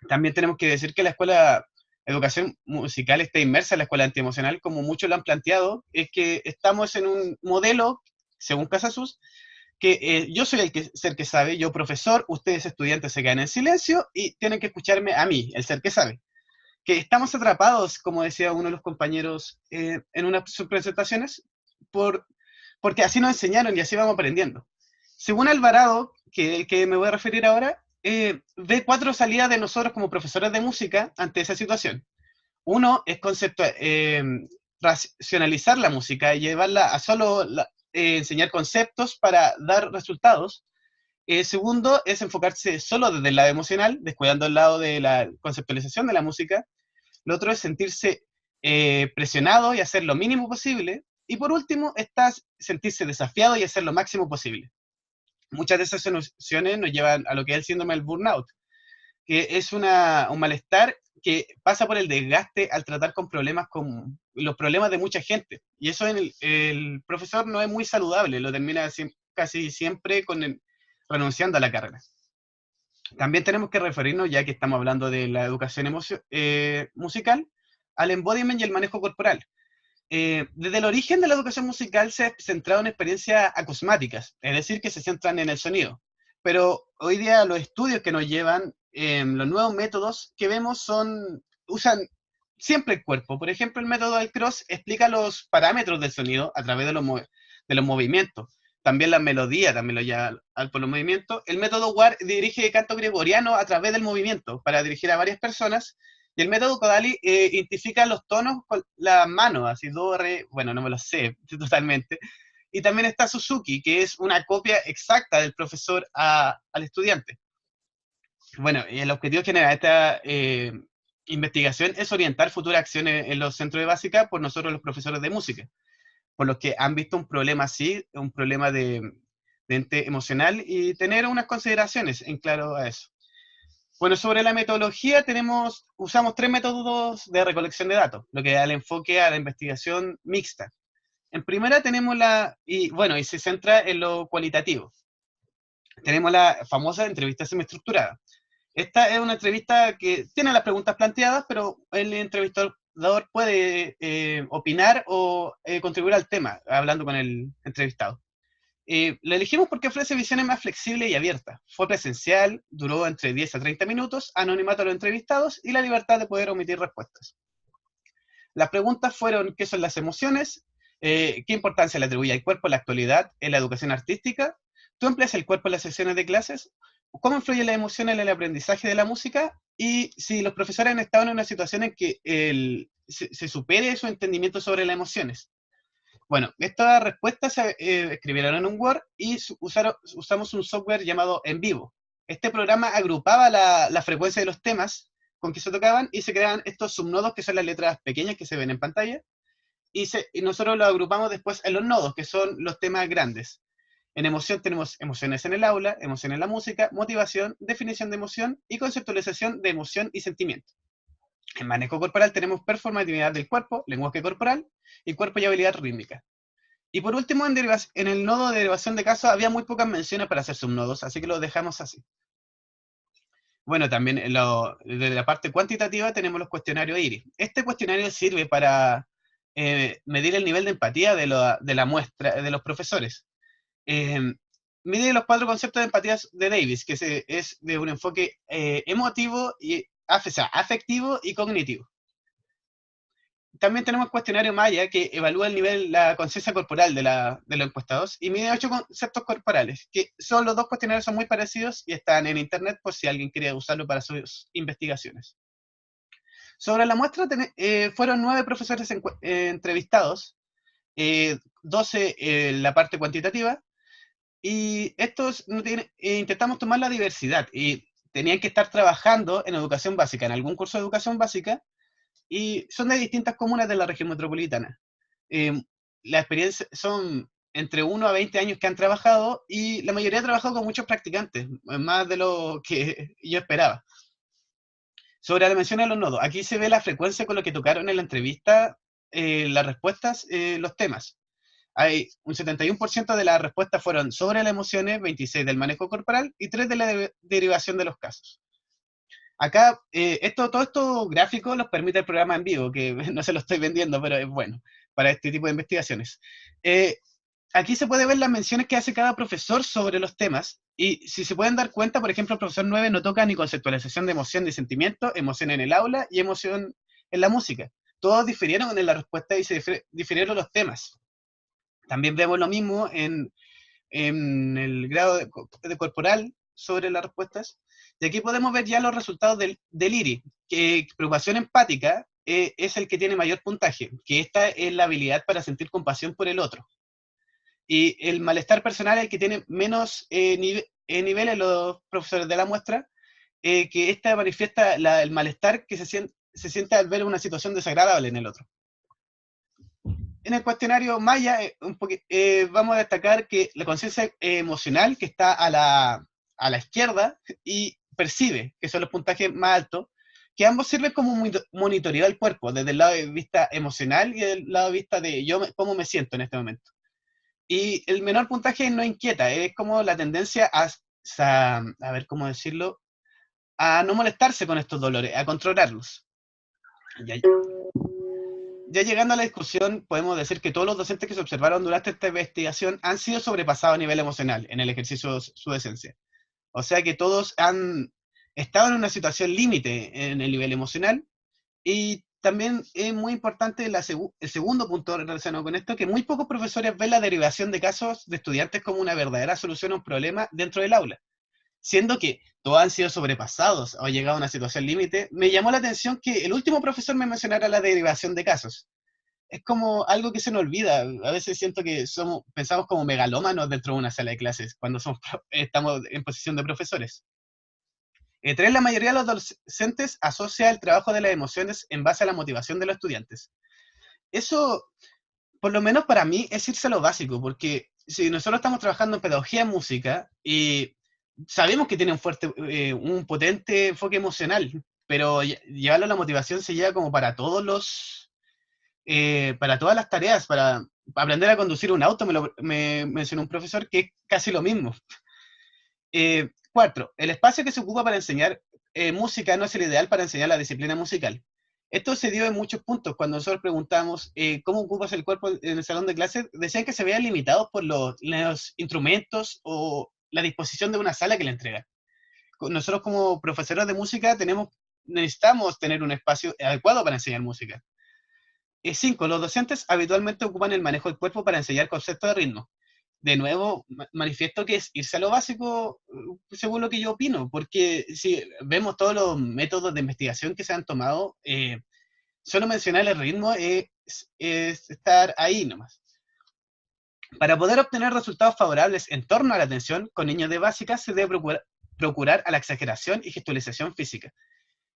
También tenemos que decir que la escuela educación musical está inmersa en la escuela antiemocional, como muchos lo han planteado, es que estamos en un modelo, según Casasus, que yo soy el ser que sabe, yo profesor, ustedes estudiantes se quedan en silencio y tienen que escucharme a mí, el ser que sabe. Que estamos atrapados, como decía uno de los compañeros en una de sus presentaciones, porque así nos enseñaron y así vamos aprendiendo. Según Alvarado, que me voy a referir ahora, ve 4 salidas de nosotros como profesores de música ante esa situación. Uno es racionalizar la música y llevarla a solo enseñar conceptos para dar resultados. Segundo es enfocarse solo desde el lado emocional, descuidando el lado de la conceptualización de la música. Lo otro es sentirse presionado y hacer lo mínimo posible. Y por último, está sentirse desafiado y hacer lo máximo posible. Muchas de esas emociones nos llevan a lo que es el síndrome del burnout, que es un malestar que pasa por el desgaste al tratar con los problemas de mucha gente. Y eso en el profesor no es muy saludable, lo termina casi siempre renunciando a la carrera. También tenemos que referirnos, ya que estamos hablando de la educación musical, al embodiment y el manejo corporal. Desde el origen de la educación musical se ha centrado en experiencias acusmáticas, es decir, que se centran en el sonido. Pero hoy día los estudios que nos llevan, los nuevos métodos que vemos usan siempre el cuerpo. Por ejemplo, el método Alcross explica los parámetros del sonido a través de los movimientos. También la melodía, también lo lleva por los movimientos. El método Ward dirige canto gregoriano a través del movimiento para dirigir a varias personas. Y el método Kodali identifica los tonos con las manos, así do, re, bueno, no me lo sé totalmente. Y también está Suzuki, que es una copia exacta del profesor al estudiante. Bueno, y el objetivo general de esta investigación es orientar futuras acciones en los centros de básica por nosotros los profesores de música, por los que han visto un problema así, un problema de ente emocional, y tener unas consideraciones en claro a eso. Bueno, sobre la metodología usamos 3 métodos de recolección de datos, lo que da el enfoque a la investigación mixta. En primera tenemos y se centra en lo cualitativo. Tenemos la famosa entrevista semiestructurada. Esta es una entrevista que tiene las preguntas planteadas, pero el entrevistador puede opinar o contribuir al tema, hablando con el entrevistado. La elegimos porque ofrece visiones más flexibles y abiertas. Fue presencial, duró entre 10 a 30 minutos, anonimato a los entrevistados y la libertad de poder omitir respuestas. Las preguntas fueron: ¿qué son las emociones? ¿Qué importancia le atribuye al cuerpo en la actualidad en la educación artística? ¿Tú empleas el cuerpo en las sesiones de clases? ¿Cómo influye la emoción en el aprendizaje de la música? Y si los profesores han estado en una situación en que se supere su entendimiento sobre las emociones. Bueno, estas respuestas se escribieron en un Word y usamos un software llamado En Vivo. Este programa agrupaba la frecuencia de los temas con que se tocaban y se creaban estos subnodos, que son las letras pequeñas que se ven en pantalla, y nosotros los agrupamos después en los nodos, que son los temas grandes. En emoción tenemos emociones en el aula, emoción en la música, motivación, definición de emoción y conceptualización de emoción y sentimiento. En manejo corporal tenemos performatividad del cuerpo, lenguaje corporal y cuerpo y habilidad rítmica. Y por último, en el nodo de derivación de casos había muy pocas menciones para hacer subnodos, así que lo dejamos así. Bueno, también desde la parte cuantitativa tenemos los cuestionarios IRI. Este cuestionario sirve para medir el nivel de empatía de la muestra, de los profesores. Mide los 4 conceptos de empatía de Davis, que es de un enfoque emotivo, afectivo y cognitivo. También tenemos el cuestionario Maya, que evalúa el nivel, la conciencia corporal de los encuestados, y mide 8 conceptos corporales, que son los 2 cuestionarios son muy parecidos y están en internet por si alguien quiere usarlo para sus investigaciones. Sobre la muestra fueron 9 profesores entrevistados, 12 en la parte cuantitativa, y estos intentamos tomar la diversidad, y tenían que estar trabajando en educación básica, en algún curso de educación básica, y son de distintas comunas de la región metropolitana. La experiencia son entre 1 a 20 años que han trabajado, y la mayoría ha trabajado con muchos practicantes, más de lo que yo esperaba. Sobre la mención de los nodos, aquí se ve la frecuencia con lo que tocaron en la entrevista, las respuestas, los temas. Hay un 71% de las respuestas fueron sobre las emociones, 26% del manejo corporal y 3% de la derivación de los casos. Acá, todos estos gráficos los permite el programa en vivo, que no se lo estoy vendiendo, pero es bueno para este tipo de investigaciones. Aquí se puede ver las menciones que hace cada profesor sobre los temas, y si se pueden dar cuenta, por ejemplo, el profesor 9 no toca ni conceptualización de emoción ni sentimiento, emoción en el aula y emoción en la música. Todos difirieron en la respuesta y se difirieron los temas. También vemos lo mismo en el grado de corporal sobre las respuestas. Y aquí podemos ver ya los resultados del IRI, que preocupación empática es el que tiene mayor puntaje, que esta es la habilidad para sentir compasión por el otro. Y el malestar personal es el que tiene menos niveles los profesores de la muestra, que esta manifiesta el malestar que se siente al ver una situación desagradable en el otro. En el cuestionario Maya, vamos a destacar que la conciencia emocional, que está a la izquierda, y percibe, que son los puntajes más altos, que ambos sirven como monitoreo del cuerpo, desde el lado de vista emocional y del lado de vista de cómo me siento en este momento. Y el menor puntaje no inquieta, es como la tendencia a ver cómo decirlo, a no molestarse con estos dolores, a controlarlos. Ya llegando a la discusión, podemos decir que todos los docentes que se observaron durante esta investigación han sido sobrepasados a nivel emocional en el ejercicio de su esencia. O sea que todos han estado en una situación límite en el nivel emocional, y también es muy importante el segundo punto relacionado con esto, que muy pocos profesores ven la derivación de casos de estudiantes como una verdadera solución a un problema dentro del aula. Siendo que todos han sido sobrepasados o llegado a una situación límite, me llamó la atención que el último profesor me mencionara la derivación de casos. Es como algo que se nos olvida. A veces siento que pensamos como megalómanos dentro de una sala de clases, cuando estamos en posición de profesores. 3, la mayoría de los docentes asocia el trabajo de las emociones en base a la motivación de los estudiantes. Eso, por lo menos para mí, es irse a lo básico, porque si nosotros estamos trabajando en pedagogía en música, y sabemos que tiene un potente enfoque emocional, pero llevarlo a la motivación se lleva como para todas las tareas. Para aprender a conducir un auto, me mencionó un profesor, que es casi lo mismo. 4, el espacio que se ocupa para enseñar música no es el ideal para enseñar la disciplina musical. Esto se dio en muchos puntos. Cuando nosotros preguntamos cómo ocupas el cuerpo en el salón de clases, decían que se veían limitados por los instrumentos o la disposición de una sala que le entrega. Nosotros como profesores de música necesitamos tener un espacio adecuado para enseñar música. 5, los docentes habitualmente ocupan el manejo del cuerpo para enseñar conceptos de ritmo. De nuevo, manifiesto que es irse a lo básico, según lo que yo opino, porque si vemos todos los métodos de investigación que se han tomado, solo mencionar el ritmo es estar ahí nomás. Para poder obtener resultados favorables en torno a la atención con niños de básica, se debe procurar a la exageración y gestualización física.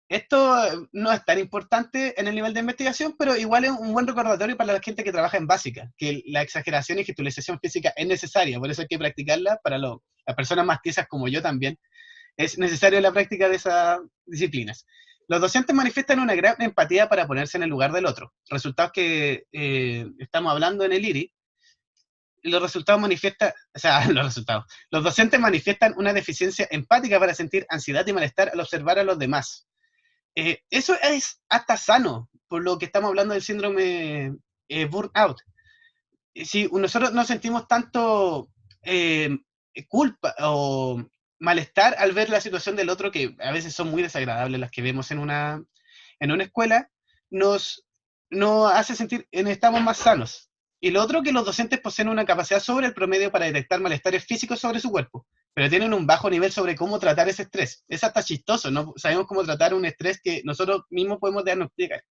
Esto no es tan importante en el nivel de investigación, pero igual es un buen recordatorio para la gente que trabaja en básica, que la exageración y gestualización física es necesaria, por eso hay que practicarla. Para las personas más tiesas como yo también, es necesario la práctica de esas disciplinas. Los docentes manifiestan una gran empatía para ponerse en el lugar del otro. Resultados que estamos hablando en el IRI, los docentes manifiestan una deficiencia empática para sentir ansiedad y malestar al observar a los demás. Eso es hasta sano, por lo que estamos hablando del síndrome burnout. Si nosotros no sentimos tanto culpa o malestar al ver la situación del otro, que a veces son muy desagradables las que vemos en una escuela, nos hace sentir estamos más sanos. Y lo otro, que los docentes poseen una capacidad sobre el promedio para detectar malestares físicos sobre su cuerpo, pero tienen un bajo nivel sobre cómo tratar ese estrés. Es hasta chistoso, no sabemos cómo tratar un estrés que nosotros mismos podemos diagnosticar.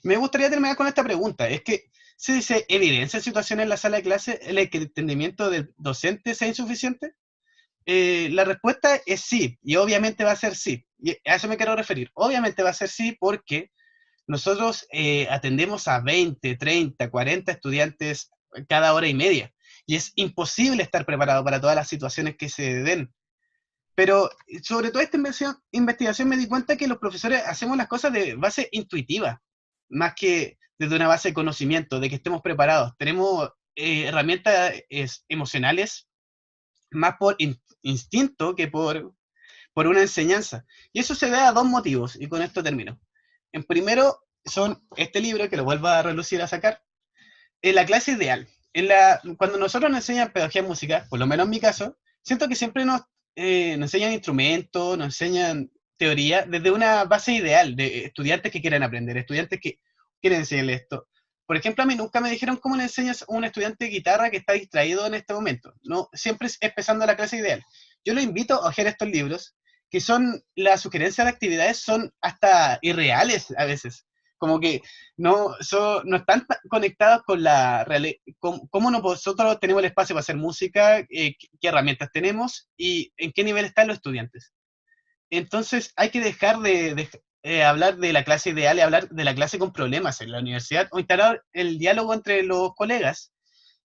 Me gustaría terminar con esta pregunta. Es que ¿se dice evidencia en situaciones en la sala de clase el entendimiento del docente sea insuficiente? La respuesta es sí, y obviamente va a ser sí. Y a eso me quiero referir. Obviamente va a ser sí porque nosotros atendemos a 20, 30, 40 estudiantes cada hora y media. Y es imposible estar preparado para todas las situaciones que se den. Pero sobre toda esta investigación me di cuenta que los profesores hacemos las cosas de base intuitiva, más que desde una base de conocimiento, de que estemos preparados. Tenemos herramientas emocionales más por instinto que por una enseñanza. Y eso se da a dos motivos, y con esto termino. En primero, son este libro, que lo vuelvo a relucir, a sacar, en la clase ideal. Cuando nosotros nos enseñan pedagogía musical, por lo menos en mi caso, siento que siempre nos enseñan instrumentos, nos enseñan teoría desde una base ideal de estudiantes que quieren aprender, estudiantes que quieren enseñarle esto. Por ejemplo, a mí nunca me dijeron cómo le enseñas a un estudiante de guitarra que está distraído en este momento. No, siempre es empezando la clase ideal. Yo lo invito a ojear estos libros, que son, las sugerencias de actividades son hasta irreales a veces. Como que no están conectados con la realidad, cómo nosotros tenemos el espacio para hacer música, qué herramientas tenemos y en qué nivel están los estudiantes. Entonces hay que dejar de hablar de la clase ideal y hablar de la clase con problemas en la universidad, o instalar el diálogo entre los colegas.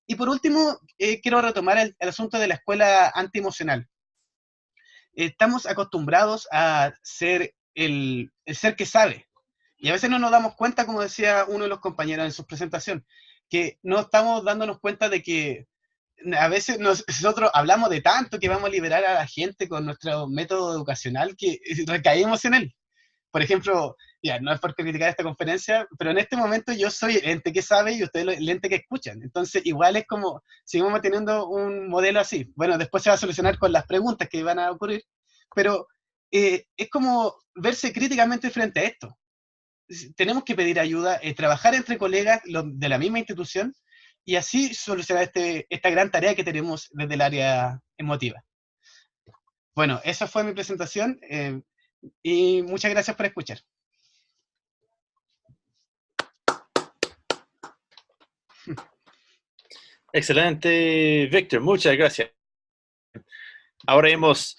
Y por último, quiero retomar el asunto de la escuela antiemocional. Estamos acostumbrados a ser el ser que sabe, y a veces no nos damos cuenta, como decía uno de los compañeros en su presentación, que no estamos dándonos cuenta de que a veces nosotros hablamos de tanto que vamos a liberar a la gente con nuestro método educacional que recaímos en él. Por ejemplo, ya, no es por criticar esta conferencia, pero en este momento yo soy el ente que sabe y ustedes el ente que escuchan. Entonces, igual es como, seguimos manteniendo un modelo así. Bueno, después se va a solucionar con las preguntas que van a ocurrir, pero es como verse críticamente frente a esto. Tenemos que pedir ayuda, trabajar entre colegas de la misma institución, y así solucionar esta gran tarea que tenemos desde el área emotiva. Bueno, esa fue mi presentación, y muchas gracias por escuchar. Excelente, Víctor, muchas gracias. Ahora hemos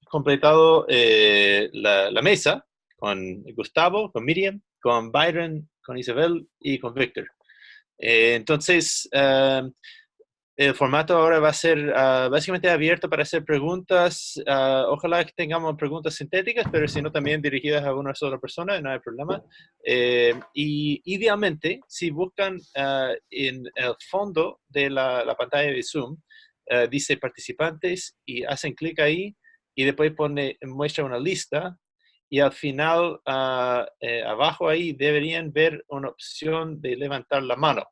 completado la mesa con Gustavo, con Miriam, con Byron, con Isabel y con Víctor. Entonces, el formato ahora va a ser básicamente abierto para hacer preguntas. Ojalá que tengamos preguntas sintéticas, pero si no, también dirigidas a una sola persona, no hay problema. Y idealmente, si buscan en el fondo de la pantalla de Zoom, dice participantes y hacen clic ahí y después muestra una lista. Y al final, abajo ahí, deberían ver una opción de levantar la mano.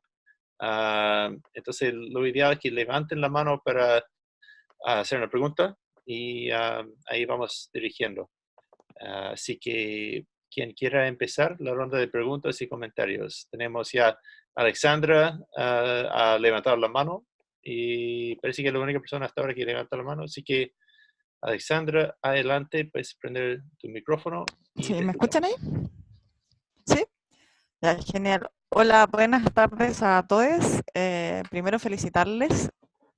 Entonces, lo ideal es que levanten la mano para hacer una pregunta y ahí vamos dirigiendo. Así que, quien quiera empezar la ronda de preguntas y comentarios. Tenemos ya a Alexandra a levantar la mano y parece que es la única persona hasta ahora que levanta la mano. Así que, Alexandra, adelante, puedes prender tu micrófono. Sí, ¿me escuchan ahí? Sí, ya, genial. Hola, buenas tardes a todos. Primero felicitarles.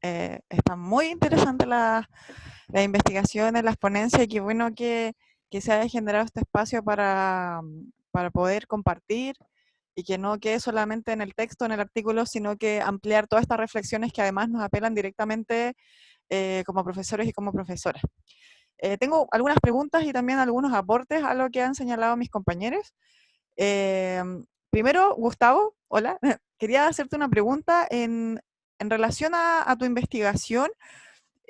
Está muy interesante la investigación, las ponencias, y qué bueno que se haya generado este espacio para poder compartir y que no quede solamente en el texto, en el artículo, sino que ampliar todas estas reflexiones que además nos apelan directamente como profesores y como profesoras. Tengo algunas preguntas y también algunos aportes a lo que han señalado mis compañeros. Primero, Gustavo, hola, quería hacerte una pregunta en relación a tu investigación.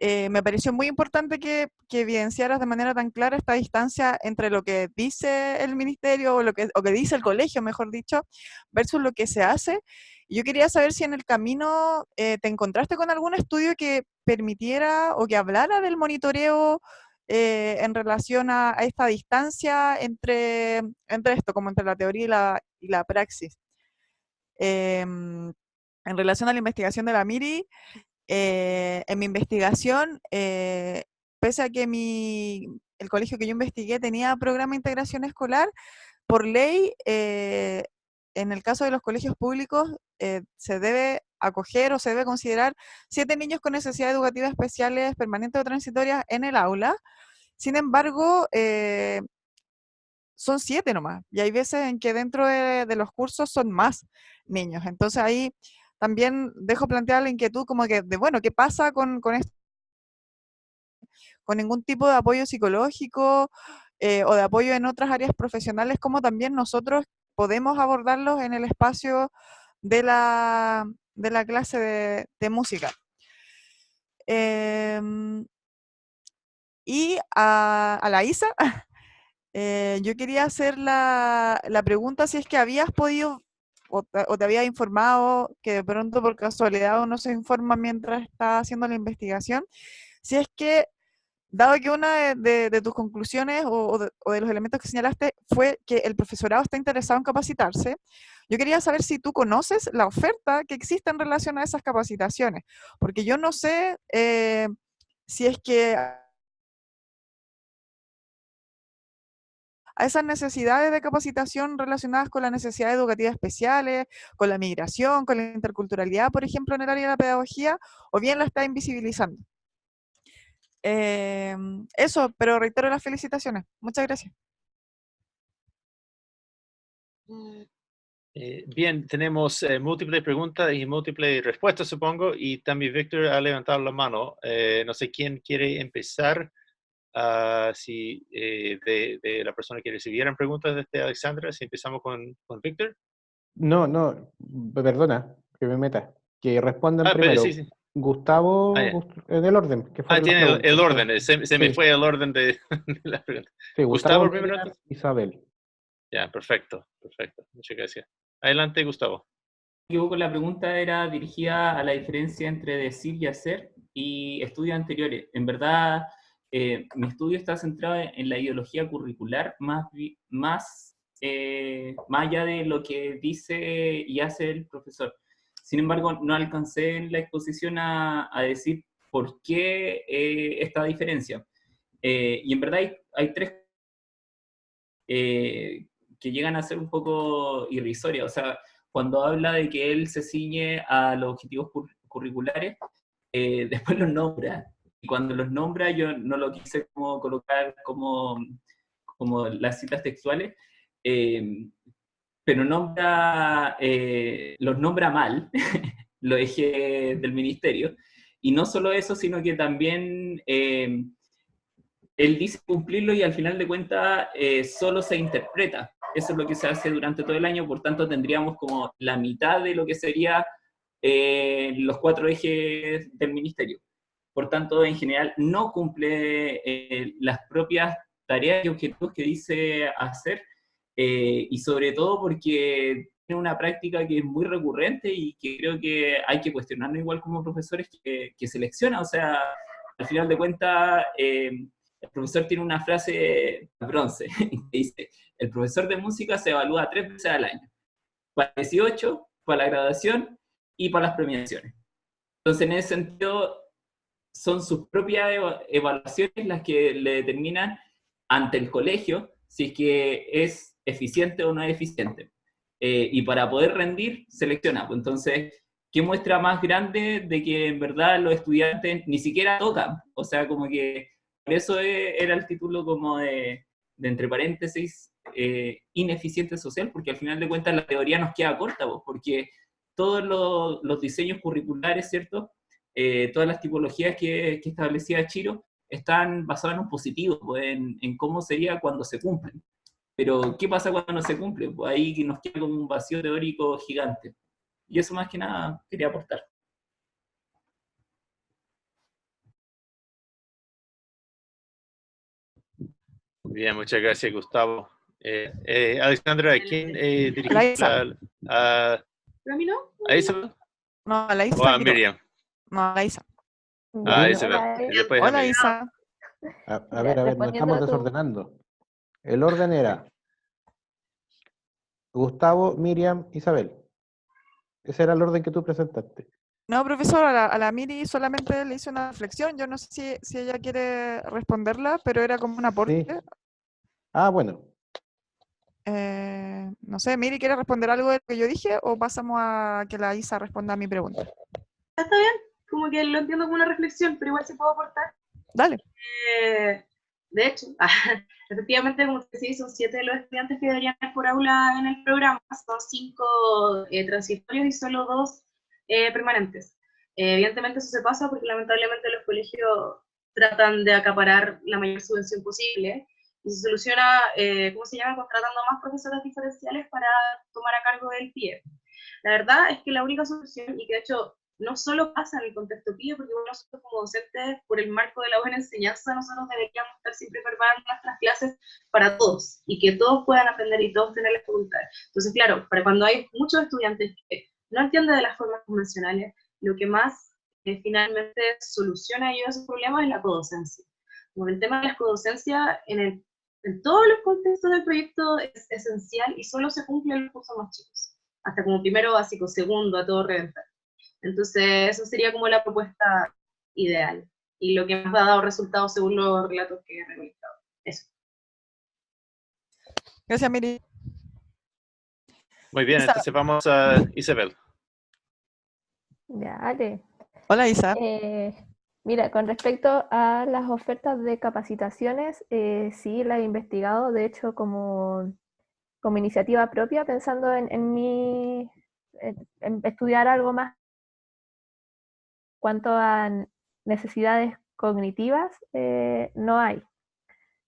Me pareció muy importante que evidenciaras de manera tan clara esta distancia entre lo que dice el ministerio o que dice el colegio, mejor dicho, versus lo que se hace. Y yo quería saber si en el camino te encontraste con algún estudio que permitiera o que hablara del monitoreo en relación a esta distancia entre esto, como entre la teoría y la praxis. En relación a la investigación de la MIRI, en mi investigación, pese a que el colegio que yo investigué tenía programa de integración escolar, por ley, en el caso de los colegios públicos, se debe acoger o se debe considerar 7 niños con necesidades educativas especiales permanentes o transitorias en el aula. Sin embargo, son 7 nomás, y hay veces en que dentro de los cursos son más niños. Entonces ahí también dejo plantear la inquietud como que bueno, ¿qué pasa con esto con ningún tipo de apoyo psicológico o de apoyo en otras áreas profesionales, como también nosotros podemos abordarlos en el espacio de la clase de música. Y a la Isa, yo quería hacer la pregunta si es que habías podido o te había informado, que de pronto por casualidad uno se informa mientras está haciendo la investigación, si es que, dado que una de tus conclusiones o de los elementos que señalaste fue que el profesorado está interesado en capacitarse, yo quería saber si tú conoces la oferta que existe en relación a esas capacitaciones, porque yo no sé si es que a esas necesidades de capacitación relacionadas con las necesidades educativas especiales, con la migración, con la interculturalidad, por ejemplo, en el área de la pedagogía, o bien la está invisibilizando. Eso, pero reitero las felicitaciones. Muchas gracias. Bien, tenemos múltiples preguntas y múltiples respuestas, supongo, y también Víctor ha levantado la mano. No sé quién quiere empezar. Si de la persona que recibieran preguntas desde Alexandra, si empezamos con Víctor. No, perdona que me meta. Que respondan primero. Sí, sí. Gustavo, Ya. en el orden. Que fueron las Tiene el preguntas. orden, se me Sí. fue el orden de la pregunta. Sí, Gustavo primero. Miriam, Isabel. Ya, perfecto. Muchas gracias. Adelante, Gustavo. Me equivoco, la pregunta era dirigida a la diferencia entre decir y hacer y estudios anteriores. En verdad, mi estudio está centrado en la ideología curricular más allá de lo que dice y hace el profesor. Sin embargo, no alcancé en la exposición a decir por qué esta diferencia. Y en verdad hay tres que llegan a ser un poco irrisorias. O sea, cuando habla de que él se ciñe a los objetivos curriculares, después los nombra. Y cuando los nombra, yo no lo quise como colocar como las citas textuales, pero los nombra mal, los ejes del ministerio. Y no solo eso, sino que también él dice cumplirlo y al final de cuentas solo se interpreta. Eso es lo que se hace durante todo el año, por tanto tendríamos como la mitad de lo que sería los 4 ejes del ministerio. Por tanto, en general, no cumple las propias tareas y objetivos que dice hacer, y sobre todo porque tiene una práctica que es muy recurrente y que creo que hay que cuestionarlo igual como profesores que selecciona. O sea, al final de cuentas, el profesor tiene una frase bronce, que dice, el profesor de música se evalúa 3 veces al año, para el 18, para la graduación y para las premiaciones. Entonces, en ese sentido, son sus propias evaluaciones las que le determinan ante el colegio si es que es eficiente o no es eficiente. Y para poder rendir, selecciona. Entonces, ¿qué muestra más grande de que en verdad los estudiantes ni siquiera tocan? O sea, como que por eso era el título como de entre paréntesis, ineficiente social, porque al final de cuentas la teoría nos queda corta, porque todos los diseños curriculares, ¿cierto? Todas las tipologías que establecía Chiro están basadas en un positivo, pues, en cómo sería cuando se cumplen. Pero, ¿qué pasa cuando no se cumple? Pues ahí nos queda como un vacío teórico gigante. Y eso más que nada quería aportar. Bien, muchas gracias, Gustavo. Alexandra, ¿a quién dirige A la Isa. ¿A ¿Pero a mí no? Isabel? No, a la Isa. ¿O a Miriam? No, a la Isa. Isabel. Y después a Hola, Miriam. Isa. A ver, nos respondiendo estamos a tu- desordenando. El orden era Gustavo, Miriam, Isabel. Ese era el orden que tú presentaste. No, profesor, a la Miri solamente le hice una reflexión. Yo no sé si ella quiere responderla, pero era como un aporte. Sí. Ah, bueno. No sé, Miri, ¿quiere responder algo de lo que yo dije o pasamos a que la Isa responda a mi pregunta? Está bien, como que lo entiendo como una reflexión, pero igual se puede aportar. Dale. De hecho, efectivamente, como te decía, son 7 de los estudiantes que deberían ir por aula en el programa, son 5 transitorios y solo 2 permanentes. Evidentemente eso se pasa porque lamentablemente los colegios tratan de acaparar la mayor subvención posible, y se soluciona, ¿cómo se llama?, contratando a más profesores diferenciales para tomar a cargo del PIE. La verdad es que la única solución, y que de hecho no solo pasa en el contexto PIE, porque nosotros como docentes, por el marco de la buena enseñanza, nosotros deberíamos estar siempre preparando nuestras clases para todos, y que todos puedan aprender y todos tener las facultades. Entonces, claro, para cuando hay muchos estudiantes que no entienden de las formas convencionales, lo que más finalmente soluciona ellos esos problemas es la codocencia. Como el tema de la codocencia en todos los contextos del proyecto es esencial y solo se cumple en los cursos más chicos, hasta como primero básico, segundo, a todo reventar. Entonces, eso sería como la propuesta ideal y lo que más ha dado resultados según los relatos que he recolectado. Eso. Gracias, Miri. Muy bien, Isa. entonces vamos a Isabel. Dale. Hola, Isa. Mira, con respecto a las ofertas de capacitaciones, sí las he investigado, de hecho, como iniciativa propia, pensando en estudiar algo más en cuanto a necesidades cognitivas, no hay,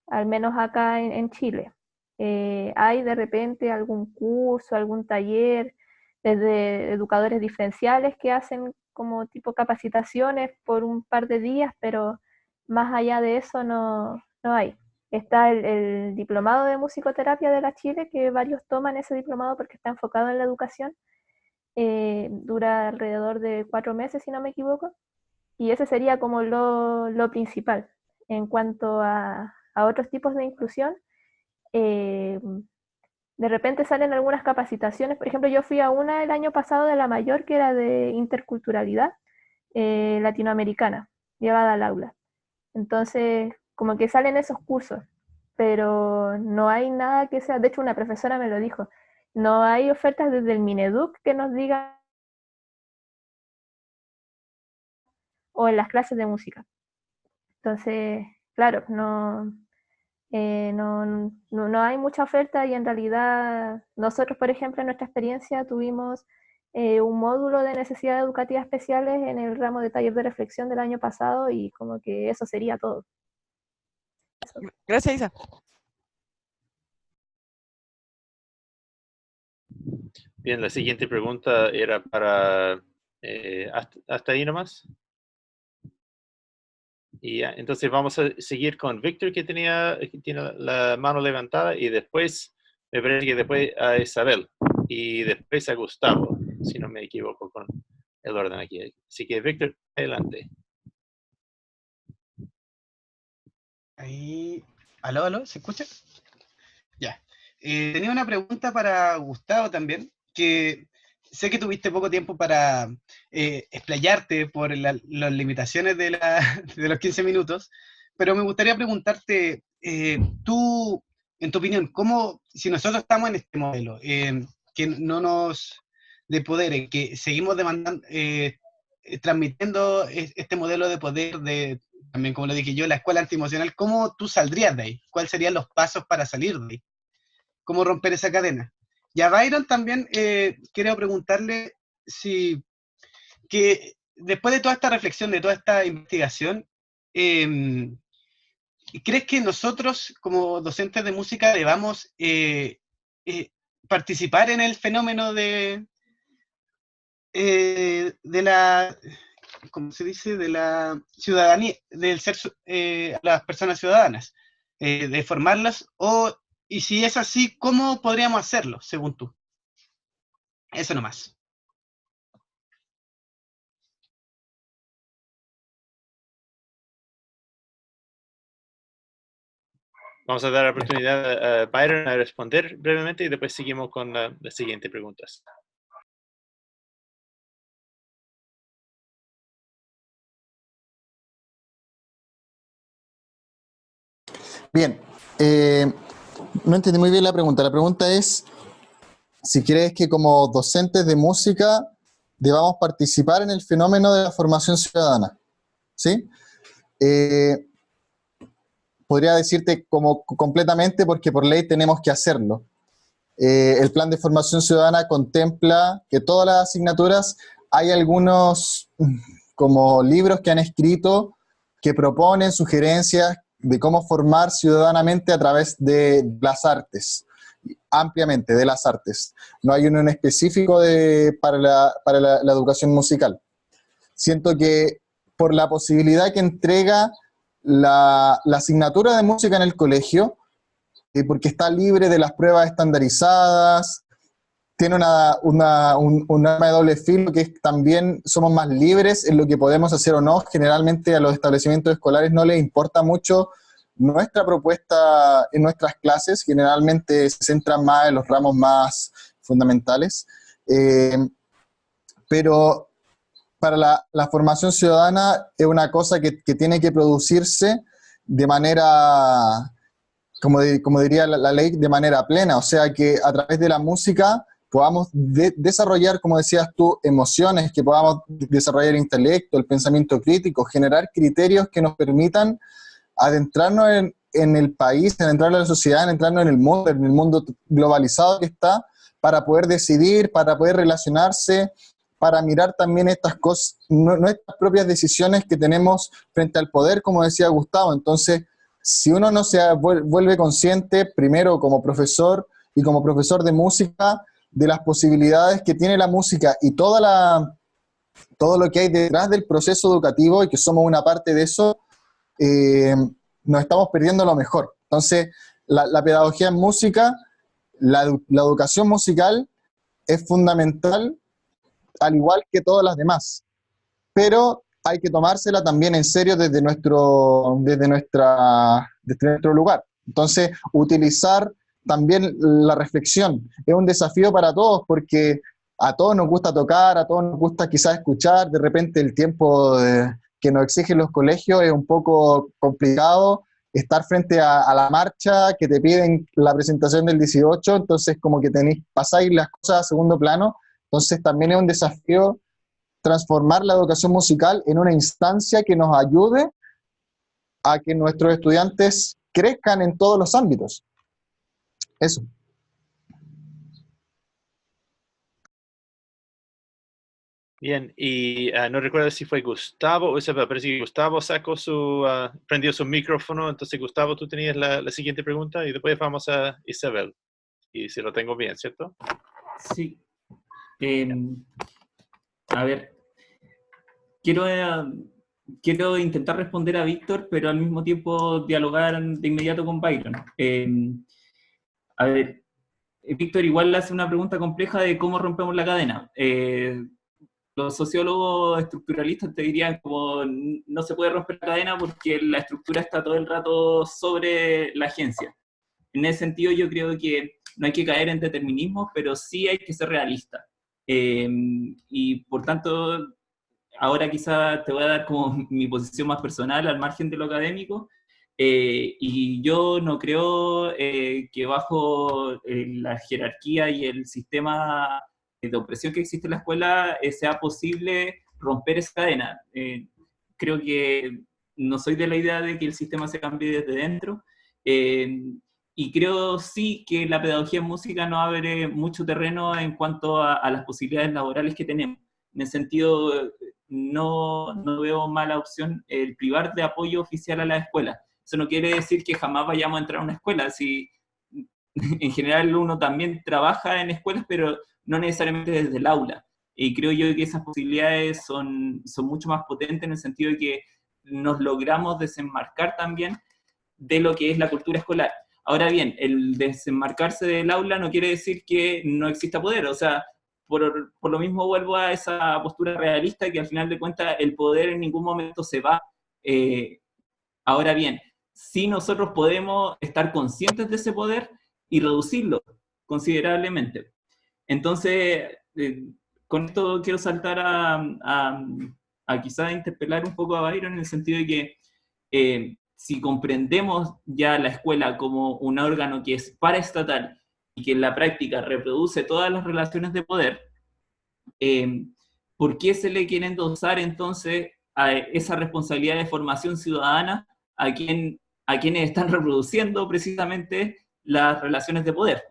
al menos acá en Chile. Hay de repente algún curso, algún taller, desde educadores diferenciales que hacen como tipo capacitaciones por un par de días, pero más allá de eso no hay. Está el diplomado de musicoterapia de la Chile, que varios toman ese diplomado porque está enfocado en la educación. Dura alrededor de 4 meses, si no me equivoco, y ese sería como lo principal. En cuanto a otros tipos de inclusión, de repente salen algunas capacitaciones. Por ejemplo, yo fui a una el año pasado de la mayor, que era de interculturalidad latinoamericana, llevada al aula. Entonces, como que salen esos cursos, pero no hay nada que sea, de hecho una profesora me lo dijo, no hay ofertas desde el Mineduc que nos digan, o en las clases de música. Entonces, claro, no hay mucha oferta, y en realidad nosotros, por ejemplo, en nuestra experiencia tuvimos un módulo de necesidades educativas especiales en el ramo de taller de reflexión del año pasado, y como que eso sería todo. Gracias, Isa. Bien, la siguiente pregunta era para... hasta ahí nomás. Y ya, entonces vamos a seguir con Víctor, que tiene la mano levantada, y después, me parece que después a Isabel, y después a Gustavo, si no me equivoco con el orden aquí. Así que Víctor, adelante. Ahí. ¿Aló, aló? ¿Se escucha? Ya. Tenía una pregunta para Gustavo también, que sé que tuviste poco tiempo para explayarte por las limitaciones de los 15 minutos, pero me gustaría preguntarte, tú, en tu opinión, si nosotros estamos en este modelo, que no nos de poder, en que seguimos demandando, transmitiendo este modelo de poder también como lo dije yo, la escuela antiemocional, ¿cómo tú saldrías de ahí? ¿Cuáles serían los pasos para salir de ahí? ¿Cómo romper esa cadena? Y a Byron también quiero preguntarle que después de toda esta reflexión, de toda esta investigación, ¿crees que nosotros como docentes de música debamos participar en el fenómeno de la, ¿cómo se dice?, de la ciudadanía, del ser las personas ciudadanas, de formarlas, y si es así, ¿cómo podríamos hacerlo, según tú? Eso nomás. Vamos a dar la oportunidad a Byron a responder brevemente, y después seguimos con las siguientes preguntas. Bien, no entendí muy bien la pregunta. La pregunta es si crees que como docentes de música debamos participar en el fenómeno de la formación ciudadana, ¿sí? Podría decirte como completamente, porque por ley tenemos que hacerlo. El plan de formación ciudadana contempla que todas las asignaturas, hay algunos como libros que han escrito que proponen sugerencias de cómo formar ciudadanamente a través de las artes, ampliamente de las artes. No hay uno en específico para la educación musical. Siento que por la posibilidad que entrega la asignatura de música en el colegio, porque está libre de las pruebas estandarizadas, tiene un arma de doble filo, que es también somos más libres en lo que podemos hacer o no. Generalmente a los establecimientos escolares no les importa mucho nuestra propuesta en nuestras clases, generalmente se centran más en los ramos más fundamentales, pero para la formación ciudadana es una cosa que tiene que producirse de manera, como diría la ley, de manera plena, o sea que a través de la música podamos desarrollar, como decías tú, emociones, que podamos desarrollar el intelecto, el pensamiento crítico, generar criterios que nos permitan adentrarnos en el país, adentrarnos en la sociedad, adentrarnos en el mundo globalizado que está, para poder decidir, para poder relacionarse, para mirar también estas cosas, nuestras propias decisiones que tenemos frente al poder, como decía Gustavo. Entonces, si uno no se vuelve consciente, primero como profesor y como profesor de música, de las posibilidades que tiene la música y todo lo que hay detrás del proceso educativo, y que somos una parte de eso, nos estamos perdiendo lo mejor. Entonces, la pedagogía en música, la educación musical es fundamental, al igual que todas las demás, pero hay que tomársela también en serio desde nuestro lugar. Entonces, utilizar también la reflexión es un desafío para todos, porque a todos nos gusta tocar, a todos nos gusta quizás escuchar. De repente el tiempo que nos exigen los colegios es un poco complicado, estar frente a la marcha, que te piden la presentación del 18, entonces como que pasáis las cosas a segundo plano. Entonces también es un desafío transformar la educación musical en una instancia que nos ayude a que nuestros estudiantes crezcan en todos los ámbitos. Eso. Bien, y no recuerdo si fue Gustavo, o sea, parece que Gustavo prendió su micrófono. Entonces, Gustavo, tú tenías la siguiente pregunta y después vamos a Isabel. Y si lo tengo bien, ¿cierto? Sí. A ver, quiero intentar responder a Víctor, pero al mismo tiempo dialogar de inmediato con Byron. A ver, Víctor igual le hace una pregunta compleja de cómo rompemos la cadena. Los sociólogos estructuralistas te dirían como no se puede romper la cadena porque la estructura está todo el rato sobre la agencia. En ese sentido yo creo que no hay que caer en determinismos, pero sí hay que ser realista. Y por tanto, ahora quizá te voy a dar como mi posición más personal al margen de lo académico, y yo no creo que bajo la jerarquía y el sistema de opresión que existe en la escuela sea posible romper esa cadena. Creo que no soy de la idea de que el sistema se cambie desde dentro, y creo sí que la pedagogía en música nos abre mucho terreno en cuanto a las posibilidades laborales que tenemos. En ese sentido, no veo mala opción el privar de apoyo oficial a la escuela. Eso no quiere decir que jamás vayamos a entrar a una escuela. Si, en general uno también trabaja en escuelas, pero no necesariamente desde el aula. Y creo yo que esas posibilidades son mucho más potentes en el sentido de que nos logramos desenmarcar también de lo que es la cultura escolar. Ahora bien, el desenmarcarse del aula no quiere decir que no exista poder. O sea, por lo mismo vuelvo a esa postura realista, que al final de cuentas el poder en ningún momento se va. Ahora bien, sí nosotros podemos estar conscientes de ese poder y reducirlo considerablemente. Entonces, con esto quiero saltar a quizás interpelar un poco a Byron en el sentido de que si comprendemos ya la escuela como un órgano que es paraestatal y que en la práctica reproduce todas las relaciones de poder, ¿por qué se le quiere endosar entonces a esa responsabilidad de formación ciudadana a quienes están reproduciendo precisamente las relaciones de poder?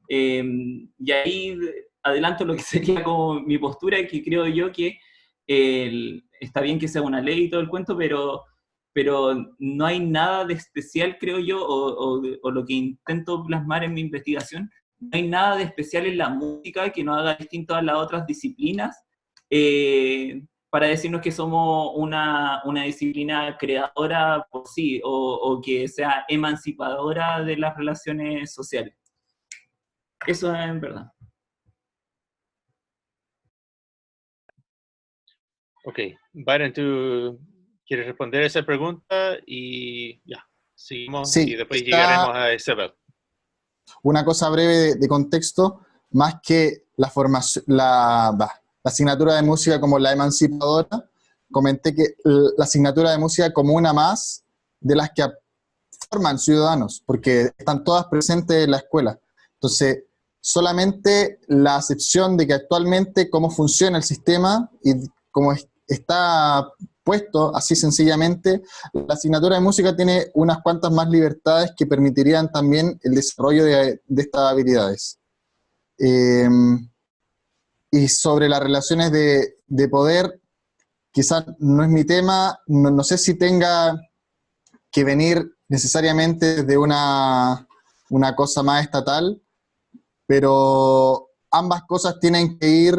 Y ahí adelanto lo que sería como mi postura, que creo yo que está bien que sea una ley y todo el cuento, pero pero no hay nada de especial, creo yo, o lo que intento plasmar en mi investigación, no hay nada de especial en la música que nos haga distinto a las otras disciplinas, para decirnos que somos una disciplina creadora por sí, o que sea emancipadora de las relaciones sociales. Eso es en verdad. Ok, Byron, ¿tú quieres responder esa pregunta? Y ya, seguimos Sí, y después está llegaremos a Isabel. una cosa breve de contexto, más que la formación, la asignatura de música como la emancipadora, comenté que la asignatura de música como una más de las que forman ciudadanos, porque están todas presentes en la escuela. Entonces, solamente la acepción de que actualmente cómo funciona el sistema y cómo está puesto, así sencillamente, la asignatura de música tiene unas cuantas más libertades que permitirían también el desarrollo de estas habilidades. Y sobre las relaciones de poder, quizás no es mi tema, no sé si tenga que venir necesariamente de una cosa más estatal, pero ambas cosas tienen que ir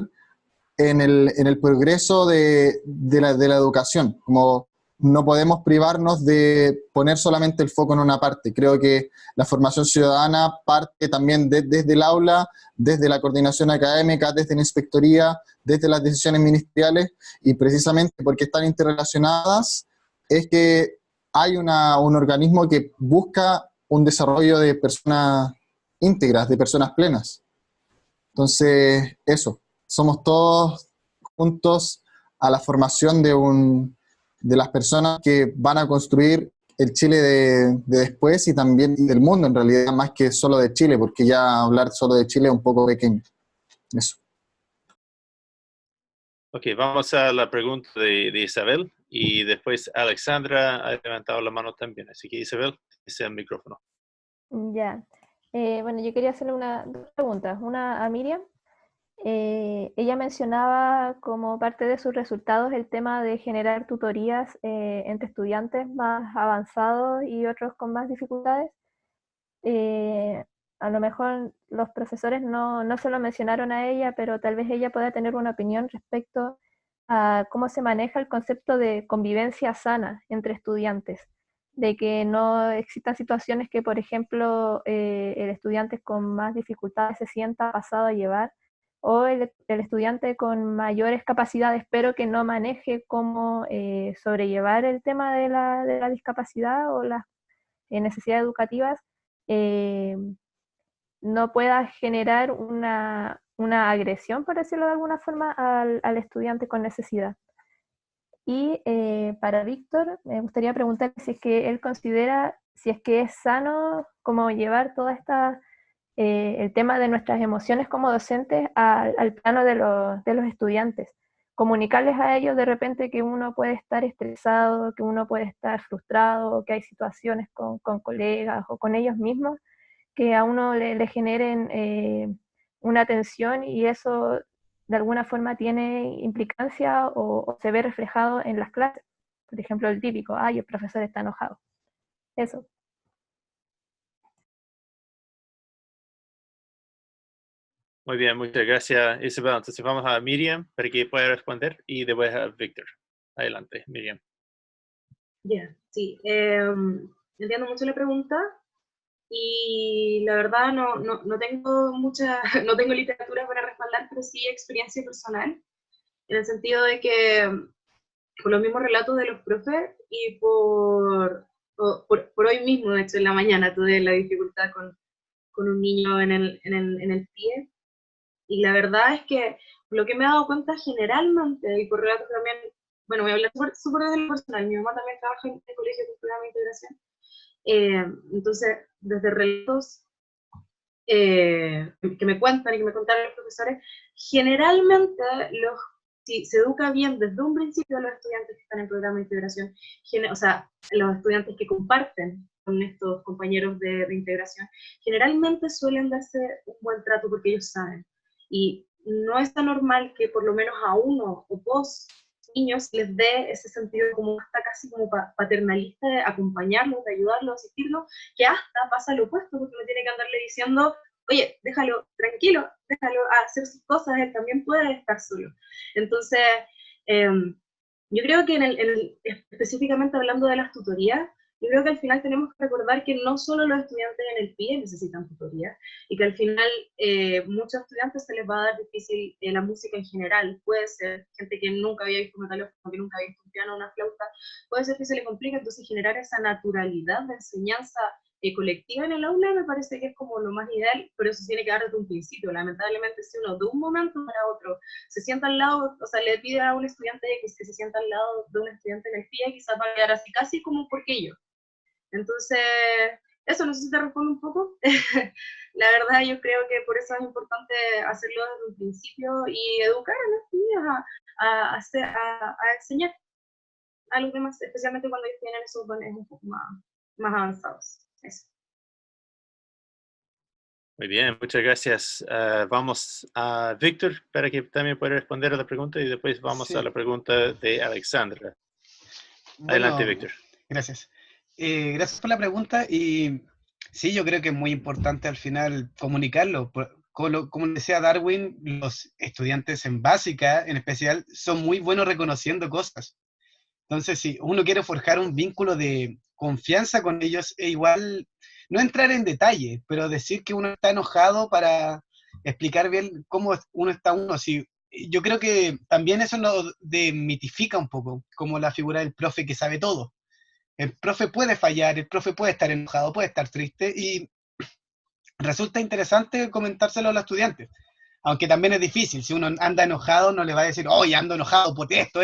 en el progreso de la educación. Como no podemos privarnos de poner solamente el foco en una parte. Creo que la formación ciudadana parte también desde el aula, desde la coordinación académica, desde la inspectoría, desde las decisiones ministeriales, y precisamente porque están interrelacionadas es que hay un organismo que busca un desarrollo de personas íntegras, de personas plenas. Entonces, eso, somos todos juntos a la formación de las personas que van a construir el Chile de después y también del mundo, en realidad, más que solo de Chile, porque ya hablar solo de Chile es un poco pequeño. Eso. Ok, vamos a la pregunta de Isabel, y después Alexandra ha levantado la mano también. Así que Isabel, ese es el micrófono. Ya. Bueno, yo quería hacerle dos preguntas. Una a Miriam. Ella mencionaba como parte de sus resultados el tema de generar tutorías entre estudiantes más avanzados y otros con más dificultades. A lo mejor los profesores no se lo mencionaron a ella, pero tal vez ella pueda tener una opinión respecto a cómo se maneja el concepto de convivencia sana entre estudiantes, de que no existan situaciones que, por ejemplo, el estudiante con más dificultades se sienta pasado a llevar, o el estudiante con mayores capacidades, pero que no maneje cómo sobrellevar el tema de la discapacidad o las necesidades educativas, no pueda generar una agresión, por decirlo de alguna forma, al estudiante con necesidad. Y para Víctor, me gustaría preguntar si es que él considera, si es que es sano como llevar toda esta, el tema de nuestras emociones como docentes al plano de los estudiantes. Comunicarles a ellos de repente que uno puede estar estresado, que uno puede estar frustrado, que hay situaciones con colegas o con ellos mismos que a uno le generen una tensión, y eso de alguna forma tiene implicancia o se ve reflejado en las clases. Por ejemplo, el típico, ay, el profesor está enojado. Eso. Muy bien, muchas gracias, Isabel. Entonces vamos a Miriam para que pueda responder, y después a Víctor. Adelante, Miriam. Ya, sí. Entiendo mucho la pregunta, y la verdad no tengo mucha, no tengo literatura para respaldar, pero sí experiencia personal, en el sentido de que por los mismos relatos de los profes y por hoy mismo, de hecho, en la mañana tuve la dificultad con un niño en el pie, y la verdad es que lo que me he dado cuenta generalmente, y por relatos también, bueno, voy a hablar súper desde lo personal, mi mamá también trabaja en el colegio de programa de integración, entonces, desde relatos que me cuentan y que me contaron los profesores, generalmente si se educa bien desde un principio a los estudiantes que están en programa de integración, o sea, los estudiantes que comparten con estos compañeros de integración, generalmente suelen darse un buen trato porque ellos saben. Y no es tan normal que por lo menos a uno o dos niños les dé ese sentido como hasta casi como paternalista de acompañarlos, de ayudarlos, asistirlos, que hasta pasa lo opuesto, porque uno tiene que andarle diciendo, oye, déjalo tranquilo, déjalo hacer sus cosas, él también puede estar solo. Entonces, yo creo que específicamente hablando de las tutorías, yo creo que al final tenemos que recordar que no solo los estudiantes en el PIE necesitan tutoría, y que al final muchos estudiantes se les va a dar difícil la música en general. Puede ser gente que nunca había visto un metalófono, que nunca había visto un piano, una flauta, puede ser que se le complique, entonces generar esa naturalidad de enseñanza colectiva en el aula me parece que es como lo más ideal, pero eso tiene que dar desde un principio. Lamentablemente, si uno de un momento para otro se sienta al lado, o sea, le pide a un estudiante X que se sienta al lado de un estudiante en el PIE, quizás va a quedar así casi como porque yo. Entonces, eso, no sé si te respondo un poco. La verdad, yo creo que por eso es importante hacerlo desde un principio y educar a los niños a enseñar a los demás, especialmente cuando ellos tienen esos dones un poco más avanzados. Eso. Muy bien, muchas gracias. Vamos a Víctor para que también pueda responder a la pregunta y después vamos a la pregunta de Alexandra. Adelante, Bueno, Víctor. gracias. Gracias por la pregunta y sí, yo creo que es muy importante al final comunicarlo. Como decía Darwin, los estudiantes en básica, en especial, son muy buenos reconociendo cosas. Entonces, si uno quiere forjar un vínculo de confianza con ellos, e igual, no entrar en detalle, pero decir que uno está enojado para explicar bien cómo uno está Si, yo creo que también eso nos demitifica un poco, como la figura del profe que sabe todo. El profe puede fallar, el profe puede estar enojado, puede estar triste, y resulta interesante comentárselo a los estudiantes. Aunque también es difícil, si uno anda enojado no le va a decir, oye, ando enojado por esto,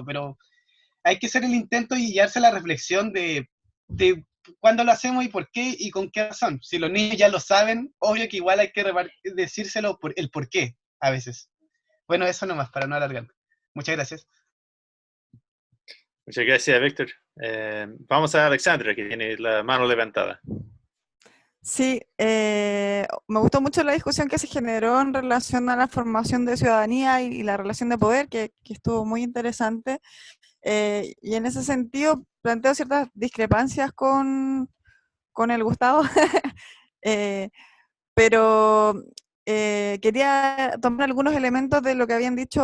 pero hay que hacer el intento y llevarse la reflexión de cuándo lo hacemos y por qué y con qué razón. Si los niños ya lo saben, obvio que igual hay que decírselo por el por qué a veces. Bueno, eso nomás, para no alargar. Muchas gracias. Muchas gracias, Víctor. Vamos a Alexandra, que tiene la mano levantada. Sí, me gustó mucho la discusión que se generó en relación a la formación de ciudadanía y la relación de poder, que estuvo muy interesante. Y en ese sentido planteo ciertas discrepancias con el Gustavo, pero quería tomar algunos elementos de lo que habían dicho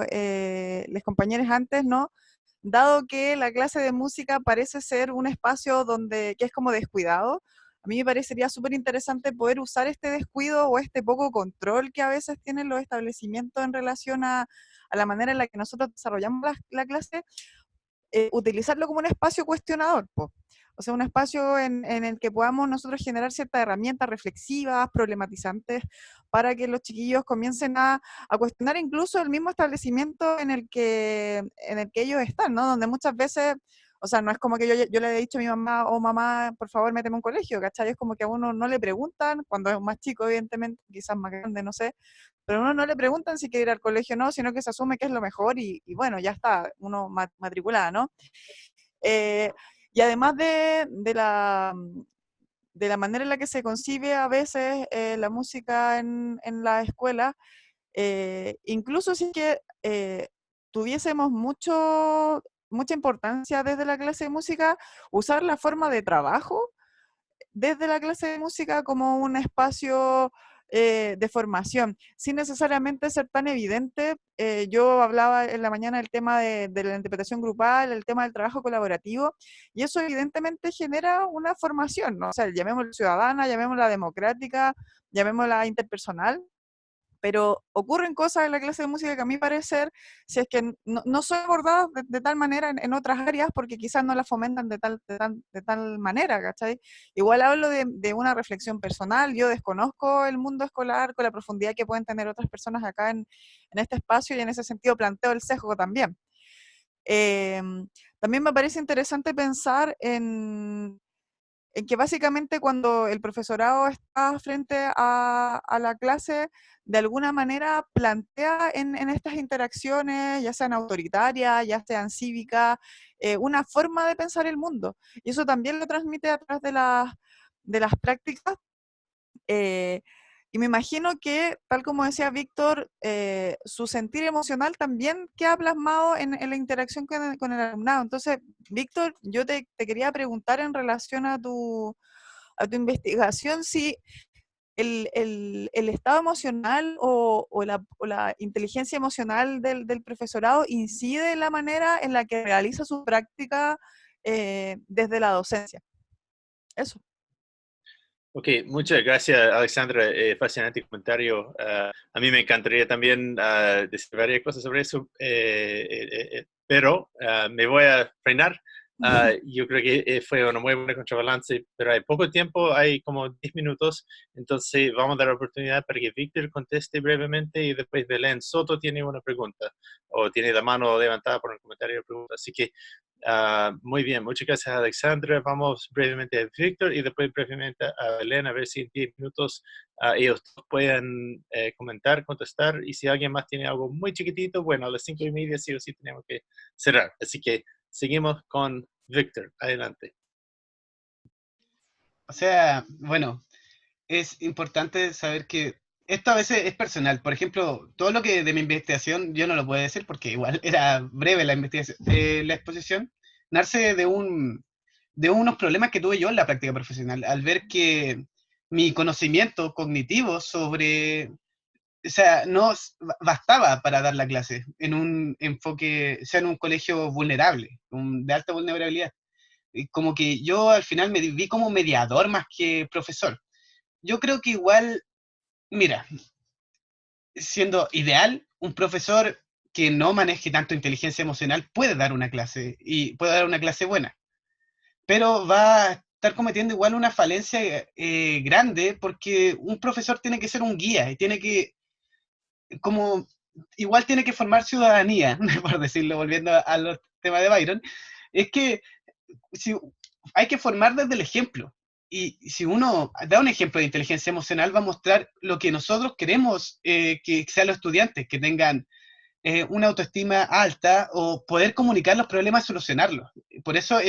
los compañeros antes, ¿no? Dado que la clase de música parece ser un espacio que es como descuidado, a mí me parecería súper interesante poder usar este descuido o este poco control que a veces tienen los establecimientos en relación a la manera en la que nosotros desarrollamos la clase, utilizarlo como un espacio cuestionador, po. O sea, un espacio en el que podamos nosotros generar ciertas herramientas reflexivas, problematizantes, para que los chiquillos comiencen a cuestionar incluso el mismo establecimiento en el que ellos están, ¿no? Donde muchas veces, o sea, no es como que yo le he dicho a mi mamá, oh mamá, por favor, méteme a un colegio, ¿cachai? Es como que a uno no le preguntan, cuando es más chico, evidentemente, quizás más grande, no sé, pero a uno no le preguntan si quiere ir al colegio o no, sino que se asume que es lo mejor y bueno, ya está, uno matriculada, ¿no? Y además de la manera en la que se concibe a veces la música en la escuela, incluso si es que tuviésemos mucha importancia desde la clase de música, usar la forma de trabajo desde la clase de música como un espacio de formación, sin necesariamente ser tan evidente. Yo hablaba en la mañana del tema de la interpretación grupal, el tema del trabajo colaborativo, y eso evidentemente genera una formación, ¿no? O sea, llamémosla ciudadana, llamémosla democrática, llamémosla interpersonal, pero ocurren cosas en la clase de música que a mi parecer, si es que no son abordadas de tal manera en otras áreas, porque quizás no las fomentan de tal manera, ¿cachai? Igual hablo de una reflexión personal, yo desconozco el mundo escolar con la profundidad que pueden tener otras personas acá en este espacio, y en ese sentido planteo el sesgo también. También me parece interesante pensar en que básicamente cuando el profesorado está frente a la clase, de alguna manera plantea en estas interacciones, ya sean autoritarias, ya sean cívicas, una forma de pensar el mundo. Y eso también lo transmite a través de las prácticas, Y me imagino que, tal como decía Víctor, su sentir emocional también queda plasmado en la interacción con el alumnado. Entonces, Víctor, yo te quería preguntar en relación a tu investigación, si el estado emocional o la inteligencia emocional del profesorado incide en la manera en la que realiza su práctica desde la docencia. Eso. Ok, muchas gracias, Alexandra. Fascinante comentario. A mí me encantaría también decir varias cosas sobre eso, pero me voy a frenar. Yo creo que fue una muy buena contrabalance, pero hay poco tiempo, hay como 10 minutos, entonces vamos a dar la oportunidad para que Víctor conteste brevemente y después Belén Soto tiene una pregunta o tiene la mano levantada por un comentario o pregunta. Así que muy bien, muchas gracias, Alexandra. Vamos brevemente a Víctor y después brevemente a Belén, a ver si en 10 minutos ellos pueden comentar, contestar, y si alguien más tiene algo muy chiquitito, bueno, a las 5:30 sí o sí tenemos que cerrar. Así que seguimos con Víctor. Adelante. O sea, bueno, es importante saber que esto a veces es personal. Por ejemplo, todo lo que de mi investigación yo no lo puedo decir porque igual era breve la investigación, la exposición, nace de unos problemas que tuve yo en la práctica profesional, al ver que mi conocimiento cognitivo sobre, o sea, no bastaba para dar la clase en un enfoque, o sea, en un colegio vulnerable, de alta vulnerabilidad. Y como que yo al final me vi como mediador más que profesor. Yo creo que igual, mira, siendo ideal, un profesor que no maneje tanto inteligencia emocional puede dar una clase y puede dar una clase buena, pero va a estar cometiendo igual una falencia grande porque un profesor tiene que ser un guía y tiene que, como, igual tiene que formar ciudadanía, por decirlo, volviendo a los temas de Byron, es que si, hay que formar desde el ejemplo. Y si uno da un ejemplo de inteligencia emocional, va a mostrar lo que nosotros queremos que sean los estudiantes, que tengan una autoestima alta o poder comunicar los problemas y solucionarlos. Por eso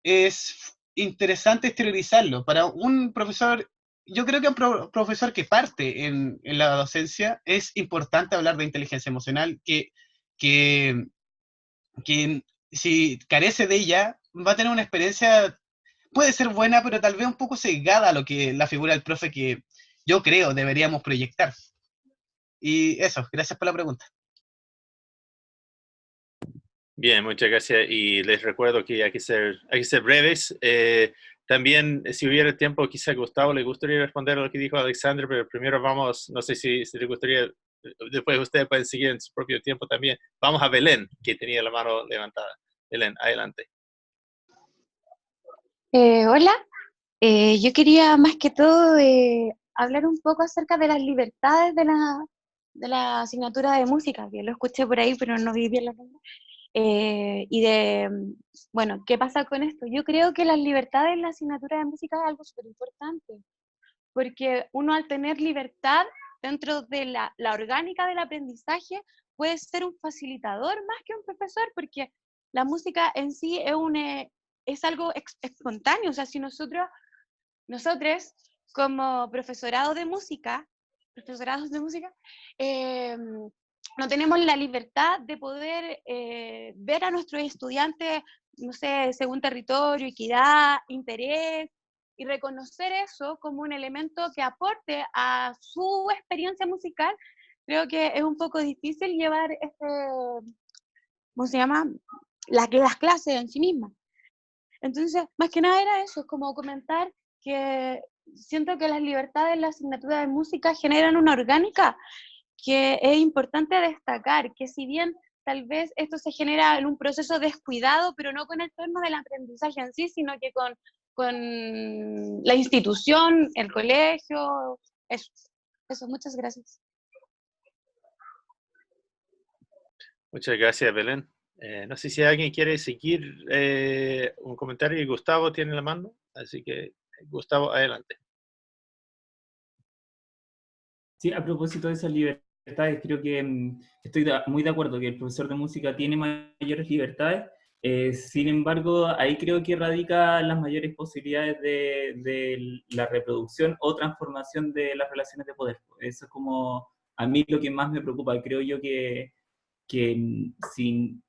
es interesante exteriorizarlo. Para un profesor, yo creo que un profesor que parte en la docencia, es importante hablar de inteligencia emocional, que, que si carece de ella, va a tener una experiencia, puede ser buena, pero tal vez un poco sesgada a lo que la figura del profe que yo creo deberíamos proyectar. Y eso, gracias por la pregunta. Bien, muchas gracias. Y les recuerdo que hay que ser breves. También, si hubiera tiempo, quizá a Gustavo le gustaría responder a lo que dijo Alexander, pero primero vamos, no sé si le gustaría, después ustedes pueden seguir en su propio tiempo también. Vamos a Belén, que tenía la mano levantada. Belén, adelante. Hola, yo quería más que todo hablar un poco acerca de las libertades de la asignatura de música, que lo escuché por ahí, pero no vi bien la nombre. Y de, bueno, ¿qué pasa con esto? Yo creo que las libertades en la asignatura de música es algo súper importante, porque uno al tener libertad dentro de la orgánica del aprendizaje puede ser un facilitador más que un profesor, porque la música en sí es algo espontáneo. O sea, si nosotros como profesorados de música, no tenemos la libertad de poder ver a nuestros estudiantes, no sé, según territorio, equidad, interés, y reconocer eso como un elemento que aporte a su experiencia musical. Creo que es un poco difícil llevar ¿cómo se llama? Las clases en sí mismas. Entonces, más que nada era eso, es como comentar que siento que las libertades en la asignatura de música generan una orgánica que es importante destacar, que si bien tal vez esto se genera en un proceso descuidado, pero no con el tono del aprendizaje en sí, sino que con la institución, el colegio, eso, muchas gracias. Muchas gracias, Belén. No sé si alguien quiere seguir un comentario, y Gustavo tiene la mano, así que Gustavo, adelante. Sí, a propósito de esas libertades, creo que estoy muy de acuerdo que el profesor de música tiene mayores libertades, Sin embargo, ahí creo que radica las mayores posibilidades de la reproducción o transformación de las relaciones de poder. Eso es como a mí lo que más me preocupa. Creo yo que si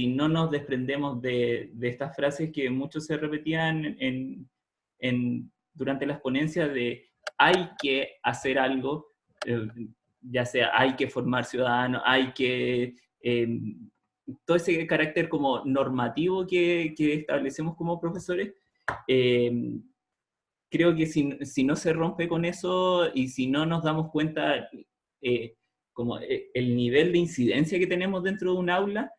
no nos desprendemos de estas frases que muchos se repetían durante las ponencias de hay que hacer algo, ya sea hay que formar ciudadanos, hay que... todo ese carácter como normativo que establecemos como profesores, creo que si no se rompe con eso y si no nos damos cuenta como el nivel de incidencia que tenemos dentro de un aula,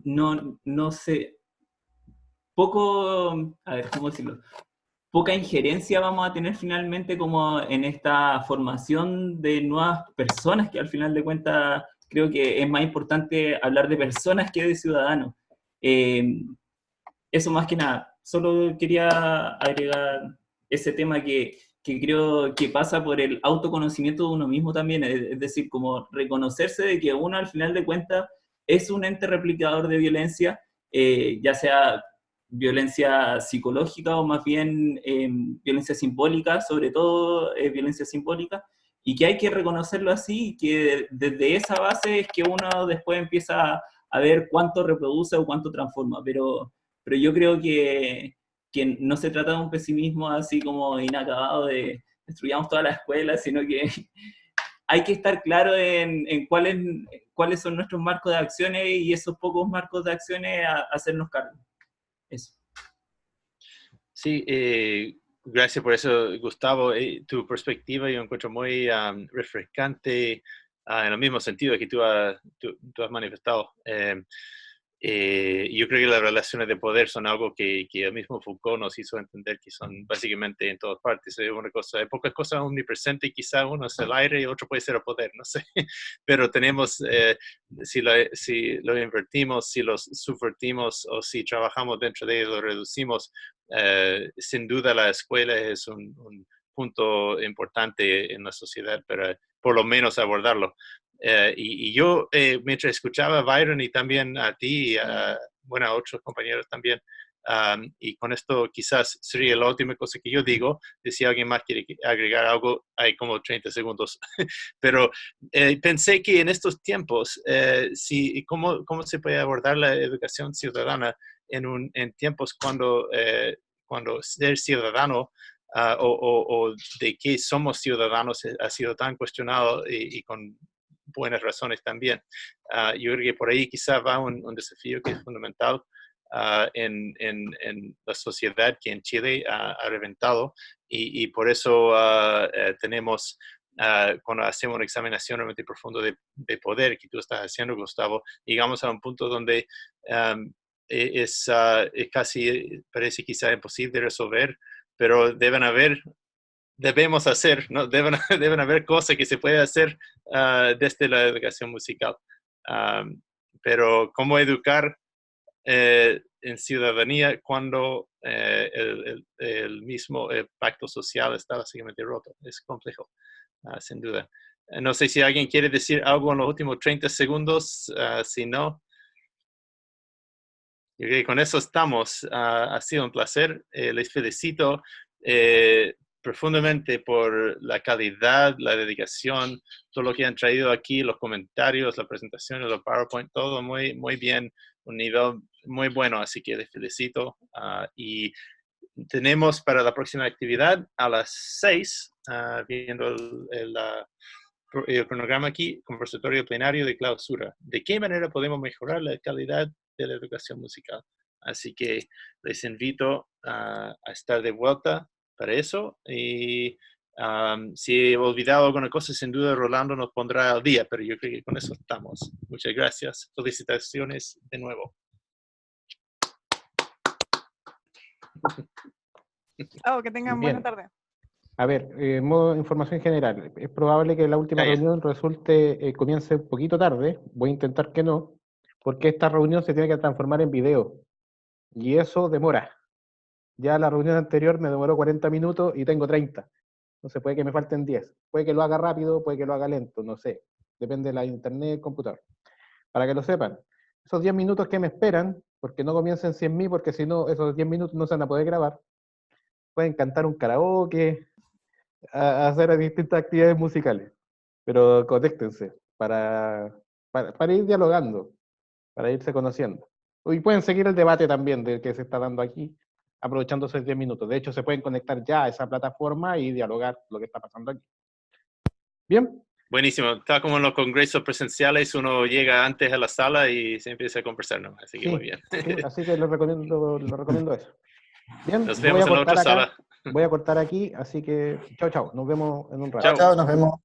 no sé, a ver, ¿cómo decirlo? Poca injerencia vamos a tener finalmente como en esta formación de nuevas personas, que al final de cuentas creo que es más importante hablar de personas que de ciudadanos. Eso más que nada, solo quería agregar ese tema que creo que pasa por el autoconocimiento de uno mismo también, es decir, como reconocerse de que uno al final de cuentas es un ente replicador de violencia, ya sea violencia psicológica o más bien violencia simbólica, sobre todo violencia simbólica, y que hay que reconocerlo así, y que desde esa base es que uno después empieza a ver cuánto reproduce o cuánto transforma, pero yo creo que no se trata de un pesimismo así como inacabado de destruyamos toda la escuela, sino que hay que estar claro en cuáles son nuestros marcos de acciones y esos pocos marcos de acciones hacernos cargo. Eso. Sí, gracias por eso, Gustavo. Tu perspectiva yo encuentro muy refrescante en el mismo sentido que tú has manifestado. Yo creo que las relaciones de poder son algo que el mismo Foucault nos hizo entender que son básicamente en todas partes. Es una cosa, hay pocas cosas omnipresentes, quizá uno es el aire y otro puede ser el poder, no sé. Pero tenemos, si lo invertimos, si lo subvertimos o si trabajamos dentro de ello, lo reducimos, sin duda la escuela es un punto importante en la sociedad, pero por lo menos abordarlo. Y yo, mientras escuchaba a Byron y también a ti, y a otros compañeros también, y con esto quizás sería la última cosa que yo digo, si alguien más quiere agregar algo, hay como 30 segundos, pero pensé que en estos tiempos, ¿cómo se puede abordar la educación ciudadana en tiempos cuando ser ciudadano o de qué somos ciudadanos ha sido tan cuestionado y con buenas razones también. Yo creo que por ahí quizá va un desafío que es fundamental en la sociedad que en Chile ha reventado y por eso tenemos, cuando hacemos una examinación realmente profunda de poder que tú estás haciendo, Gustavo, llegamos a un punto donde es casi, parece quizá imposible de resolver, pero debemos hacer, ¿no? Deben haber cosas que se pueden hacer desde la educación musical. Pero ¿cómo educar en ciudadanía cuando el mismo pacto social está básicamente roto? Es complejo, sin duda. No sé si alguien quiere decir algo en los últimos 30 segundos. Si no, yo creo que con eso estamos. Ha sido un placer. Les felicito profundamente por la calidad, la dedicación, todo lo que han traído aquí, los comentarios, la presentación, los PowerPoint, todo muy, muy bien, un nivel muy bueno, así que les felicito. Y tenemos para la próxima actividad a las 6, viendo el cronograma aquí, conversatorio plenario de clausura. ¿De qué manera podemos mejorar la calidad de la educación musical? Así que les invito a estar de vuelta para eso. Y si he olvidado alguna cosa, sin duda Rolando nos pondrá al día, pero yo creo que con eso estamos. Muchas gracias. Felicitaciones de nuevo. Que tengan buena tarde. A ver, modo información general. Es probable que la última reunión comience un poquito tarde. Voy a intentar que no, porque esta reunión se tiene que transformar en video. Y eso demora. Ya la reunión anterior me demoró 40 minutos y tengo 30. Entonces puede que me falten 10. Puede que lo haga rápido, puede que lo haga lento, no sé. Depende de la internet, computador. Para que lo sepan. esos 10 minutos que me esperan, porque no comiencen sin mí, porque si no, esos 10 minutos no se van a poder grabar. Pueden cantar un karaoke, hacer distintas actividades musicales, pero conéctense para ir dialogando, para irse conociendo. Y pueden seguir el debate también del que se está dando aquí, aprovechando esos 10 minutos. De hecho, se pueden conectar ya a esa plataforma y dialogar lo que está pasando aquí. ¿Bien? Buenísimo. Está como en los congresos presenciales, uno llega antes a la sala y se empieza a conversar, ¿no? Así que Sí, muy bien. sí, así que les recomiendo eso. Bien, Nos vemos en la otra acá, sala. voy a cortar aquí, así que chao, chao. Nos vemos en un rato. Chao. Chao, nos vemos.